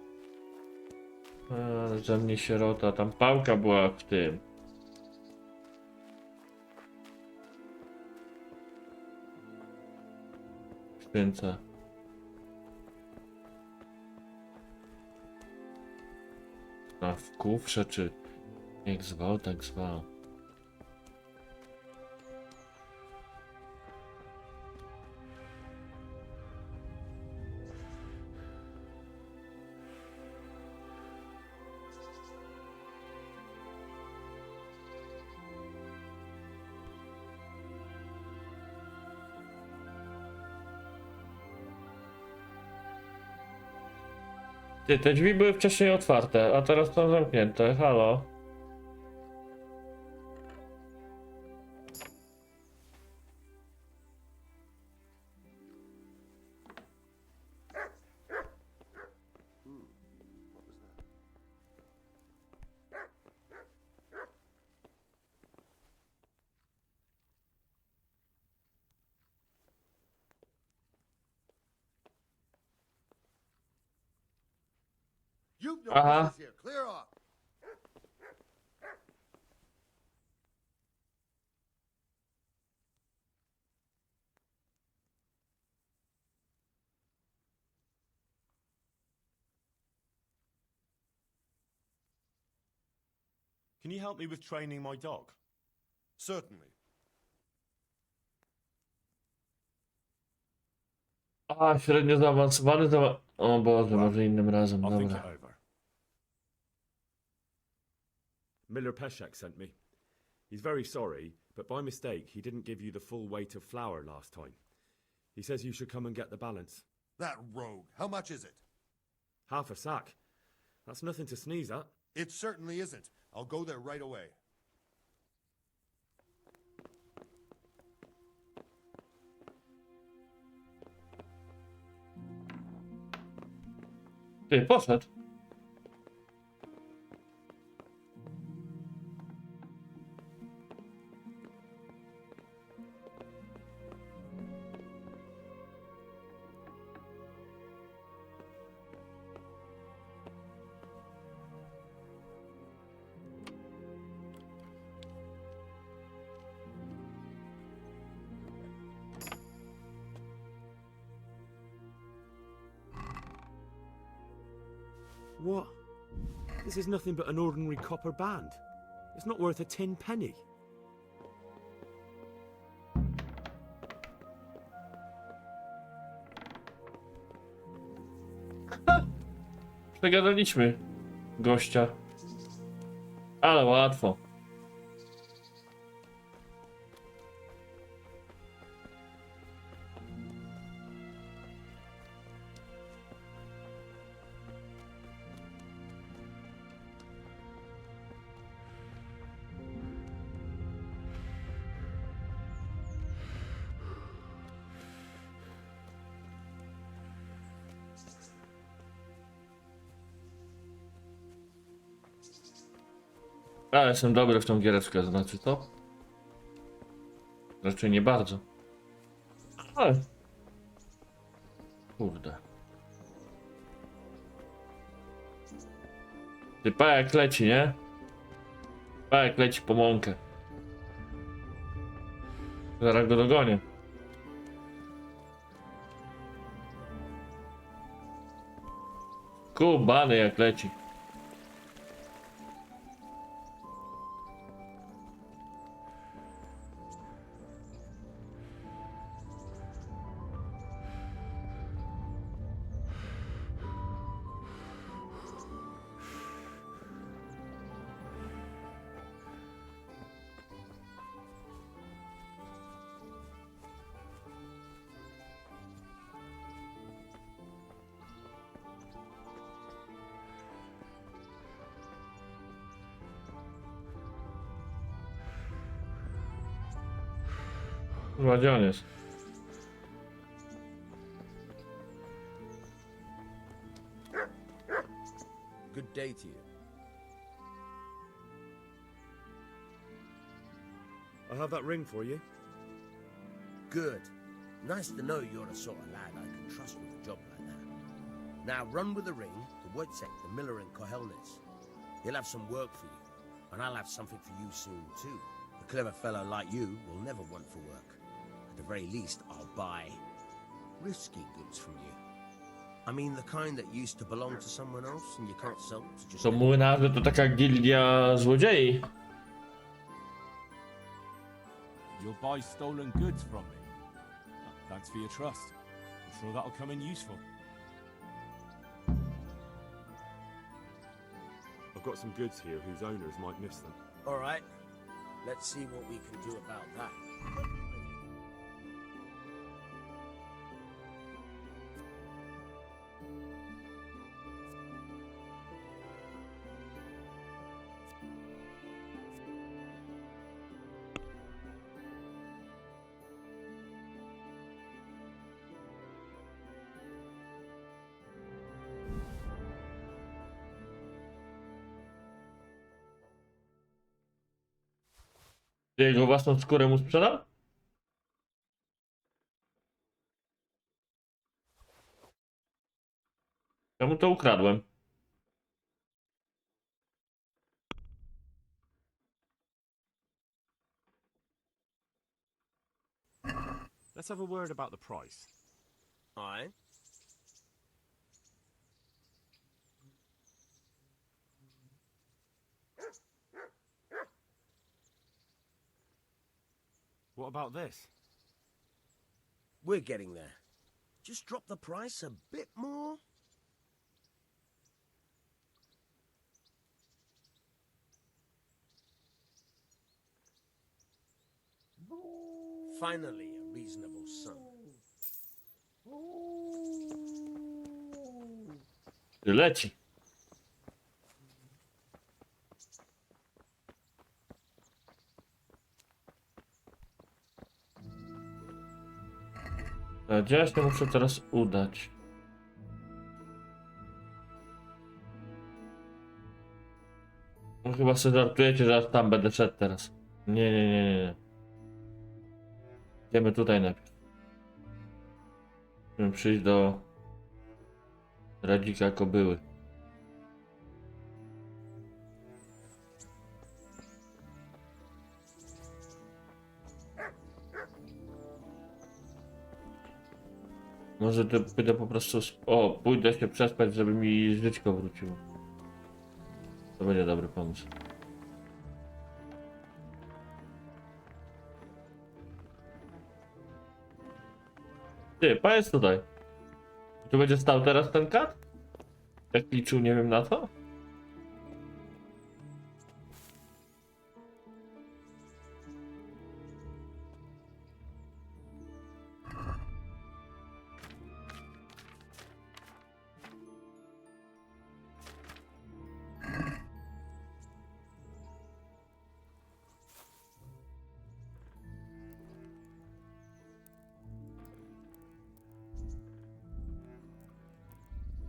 Ze mnie sierota, tam pałka była w tym. W skrzynce. A w kufrze, czy jak zwał, tak zwał. Ty, te drzwi były wcześniej otwarte, a teraz są zamknięte. Halo? You've no Aha. business here. Clear off. Can you help me with training my dog? Certainly. A, średnio zaawansowany O Boże, może innym razem, I'll think it dobra. over. Miller Peshek sent me. He's very sorry, but by mistake he didn't give you the full weight of flour last time. He says you should come and get the balance. That rogue. How much is it? Half a sack. That's nothing to sneeze at. It certainly isn't. I'll go there right away. Ty, poszedł. What? This is nothing but an ordinary copper band. It's not worth a 10 penny. Przegadaliśmy gościa. Ale łatwo. Ale jestem dobry w tą giereczkę, znaczy to? Raczej nie bardzo. Ale... Kurde. Ty pajak leci, nie? Pajak leci po mąkę. Zaraz go dogonię. Kubany jak leci. Chyba gdzie on jest? Good day to you. I have that ring for you. Good. Nice to know you're the sort of lad I can trust with a job like that. Now run with the ring to Wojciech, the miller in Kohelnis. He'll have some work for you, and I'll have something for you soon too. A clever fellow like you will never want for work. At the very least, I'll buy risky goods from you. I mean the kind that used to belong to someone else and you can't sell to just... To młynarze to taka gildia złodziei. You'll buy stolen goods from me. Thanks for your trust. I'm sure that'll come in useful. I've got some goods here whose owners might miss them. All right. Let's see what we can do about that. Jego własną skórę mu sprzedał? Ja mu to ukradłem. Let's have a word about the price. All right. What about this? We're getting there. Just drop the price a bit more. Finally, a reasonable sum. Leci. A gdzie ja się muszę teraz udać? No chyba sobie żartujecie, że aż tam będę szedł teraz. Nie. Idziemy tutaj najpierw. Musimy przyjść do Radzika Kobyły. Może to pójdę po prostu... O, pójdę się przespać, żeby mi żyćko wróciło. To będzie dobry pomysł. Ty, powiedz tutaj. Tu będzie stał teraz ten kat? Jak liczył, nie wiem na co?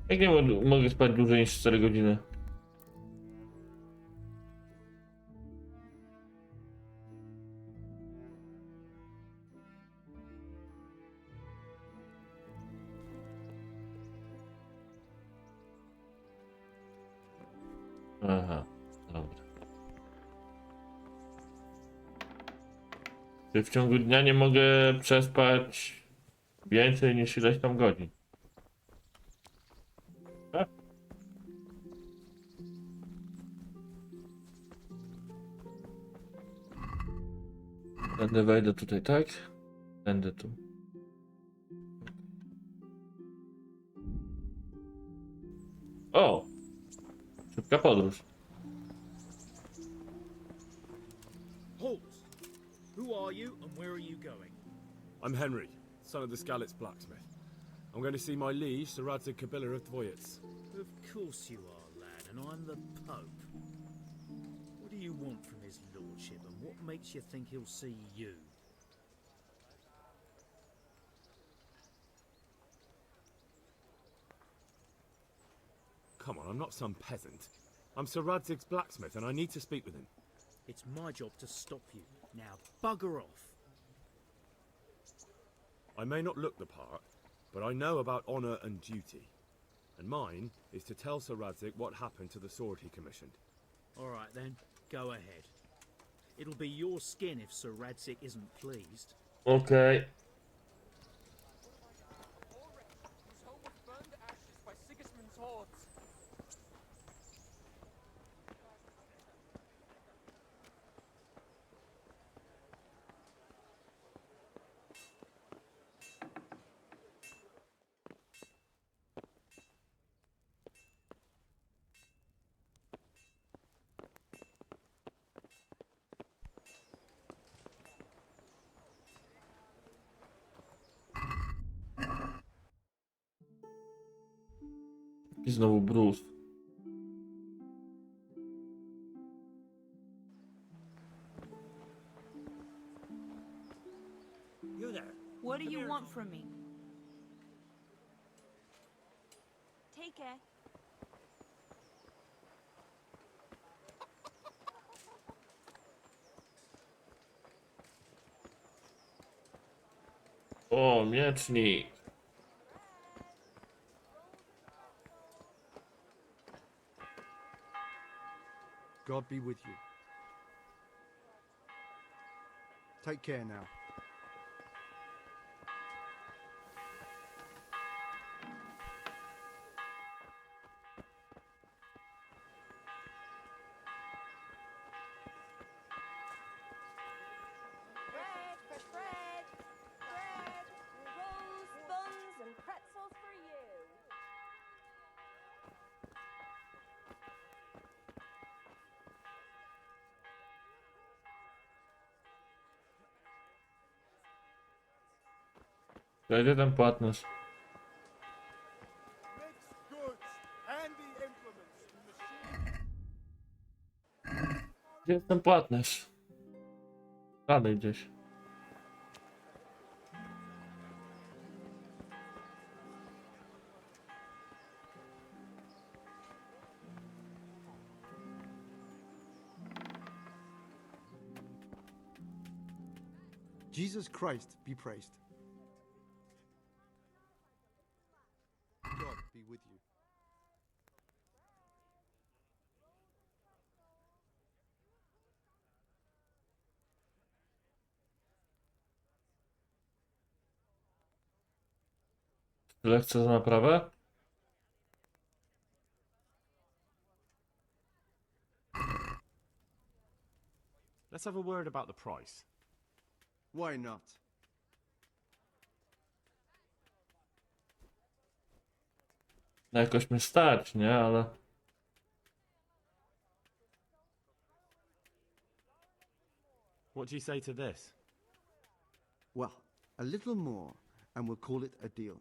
Jak nie mogę spać dłużej niż 4 godziny? Aha, dobra. Czy w ciągu dnia nie mogę przespać więcej niż ileś tam godzin? Tędy wejdę tutaj, tak? Tędy tu. O! Szybka podróż. Halt! Who are you and where are you going? I'm Henry, son of the Skalitz blacksmith. I'm going to see my liege, Sir Radzig Kobyla of Dvoyets. Of course you are, lad, and I'm the Pope. What do you want from his lordship, and what makes you think he'll see you? come on, I'm not some peasant. I'm Sir Radzig's blacksmith, and I need to speak with him. It's my job to stop you. Now, bugger off. I may not look the part, but I know about honor and duty. And mine is to tell Sir Radzig what happened to the sword he commissioned. All right then, go ahead. It'll be your skin if Sir Radzig isn't pleased. Okay. I znowu Bruce. You there. What do you want from me? Take care. O, miecznik. God be with you. Take care now. Bread, fresh bread. Bread, rolls, buns, and pretzels for you. Gdzie ten płatność? Gdzie jest ten płatność? Dalej gdzieś. Jesus Christ be praised. God be with you. Lekcja za naprawę? Let's have a word about the price. Why not? No jakoś mnie stać, nie? Ale... What do you say to this? Well, a little more, and we'll call it a deal.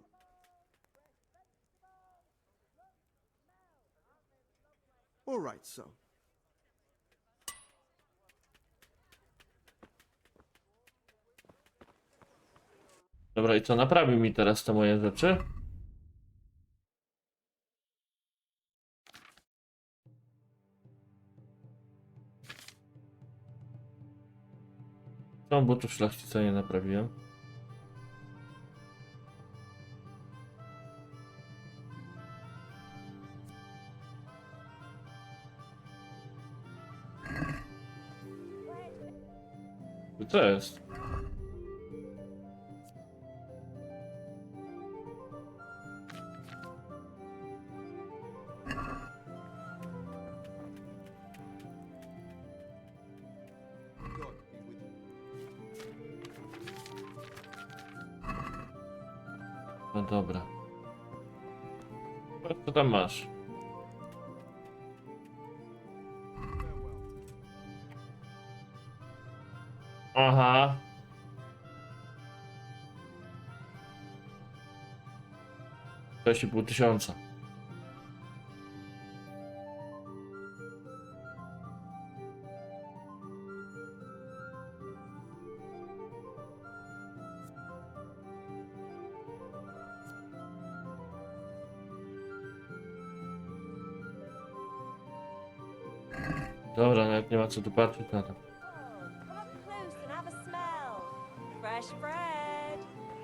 All right, so. Dobra, i co? Naprawi mi teraz te moje rzeczy? Czemu butów szlachcica nie naprawiłem? Co jest? God be with you. No dobra. Co tam masz? Aha. Sześć i pół tysiąca. Dobra, nawet nie ma co tu patrzeć na to. Come up close and have a smell. Fresh bread.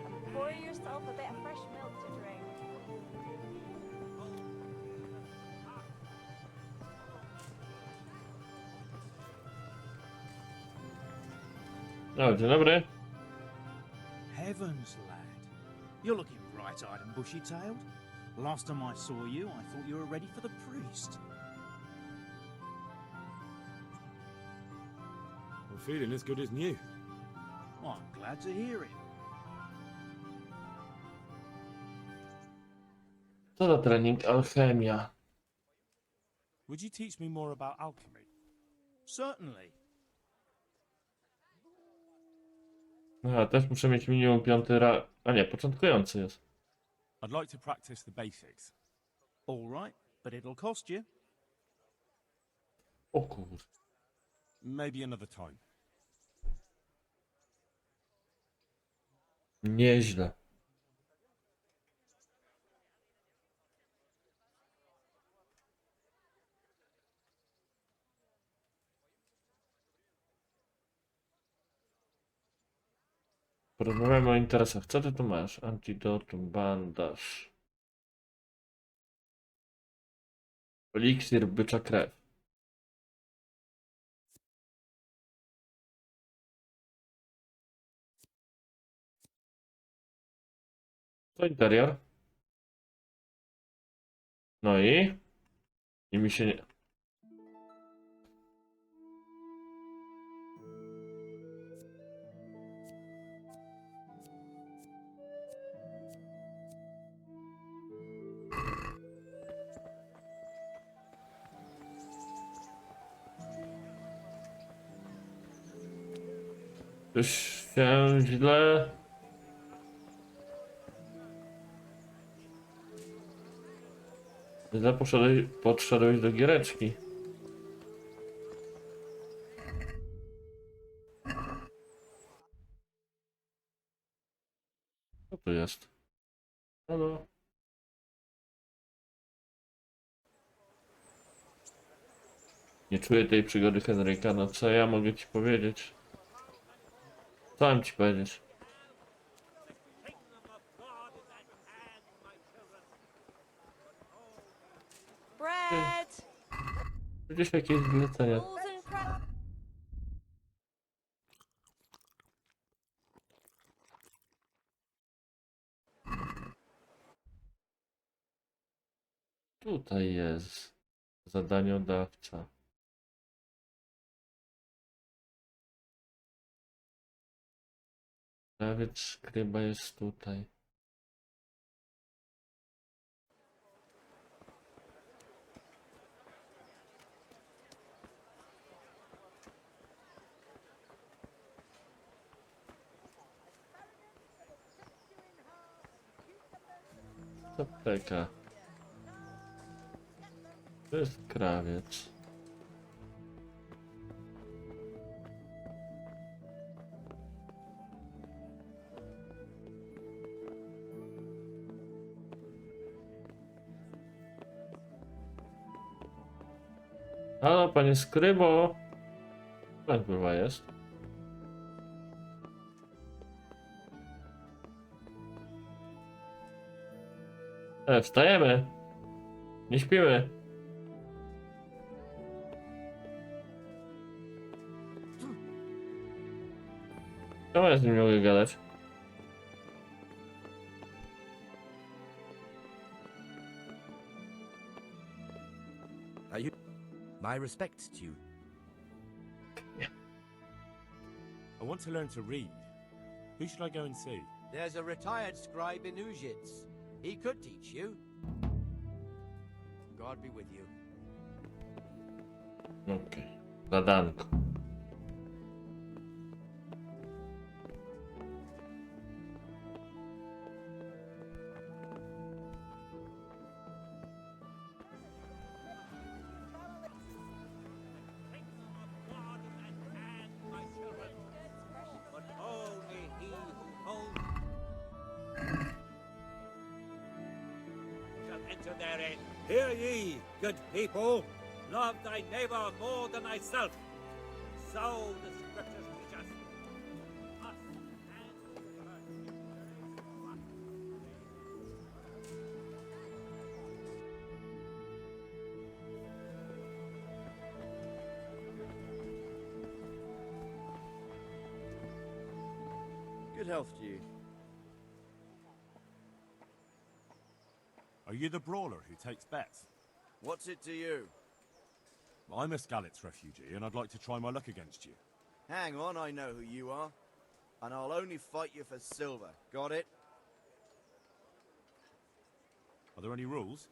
And pour yourself a bit of fresh milk to drink. O, dzień dobry. Heavens, lad. You're looking bright-eyed and bushy-tailed. Last time I saw you, I thought you were ready for the priest. I'm feeling as good as new. Well, I'm glad to hear it. Co za trening? Alchemia. Would you teach me more about alchemy? Certainly. Aha, też muszę mieć minimum 5 A nie, początkujący jest. I'd like to practice the basics. All right, but it'll cost you. O kur... Maybe another time. Nieźle. Porozmawiamy o interesach. Co ty tu masz? Antidotum, bandaż. Eliksir bycza krew. To interior. No i? I mi się nie... Coś się źle... Źle podszedłeś do giereczki. Co tu jest? Halo? Nie czuję tej przygody Henryka, no co ja mogę ci powiedzieć? Co mam ci powiedzieć? Bread. Przecież jakieś zlecenia. Rolls and crack. Tutaj jest zadaniodawca. Nawet skryba jest tutaj. Apteka. To jest krawiec. Halo, panie skrybo. Tak kurwa jest. Wstajemy. Nie śpimy. Czemu ja z nim nie mogę gadać? Are you? My respects to you. I want to learn to read. Who should I go and see? There's a retired scribe in Ujits. He could teach you. God be with you. Okej. Zadanko. Hear ye, good people. Love thy neighbor more than thyself. So the scriptures teach us. Good health to you. Are you the brawler who takes bets? What's it to you? I'm a Skalitz refugee, and I'd like to try my luck against you. Hang on, I know who you are. And I'll only fight you for silver. Got it? Are there any rules?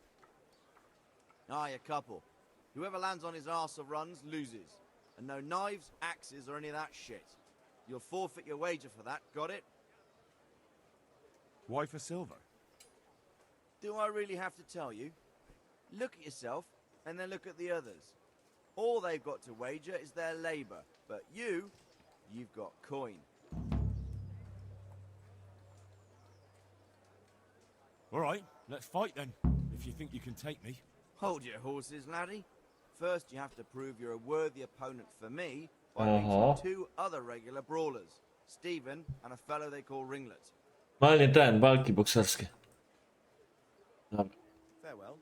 Aye, a couple. Whoever lands on his arse or runs, loses. And no knives, axes, or any of that shit. You'll forfeit your wager for that, got it? Why for silver? Do I really have to tell you? Look at yourself, and then look at the others. All they've got to wager is their labour, but you've got coin. All right, let's fight then, if you think you can take me. Hold your horses, laddie. First, you have to prove you're a worthy opponent for me by beating two other regular brawlers, Stephen and a fellow they call Ringlet. Normalnie ten, walki bokserskie. Dobra. Farewell.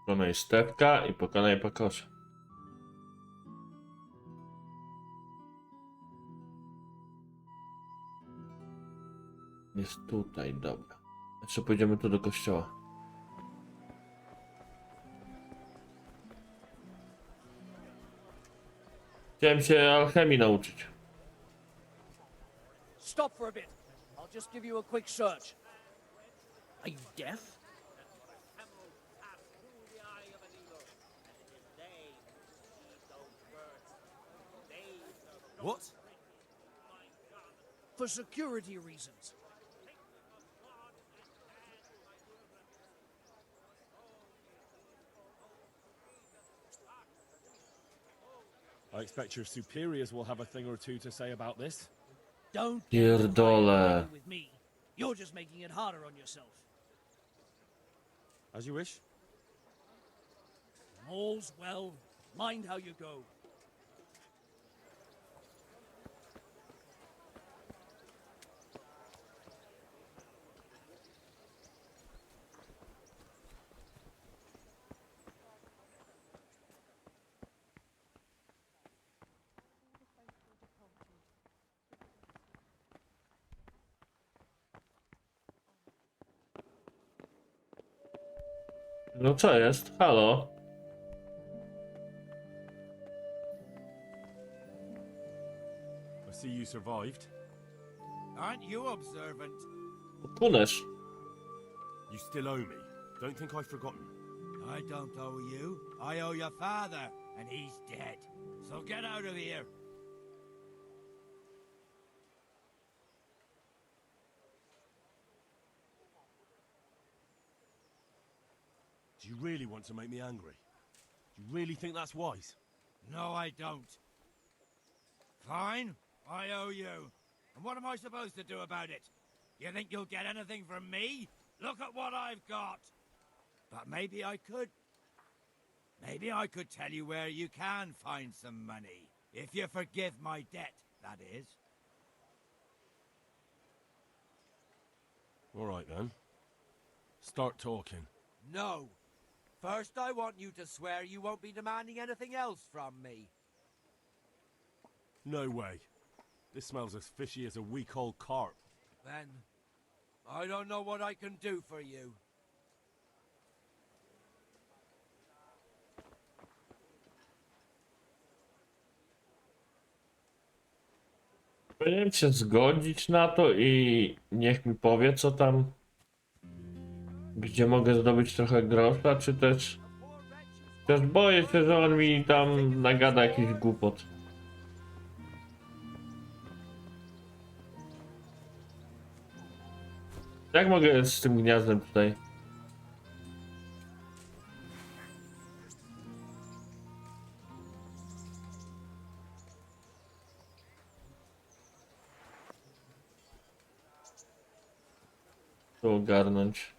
Pokonaj Stepka i pokonaj Pakosza. Jest tutaj, dobra. Jeszcze pójdziemy tu do kościoła. Chciałem się alchemii nauczyć. Stop for a bit. I'll just give you a quick search. Are you deaf? What? For security reasons. I expect your superiors will have a thing or two to say about this. Don't Pierdolę. with me. You're just making it harder on yourself. As you wish. All's well. Mind how you go. No co jest? Halo? I see you survived. Aren't you observant? Kunesz. You still owe me. Don't think I've forgotten. I don't owe you. I owe your father, and he's dead. So get out of here. Do you really want to make me angry? Do you really think that's wise? No, I don't. Fine, I owe you. And what am I supposed to do about it? You think you'll get anything from me? Look at what I've got. But maybe I could. Maybe I could tell you where you can find some money. If you forgive my debt, that is. All right then. Start talking. No. First, I want you to swear you won't be demanding anything else from me. No way. This smells as fishy as a week-old carp. Then, I don't know what I can do for you. Powinienem się zgodzić na to i niech mi powie, co tam, gdzie mogę zdobyć trochę grosza, czy też boję się, że on mi tam nagada jakiś głupot. Jak mogę z tym gniazdem tutaj? To ogarnąć.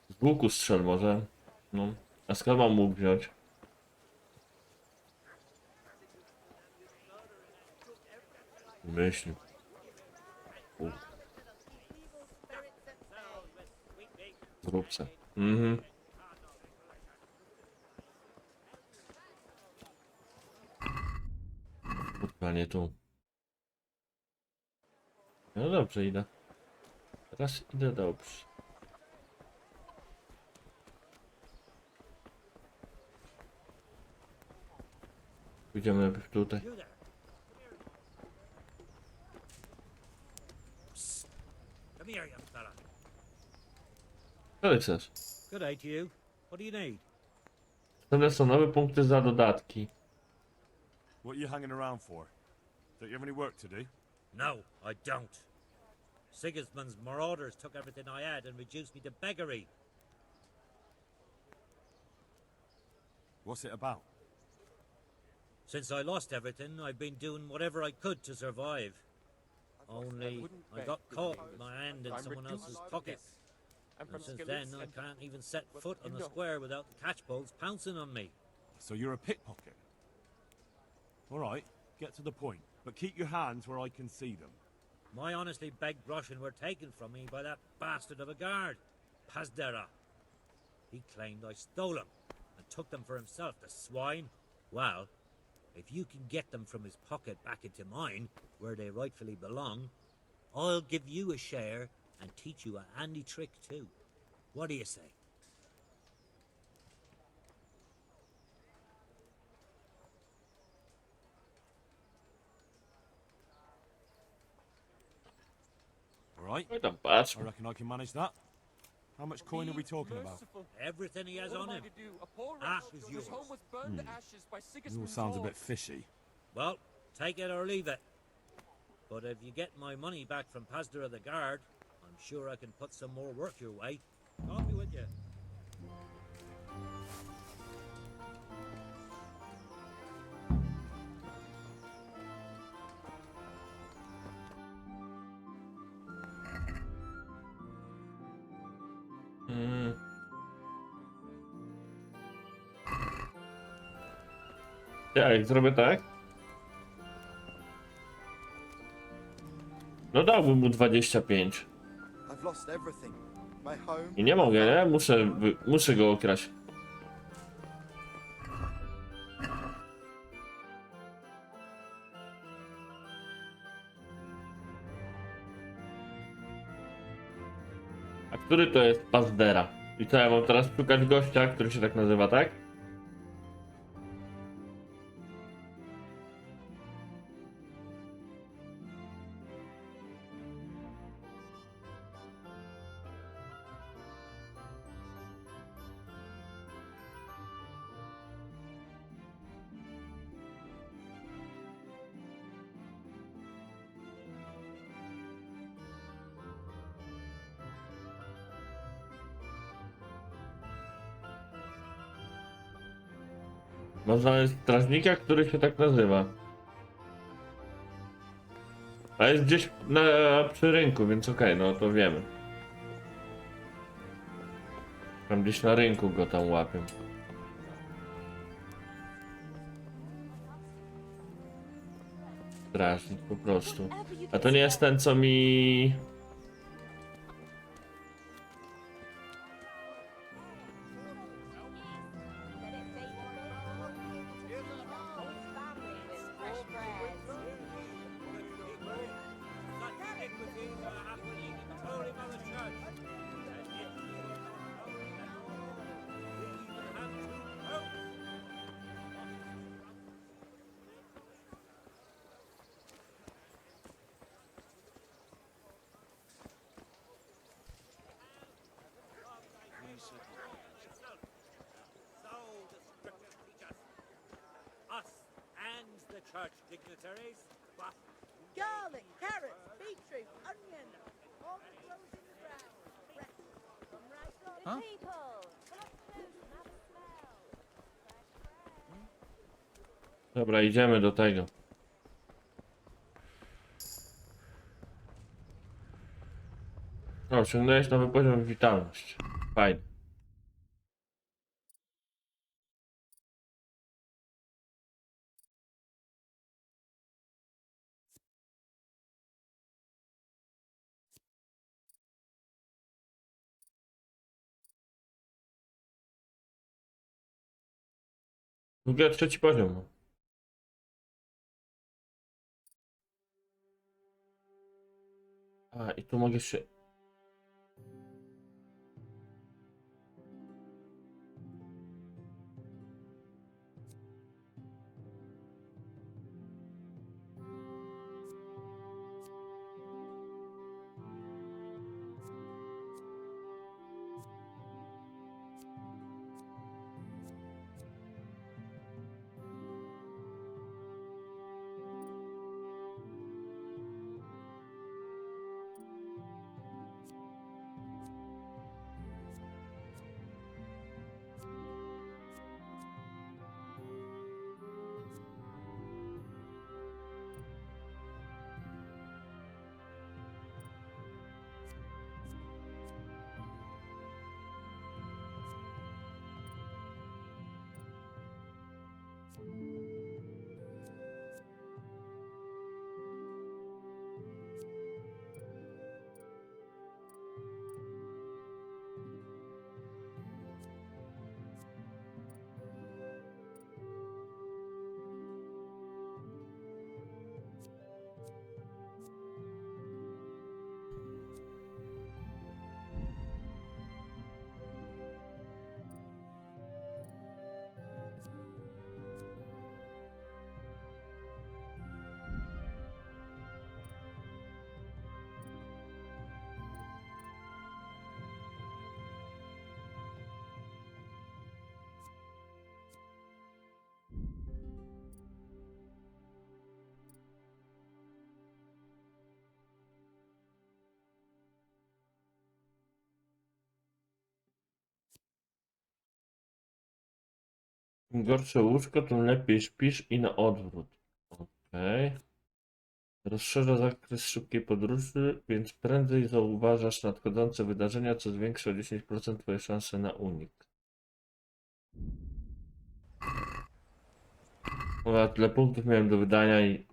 Z łuku strzel może. No. A skąd mam mógł wziąć? Myśl. Zrób se. Mhm. Kurwa, nie tu. No dobrze, idę. Teraz idę dobrze. Pójdziemy najpierw tutaj. Come here, young fella. Co ty chcesz? Good day to you. What do you need? Następne są nowe punkty za dodatki. What are you hanging around for? Don't you have any work to do? No, I don't. Sigismund's marauders took everything I had and reduced me to beggary. What's it about? Since I lost everything, I've been doing whatever I could to survive. Only I got caught with my hand in someone else's pocket. And since then, I can't even set foot on the square without the catchpoles pouncing on me. So you're a pickpocket? All right, get to the point, but keep your hands where I can see them. My honestly begged groschen were taken from me by that bastard of a guard, Pazdera. He claimed I stole them and took them for himself, the swine. Well, if you can get them from his pocket back into mine, where they rightfully belong, I'll give you a share and teach you a handy trick too. What do you say? All right? Oj tam, patrz. I reckon I can manage that. How much coin are we talking about? Everything he has on him. Half is yours. It all sounds a bit fishy. Well, take it or leave it. But if you get my money back from Pazdera the guard, I'm sure I can put some more work your way. I'll be with you. Jak zrobię tak? No dałbym mu 25. I nie mogę, nie? Muszę go okraść. A który to jest Pazdera? I co, ja mam teraz szukać gościa, który się tak nazywa, tak? Mam znaleźć strażnika, który się tak nazywa. A jest gdzieś przy rynku, więc okej, no to wiemy. Tam gdzieś na rynku go tam łapię. Strażnik po prostu. A to nie jest ten, co mi... Garlic, carrots, beetroot, onion. All the grows in the ground. Fresh. From right on. Huh? People, come up close and have a smell. Dobra, idziemy do tego. No, osiągnąłeś nowy poziom witalność. Fajnie. Drugi, trzeci poziom. A, i tu mogę się... Im gorsze łóżko, tym lepiej śpisz i na odwrót. Okej. Rozszerza zakres szybkiej podróży, więc prędzej zauważasz nadchodzące wydarzenia, co zwiększa o 10% twoje szanse na unik. Ja tyle punktów miałem do wydania i...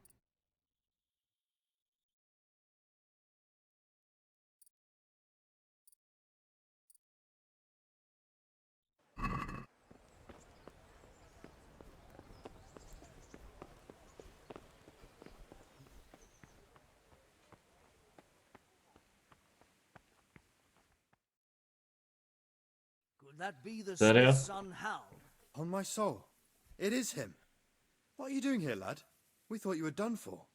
Could that be the Serio? Smith's son, Hal? On my soul, it is him. What are you doing here, lad? We thought you were done for.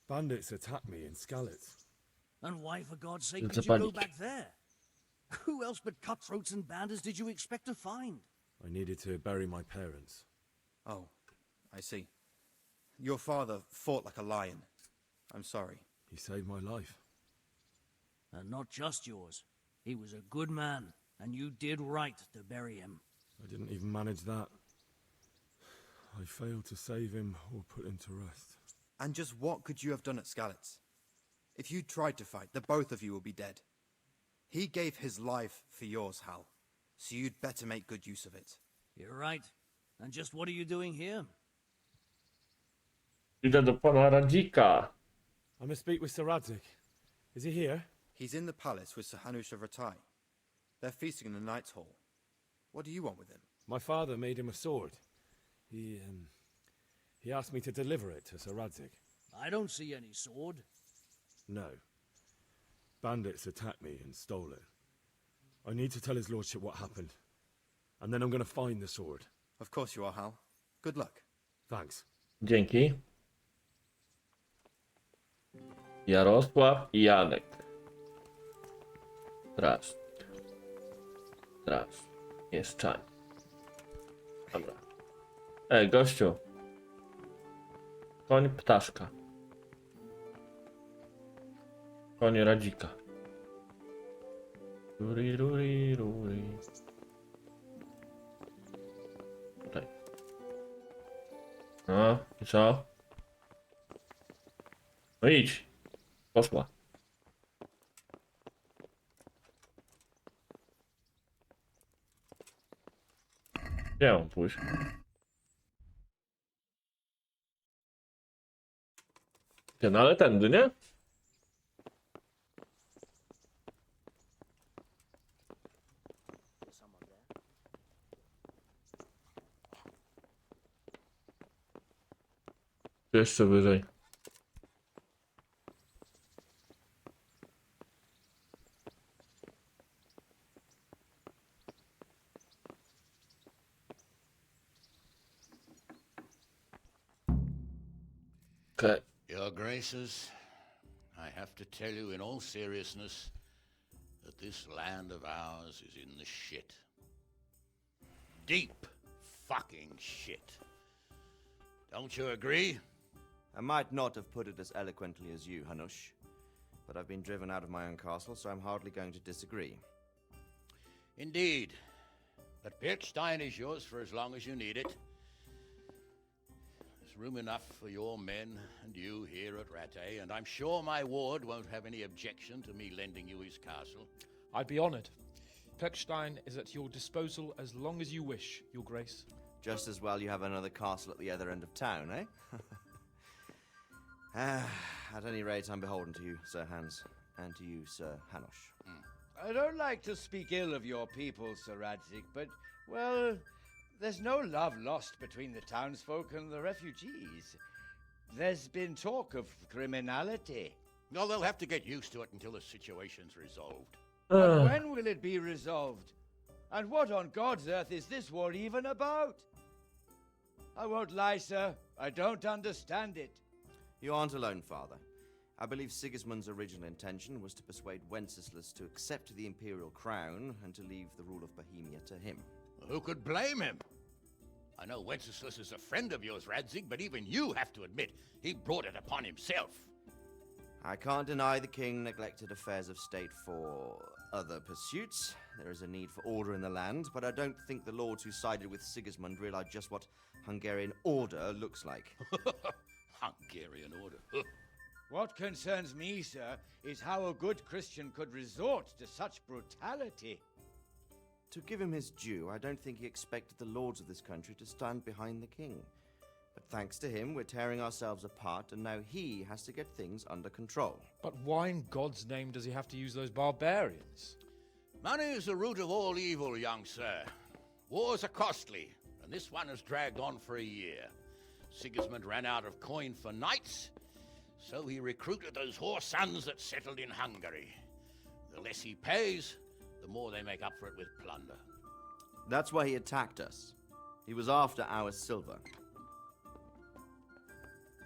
Bandits attacked me in Skalitz. And why, for God's sake, It's did a you go panic. back there? Who else but cutthroats and bandits did you expect to find? I needed to bury my parents. Oh, I see. Your father fought like a lion. I'm sorry. He saved my life. And not just yours. He was a good man, and you did right to bury him. I didn't even manage that. I failed to save him or put him to rest. And just what could you have done at Skalitz? If you tried to fight, the both of you will be dead. He gave his life for yours, Hal. So you'd better make good use of it. You're right. And just what are you doing here? Idę do pana Radzika. I must speak with Sir Radzik. Is he here? He's in the palace with Sir Hanush of Ratai. They're feasting in the Knight's Hall. What do you want with him? My father made him a sword. He asked me to deliver it to Sir Radzik. I don't see any sword. No. Bandits attacked me and stole it. I need to tell his lordship what happened. And then I'm going to find the sword. Of course you are, Hal. Good luck. Thanks. Dzięki. Jarosław i Janek. Straż. Straż. Jest czaj. Dobra. Ej, gościu. Koń ptaszka. Koń Radzika. Ruri, ruri, ruri. Co? No idź. Poszła. Gdzie mam pójść? Nie, no ale tędy, nie? Jeszcze wyżej. Okay. Your Graces, I have to tell you in all seriousness that this land of ours is in the shit. Deep fucking shit. Don't you agree? I might not have put it as eloquently as you, Hanush, but I've been driven out of my own castle, so I'm hardly going to disagree. Indeed. But Birkstein is yours for as long as you need it. There's room enough for your men and you here at Rattay, and I'm sure my ward won't have any objection to me lending you his castle. I'd be honored. Birkstein is at your disposal as long as you wish, Your Grace. Just as well you have another castle at the other end of town, eh? At any rate, I'm beholden to you, Sir Hans, and to you, Sir Hanush. I don't like to speak ill of your people, Sir Radzik, but, well, there's no love lost between the townsfolk and the refugees. There's been talk of criminality. No, they'll have to get used to it until the situation's resolved. But when will it be resolved? And what on God's earth is this war even about? I won't lie, sir. I don't understand it. You aren't alone, Father. I believe Sigismund's original intention was to persuade Wenceslas to accept the imperial crown and to leave the rule of Bohemia to him. Who could blame him? I know Wenceslas is a friend of yours, Radzig, but even you have to admit he brought it upon himself. I can't deny the king neglected affairs of state for other pursuits. There is a need for order in the land, but I don't think the lords who sided with Sigismund realized just what Hungarian order looks like. Hungarian order. What concerns me, sir, is how a good Christian could resort to such brutality. To give him his due, I don't think he expected the lords of this country to stand behind the king. But thanks to him, we're tearing ourselves apart, and now he has to get things under control. But why in God's name does he have to use those barbarians? Money is the root of all evil, young sir. Wars are costly, and this one has dragged on for a year. Sigismund ran out of coin for knights, so he recruited those whore sons that settled in Hungary. The less he pays, the more they make up for it with plunder. That's why he attacked us. He was after our silver.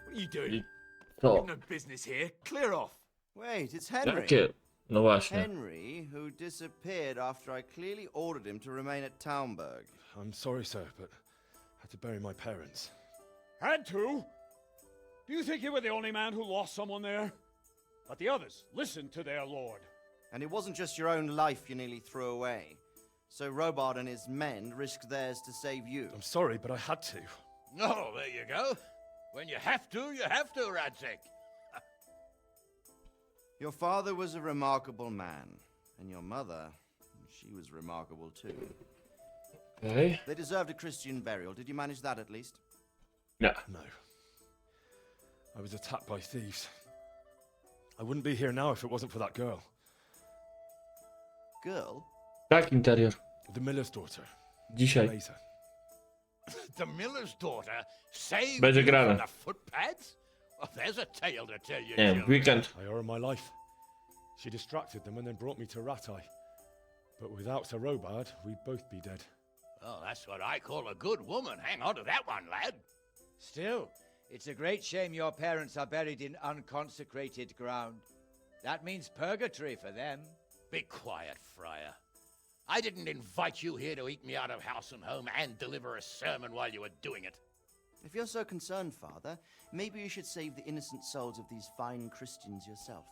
What are you doing? Co? You've no business here. Clear off. Wait, it's Henry. Jakie? No właśnie. Henry, who disappeared after I clearly ordered him to remain at Townburg. I'm sorry, sir, but I had to bury my parents. Had to? Do you think you were the only man who lost someone there? But the others listened to their lord. And it wasn't just your own life you nearly threw away. So Robard and his men risked theirs to save you. I'm sorry, but I had to. Oh, there you go. When you have to, Radzig. Your father was a remarkable man, and your mother, she was remarkable too. Okay. They deserved a Christian burial. Did you manage that at least? No. No. I was attacked by thieves. I wouldn't be here now if it wasn't for that girl. Girl? Tak, interior. The miller's daughter. Dzisiaj. Teresa. The miller's daughter saved Będzie you grane. from the footpads? Well, there's a tale to tell you, Nie, children. weekend. I owe her my life. She distracted them and then brought me to Rattay. But without Sir Robard, we'd both be dead. Oh, that's what I call a good woman. Hang on to that one, lad. Still, it's a great shame your parents are buried in unconsecrated ground. That means purgatory for them. Be quiet, Friar. I didn't invite you here to eat me out of house and home and deliver a sermon while you were doing it. If you're so concerned, Father, maybe you should save the innocent souls of these fine Christians yourself.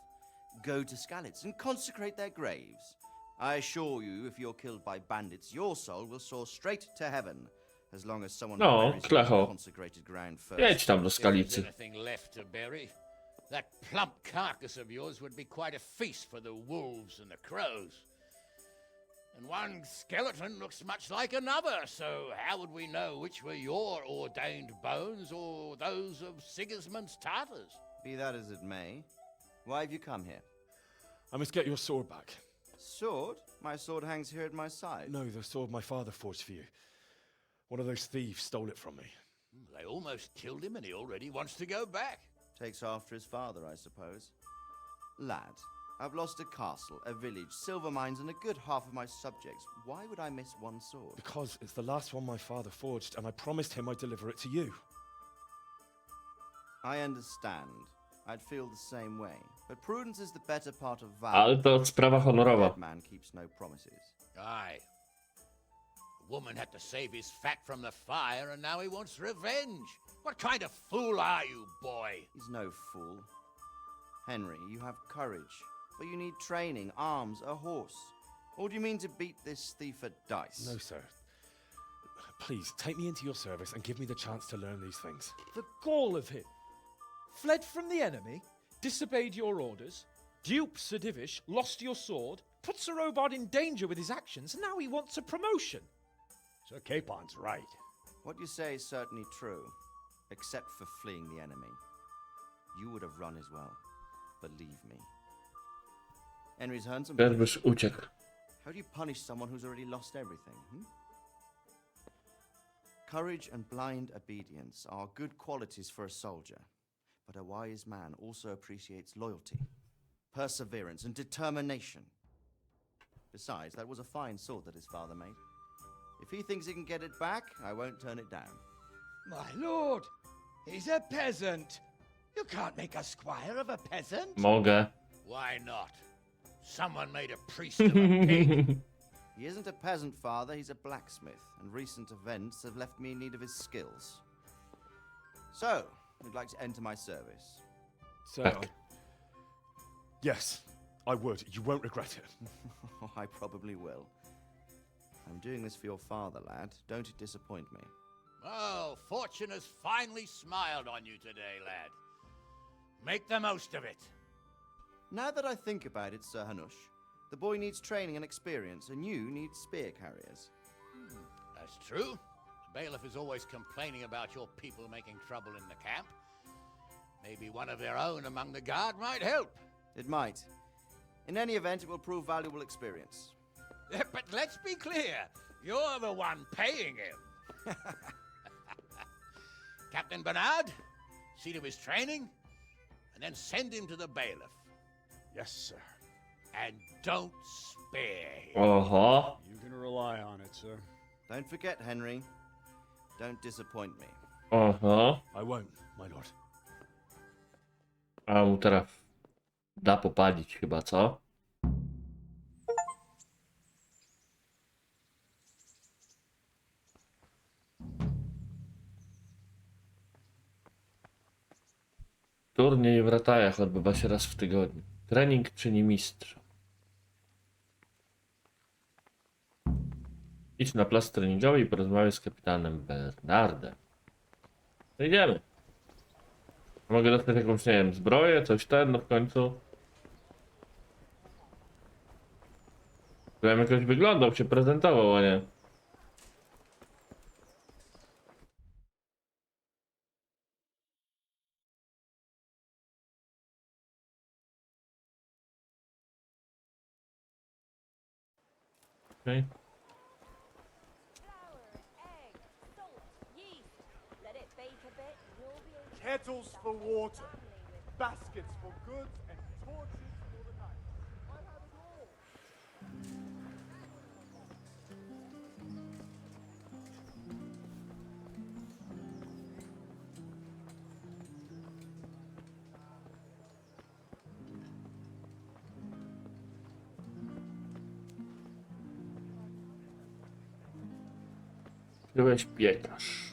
Go to Skalitz and consecrate their graves. I assure you, if you're killed by bandits, your soul will soar straight to heaven. As long as someone No, buries you in Klecho. consecrated ground first. Jedź tam do If there's Skalicy. anything left to bury, that plump carcass of yours would be quite a feast for the wolves and the crows. And one skeleton looks much like another, so how would we know which were your ordained bones or those of Sigismund's Tartars? Be that as it may, why have you come here? I must get your sword back. Sword? My sword hangs here at my side. No, the sword my father forged for you. One of those thieves stole it from me. They almost killed him and he already wants to go back. Takes after his father, I suppose. Lad, I've lost a castle, a village, silver mines, and a good half of my subjects. Why would I miss one sword? Because it's the last one my father forged, and I promised him I'd deliver it to you. I understand. I'd feel the same way. But prudence is the better part of valor. Ale to sprawa honorowa. Dead man keeps no promises. Aye. The woman had to save his fat from the fire and now he wants revenge. What kind of fool are you, boy? He's no fool. Henry, you have courage. But you need training, arms, a horse. Or do you mean to beat this thief at dice? No, sir. Please, take me into your service and give me the chance to learn these things. The gall of him. Fled from the enemy, disobeyed your orders, duped Sir Divish, lost your sword, put Sir Robard in danger with his actions, and now he wants a promotion. Sir Capon's right. What you say is certainly true, except for fleeing the enemy. You would have run as well. Believe me. Henry's earned some. Ten byś uciekł. How do you punish someone who's already lost everything? Courage and blind obedience are good qualities for a soldier, but a wise man also appreciates loyalty, perseverance, and determination. Besides, that was a fine sword that his father made. If he thinks he can get it back, I won't turn it down. My lord, he's a peasant. You can't make a squire of a peasant. Mogę. Why not? Someone made a priest of a pig. He isn't a peasant, father, he's a blacksmith, and recent events have left me in need of his skills. So, would like to enter my service? Sir, yes, I would. You won't regret it. I probably will. I'm doing this for your father, lad. Don't it disappoint me. Oh, fortune has finally smiled on you today, lad. Make the most of it. Now that I think about it, Sir Hanush, the boy needs training and experience, and you need spear carriers. That's true. The bailiff is always complaining about your people making trouble in the camp. Maybe one of their own among the guard might help. It might. In any event, it will prove valuable experience. But let's be clear, you're the one paying him. Captain Bernard, see to his training, and then send him to the bailiff. Yes, sir. And don't spare him. Oho. You can rely on it, sir. Don't forget, Henry. Don't disappoint me. Oho. I won't, my lord. A mu teraz da popalić chyba, co? Turniej w Ratajach odbywa się raz w tygodniu. Trening czyni mistrza. Idź na plac treningowy i porozmawiaj z kapitanem Bernardem. To idziemy. Mogę dostać jakąś, nie wiem, zbroję, coś no w końcu. Żebym jakoś wyglądał, się prezentował, a nie. Okay. Kettles for water, baskets for goods, and torches for the night. I have it all. Byłeś piekarz.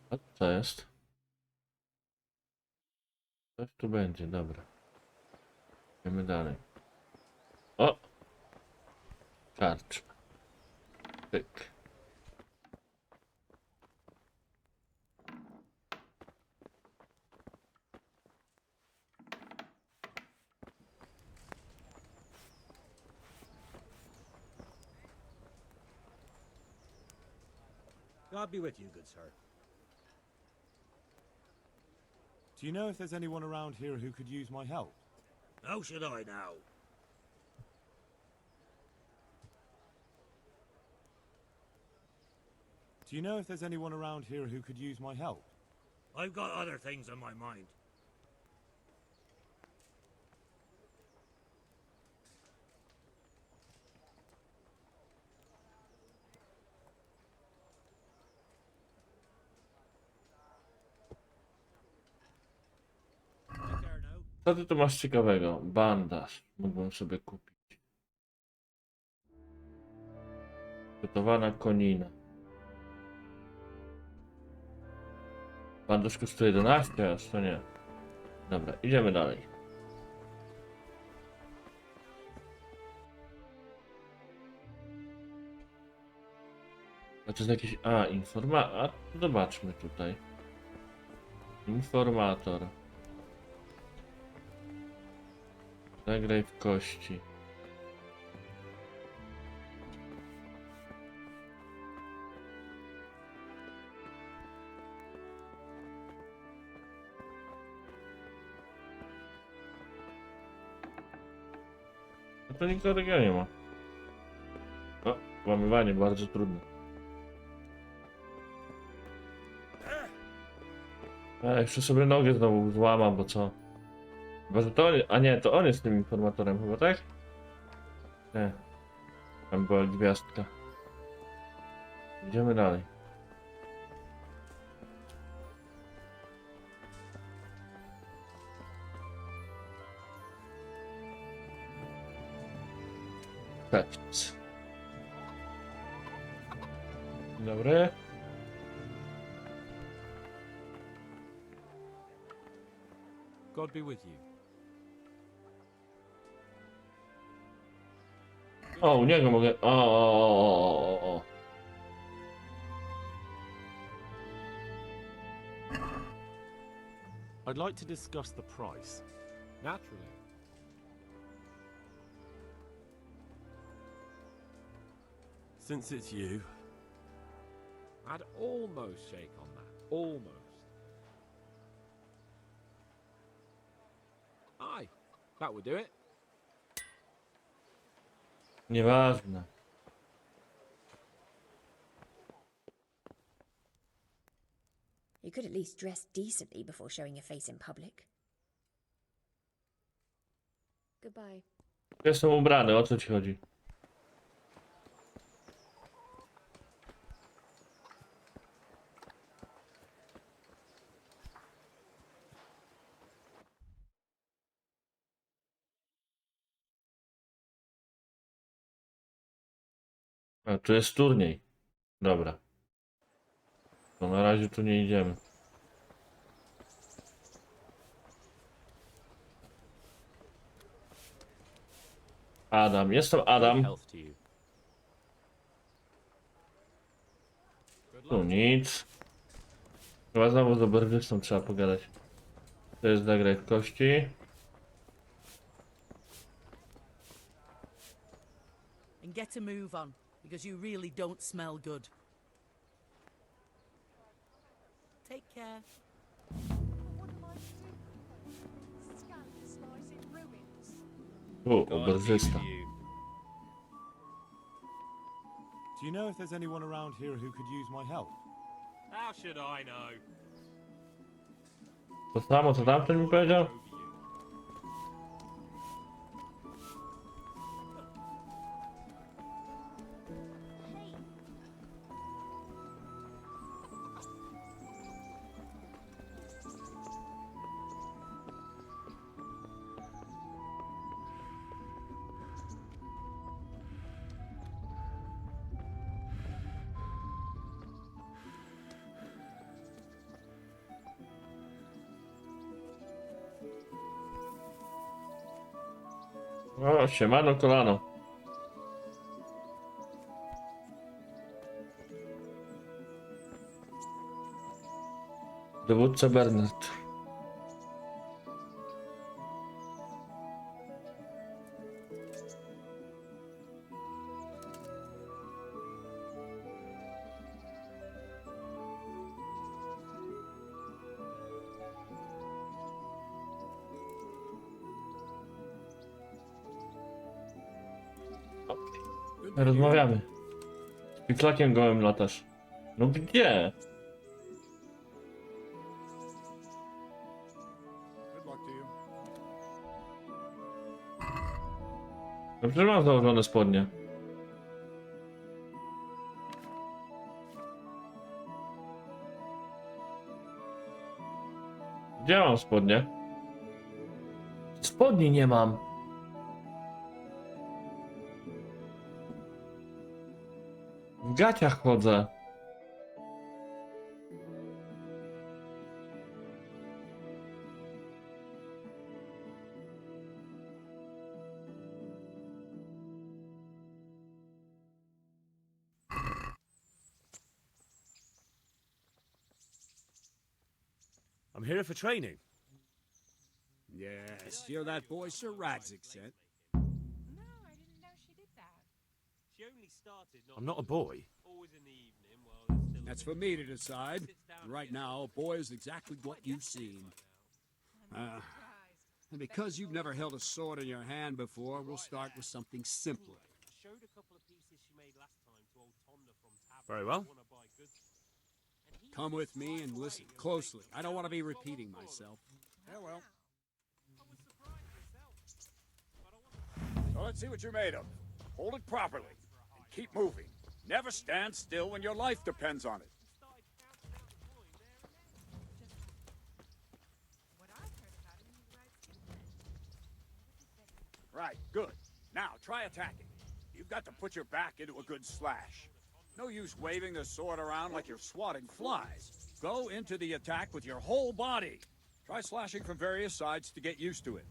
A co to jest? Coś tu będzie, dobra. Idziemy dalej. O! Karczma. Pyk. God be with you, good sir. Do you know if there's anyone around here who could use my help? How should I know? Do you know if there's anyone around here who could use my help? I've got other things on my mind. Co ty tu masz ciekawego? Bandaż. Mógłbym sobie kupić. Gotowana konina. Bandaż kosztuje 11, aż to nie. Dobra, idziemy dalej. A to jest jakiś... A, informator. Zobaczmy tutaj. Informator. Zagraj w kości. No to nikogo nie ma. O, włamywanie bardzo trudne. Jeszcze sobie nogę znowu złamam, bo co? Chyba, że to on... A nie, to on jest tym informatorem chyba, tak? Nie. Tam była gwiazdka. Idziemy dalej. Zapis. Dzień dobry. God be with you. O, u niego mogę... O. I'd like to discuss the price. Naturally. Since it's you, I'd almost shake on that. Almost. Aye, that would do it. Nieważne. You could at least dress decently before showing your face in public. Goodbye. Jestem ubrany, o co ci chodzi? A, tu jest turniej. Dobra. To na razie tu nie idziemy. Adam, jestem Adam. Tu nic. Chyba znowu z oberżystą trzeba pogadać. To jest zagraj w kości. And get a move on, because you really don't smell good. Take care. Tu, oberżysta. do you know if there's anyone around here who could use my help? How should I know? To samo co tamten mi powiedział? O, siemano kolano. Dowódca Bernard. Rozmawiamy. Z piklakiem gołym latasz. No gdzie? Good luck to you. Dobrze, mam założone spodnie. Gdzie mam spodnie? Spodni nie mam. W gaciach chodzę. I'm here for training. Yes, you're that boy Sir Radzik sent. I'm not a boy. That's for me to decide. Right now, a boy is exactly what you've seen. And because you've never held a sword in your hand before, we'll start with something simpler. Very well. Come with me and listen closely. I don't want to be repeating myself. Farewell. So let's see what you're made of. Hold it properly and keep moving. Never stand still when your life depends on it. Right, good. Now try attacking. You've got to put your back into a good slash. No use waving the sword around like you're swatting flies. Go into the attack with your whole body. Try slashing from various sides to get used to it.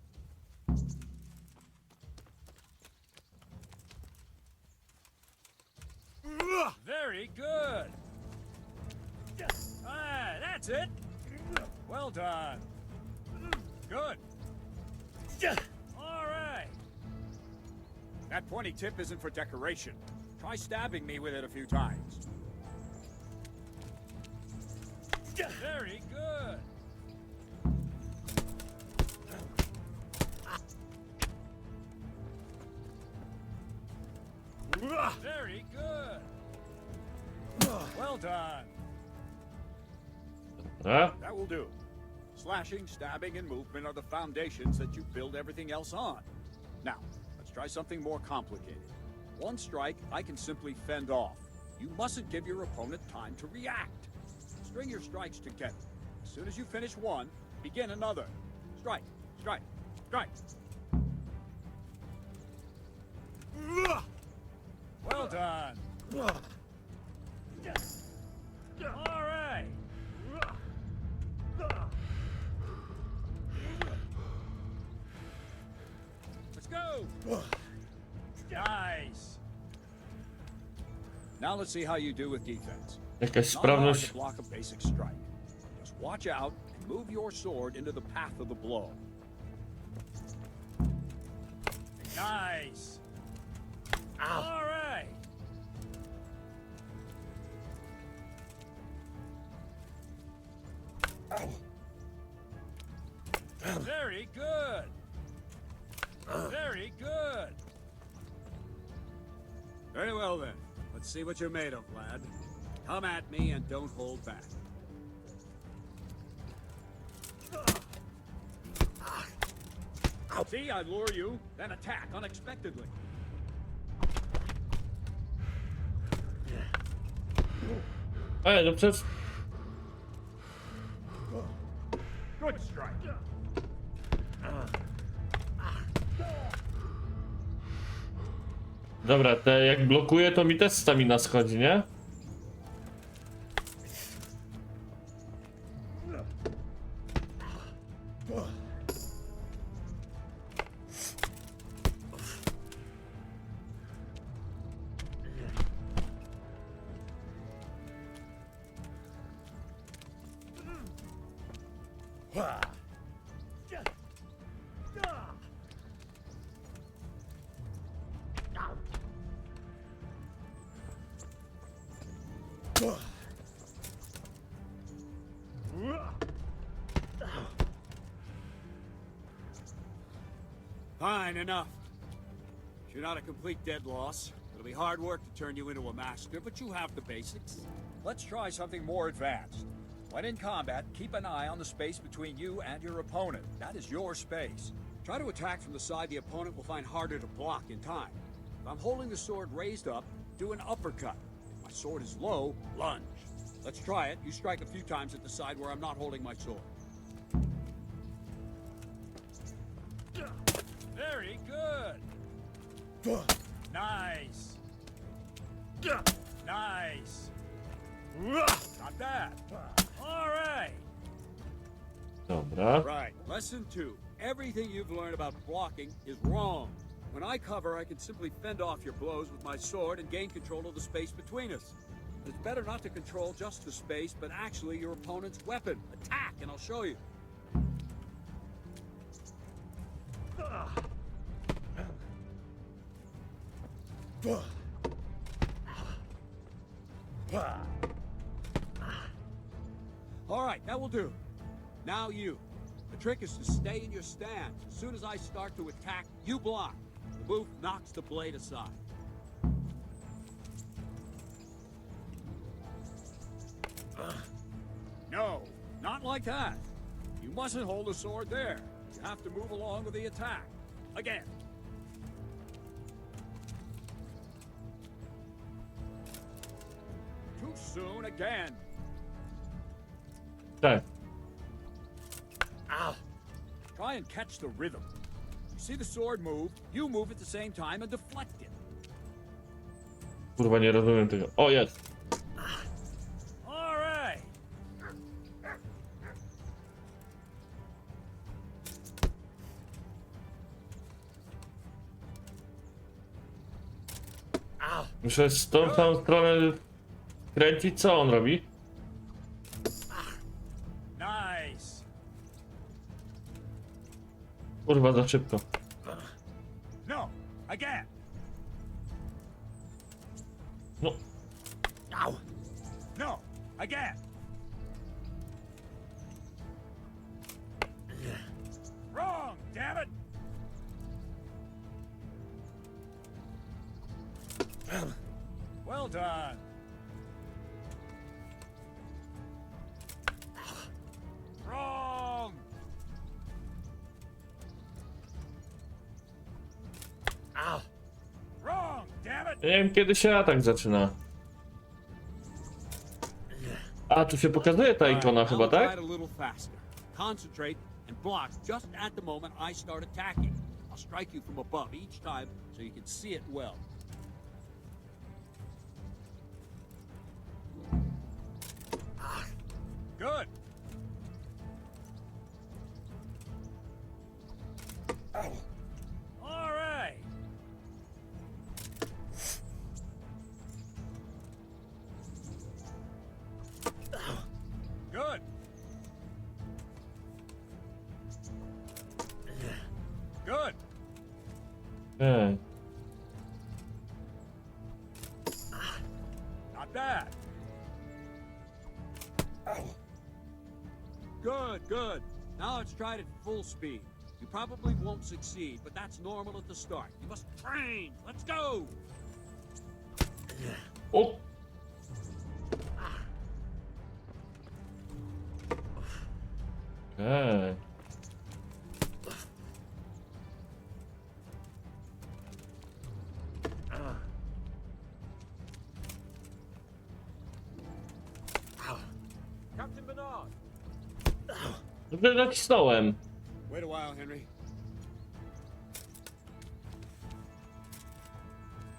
Very good. Ah, that's it. Well done. Good. All right. That pointy tip isn't for decoration. Try stabbing me with it a few times. Very good. Very good. Well done. That will do. Slashing, stabbing, and movement are the foundations that you build everything else on. Now, let's try something more complicated. One strike, I can simply fend off. You mustn't give your opponent time to react. String your strikes together. As soon as you finish one, begin another. Strike, strike, strike. Well done. All right. Let's go. Nice. Now let's see how you do with defense. Jakaś Not hard sprawność. to block a basic strike. Just watch out and move your sword into the path of the blow. Nice. All right. Very good. Very good. Very well then. Let's see what you're made of, lad. Come at me and don't hold back. See, I lure you, then attack unexpectedly. Ej, no przecież... Good strike. Dobra, te jak blokuje, to mi też stamina schodzi, nie? Fine, enough. You're not a complete dead loss. It'll be hard work to turn you into a master, but you have the basics. Let's try something more advanced. When in combat, keep an eye on the space between you and your opponent. That is your space. Try to attack from the side the opponent will find harder to block in time. If I'm holding the sword raised up, do an uppercut. If my sword is low, lunge. Let's try it. You strike a few times at the side where I'm not holding my sword. Very good. Nice. Nice. Not bad. All right. Dobra. Right. Lesson 2. Everything you've learned about blocking is wrong. When I cover, I can simply fend off your blows with my sword and gain control of the space between us. It's better not to control just the space, but actually your opponent's weapon. Attack, and I'll show you. All right, that will do. Now you. The trick is to stay in your stance. As soon as I start to attack, you block. The move knocks the blade aside. No, not like that. You mustn't hold the sword there. You have to move along with the attack. Again. Too soon again. Tak. Ow. Try and catch the rhythm. You see the sword move, you move at the same time and deflect it. Kurwa, nie rozumiem tego. O, jest. All right. Muszę z tą samą stronę kręcić, co on robi? Nice. Kurwa, za szybko. No, again. No. Ow. No, again. Wrong, damn it. Well done. Wrong. Ow. Wrong, damn it. Nie wiem, kiedy się atak zaczyna. A, tu się pokazuje ta ikona chyba, Now try tak? it a little faster. Concentrate and block just at the moment I start attacking. I'll strike you from above each time so you can see it well. Good. All right. Good. Good. Nie. Not bad. Good, good. Now let's try it at full speed. You probably won't succeed, but that's normal at the start. You must train. Let's go. O! Okej. Captain Bernard. Dobrze nacisnąłem. Wait a while, Henry.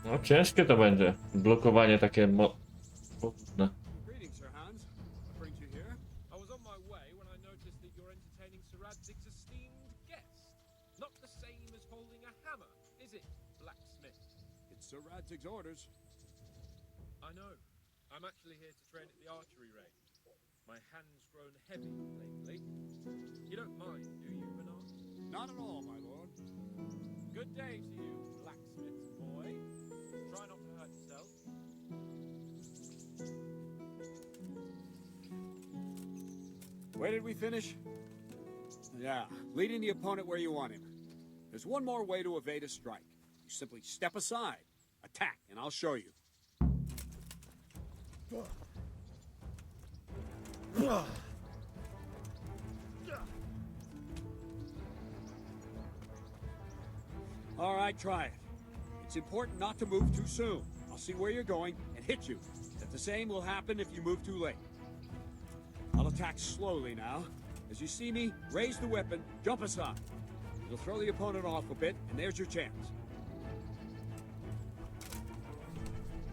No, ciężkie to będzie. Blokowanie takie Greetings, Sir Hans. What brings you here? I was on my way when I noticed that you're entertaining Sir Radzig's esteemed guest. Not the same as holding a hammer, is it, blacksmith? It's Sir Radzig's orders. I know. I'm actually here to train at the archery range. My hand's grown heavy lately. You don't mind, do you, Bernard? Not at all, my lord. Good day to you, blacksmith's boy. Try not to hurt yourself. Where did we finish? Yeah, leading the opponent where you want him. There's one more way to evade a strike. You simply step aside, attack, and I'll show you. All right, try it. It's important not to move too soon. I'll see where you're going and hit you. But the same will happen if you move too late. I'll attack slowly now. As you see me, raise the weapon, jump aside. It'll throw the opponent off a bit, and there's your chance.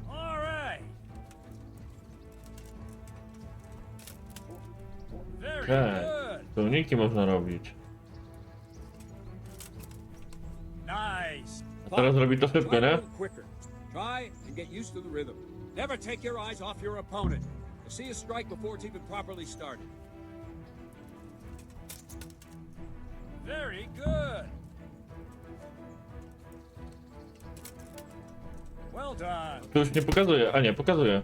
All right. Very good. Pełniki można robić. Nice. A teraz robi to szybko, nie? Quicker. Try and get used to the rhythm. Never take your eyes off your opponent. You'll see a strike before it's even properly started. Very good. Well done. Tu już nie pokazuje, a nie, pokazuje.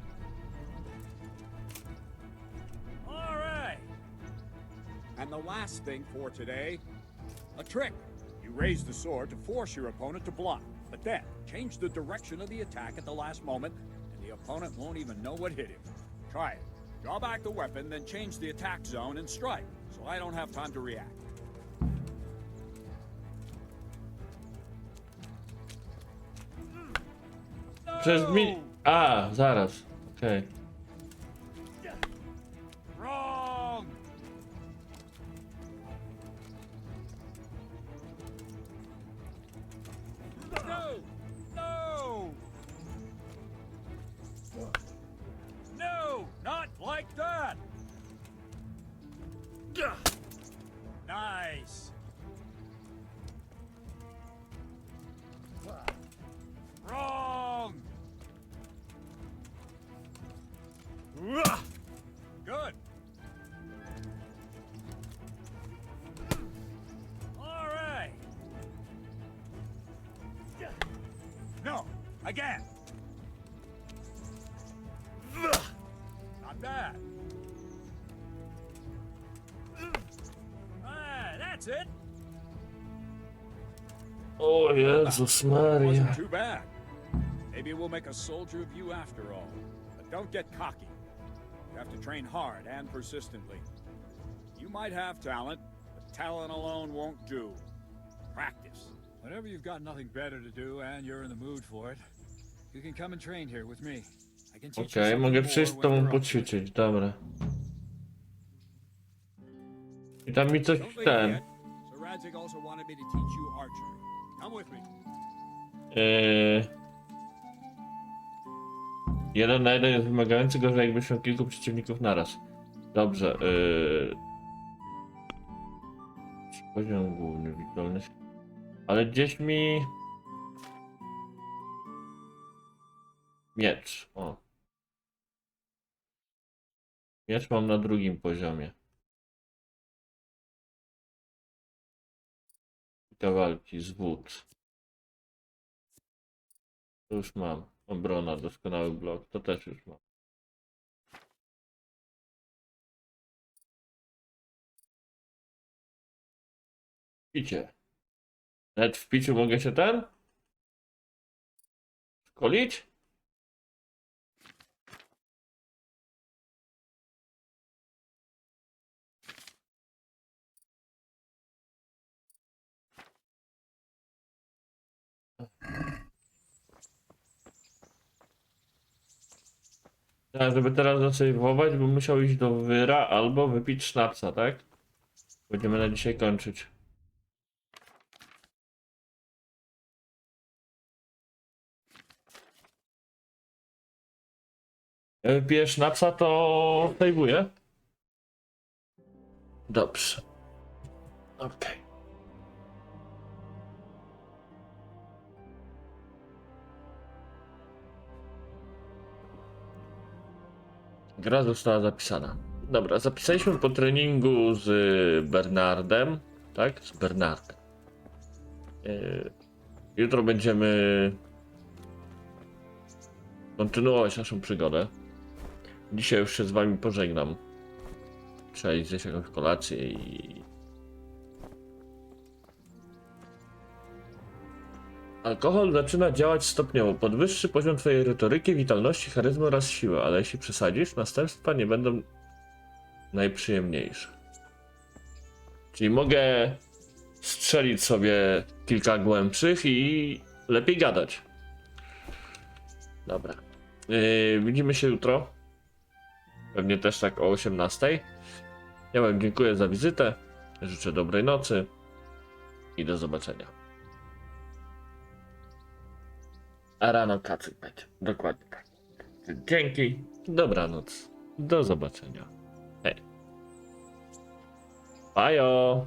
All right. And the last thing for today, a trick. You raise the sword to force your opponent to block, but then change the direction of the attack at the last moment, and the opponent won't even know what hit him. Try it. Draw back the weapon, then change the attack zone and strike, so I don't have time to react. Przez mi... A, zaraz. Okej. Wrong. No! No! No! Not like that! Nice! Wrong! Good! All right! No! Again! Not bad! That's it! O Jezus Maria. Wasn't too bad. Maybe we'll make a soldier of you after all. But don't get cocky. You have to train hard and persistently. You might have talent, but talent alone won't do. Practice. Whenever you've got nothing better to do and you're in the mood for it, you can come and train here with me. I can teach you Okej, something mogę more przyjść z when tobą we're up. poćwiczyć, dobra. I tam mi coś Don't leave ten. yet. Sir Radzig also wanted me to teach you archery. Come with me. 1 na 1 jest wymagający, gorzej jakbyś miał kilku przeciwników naraz. Dobrze. Poziom główny, widzialność. Ale gdzieś mi... Miecz, o. Miecz mam na drugim poziomie. Walki, zwód. To już mam. Obrona, doskonały blok, to też już mam. Picie. Nawet w piciu mogę się szkolić? Tak, żeby teraz zasejwować, bym musiał iść do wyra albo wypić sznapsa, tak? Będziemy na dzisiaj kończyć. Jak wypiję sznapsa, to sejwuję. Dobrze. Okej. Gra została zapisana. Dobra, zapisaliśmy po treningu z Bernardem, tak? Z Bernardem. Jutro będziemy kontynuować naszą przygodę. Dzisiaj już się z wami pożegnam. Trzeba iść zjeść jakąś kolację i... Alkohol zaczyna działać stopniowo. Podwyższy poziom twojej retoryki, witalności, charyzmy oraz siły, ale jeśli przesadzisz, następstwa nie będą najprzyjemniejsze. Czyli mogę strzelić sobie kilka głębszych i lepiej gadać. Dobra. Widzimy się jutro. Pewnie też tak o 18:00. Ja wam dziękuję za wizytę. Życzę dobrej nocy i do zobaczenia. A rano kacyk będzie. Dokładnie tak. Dzięki. Dobranoc. Do zobaczenia. Hej. Bajo.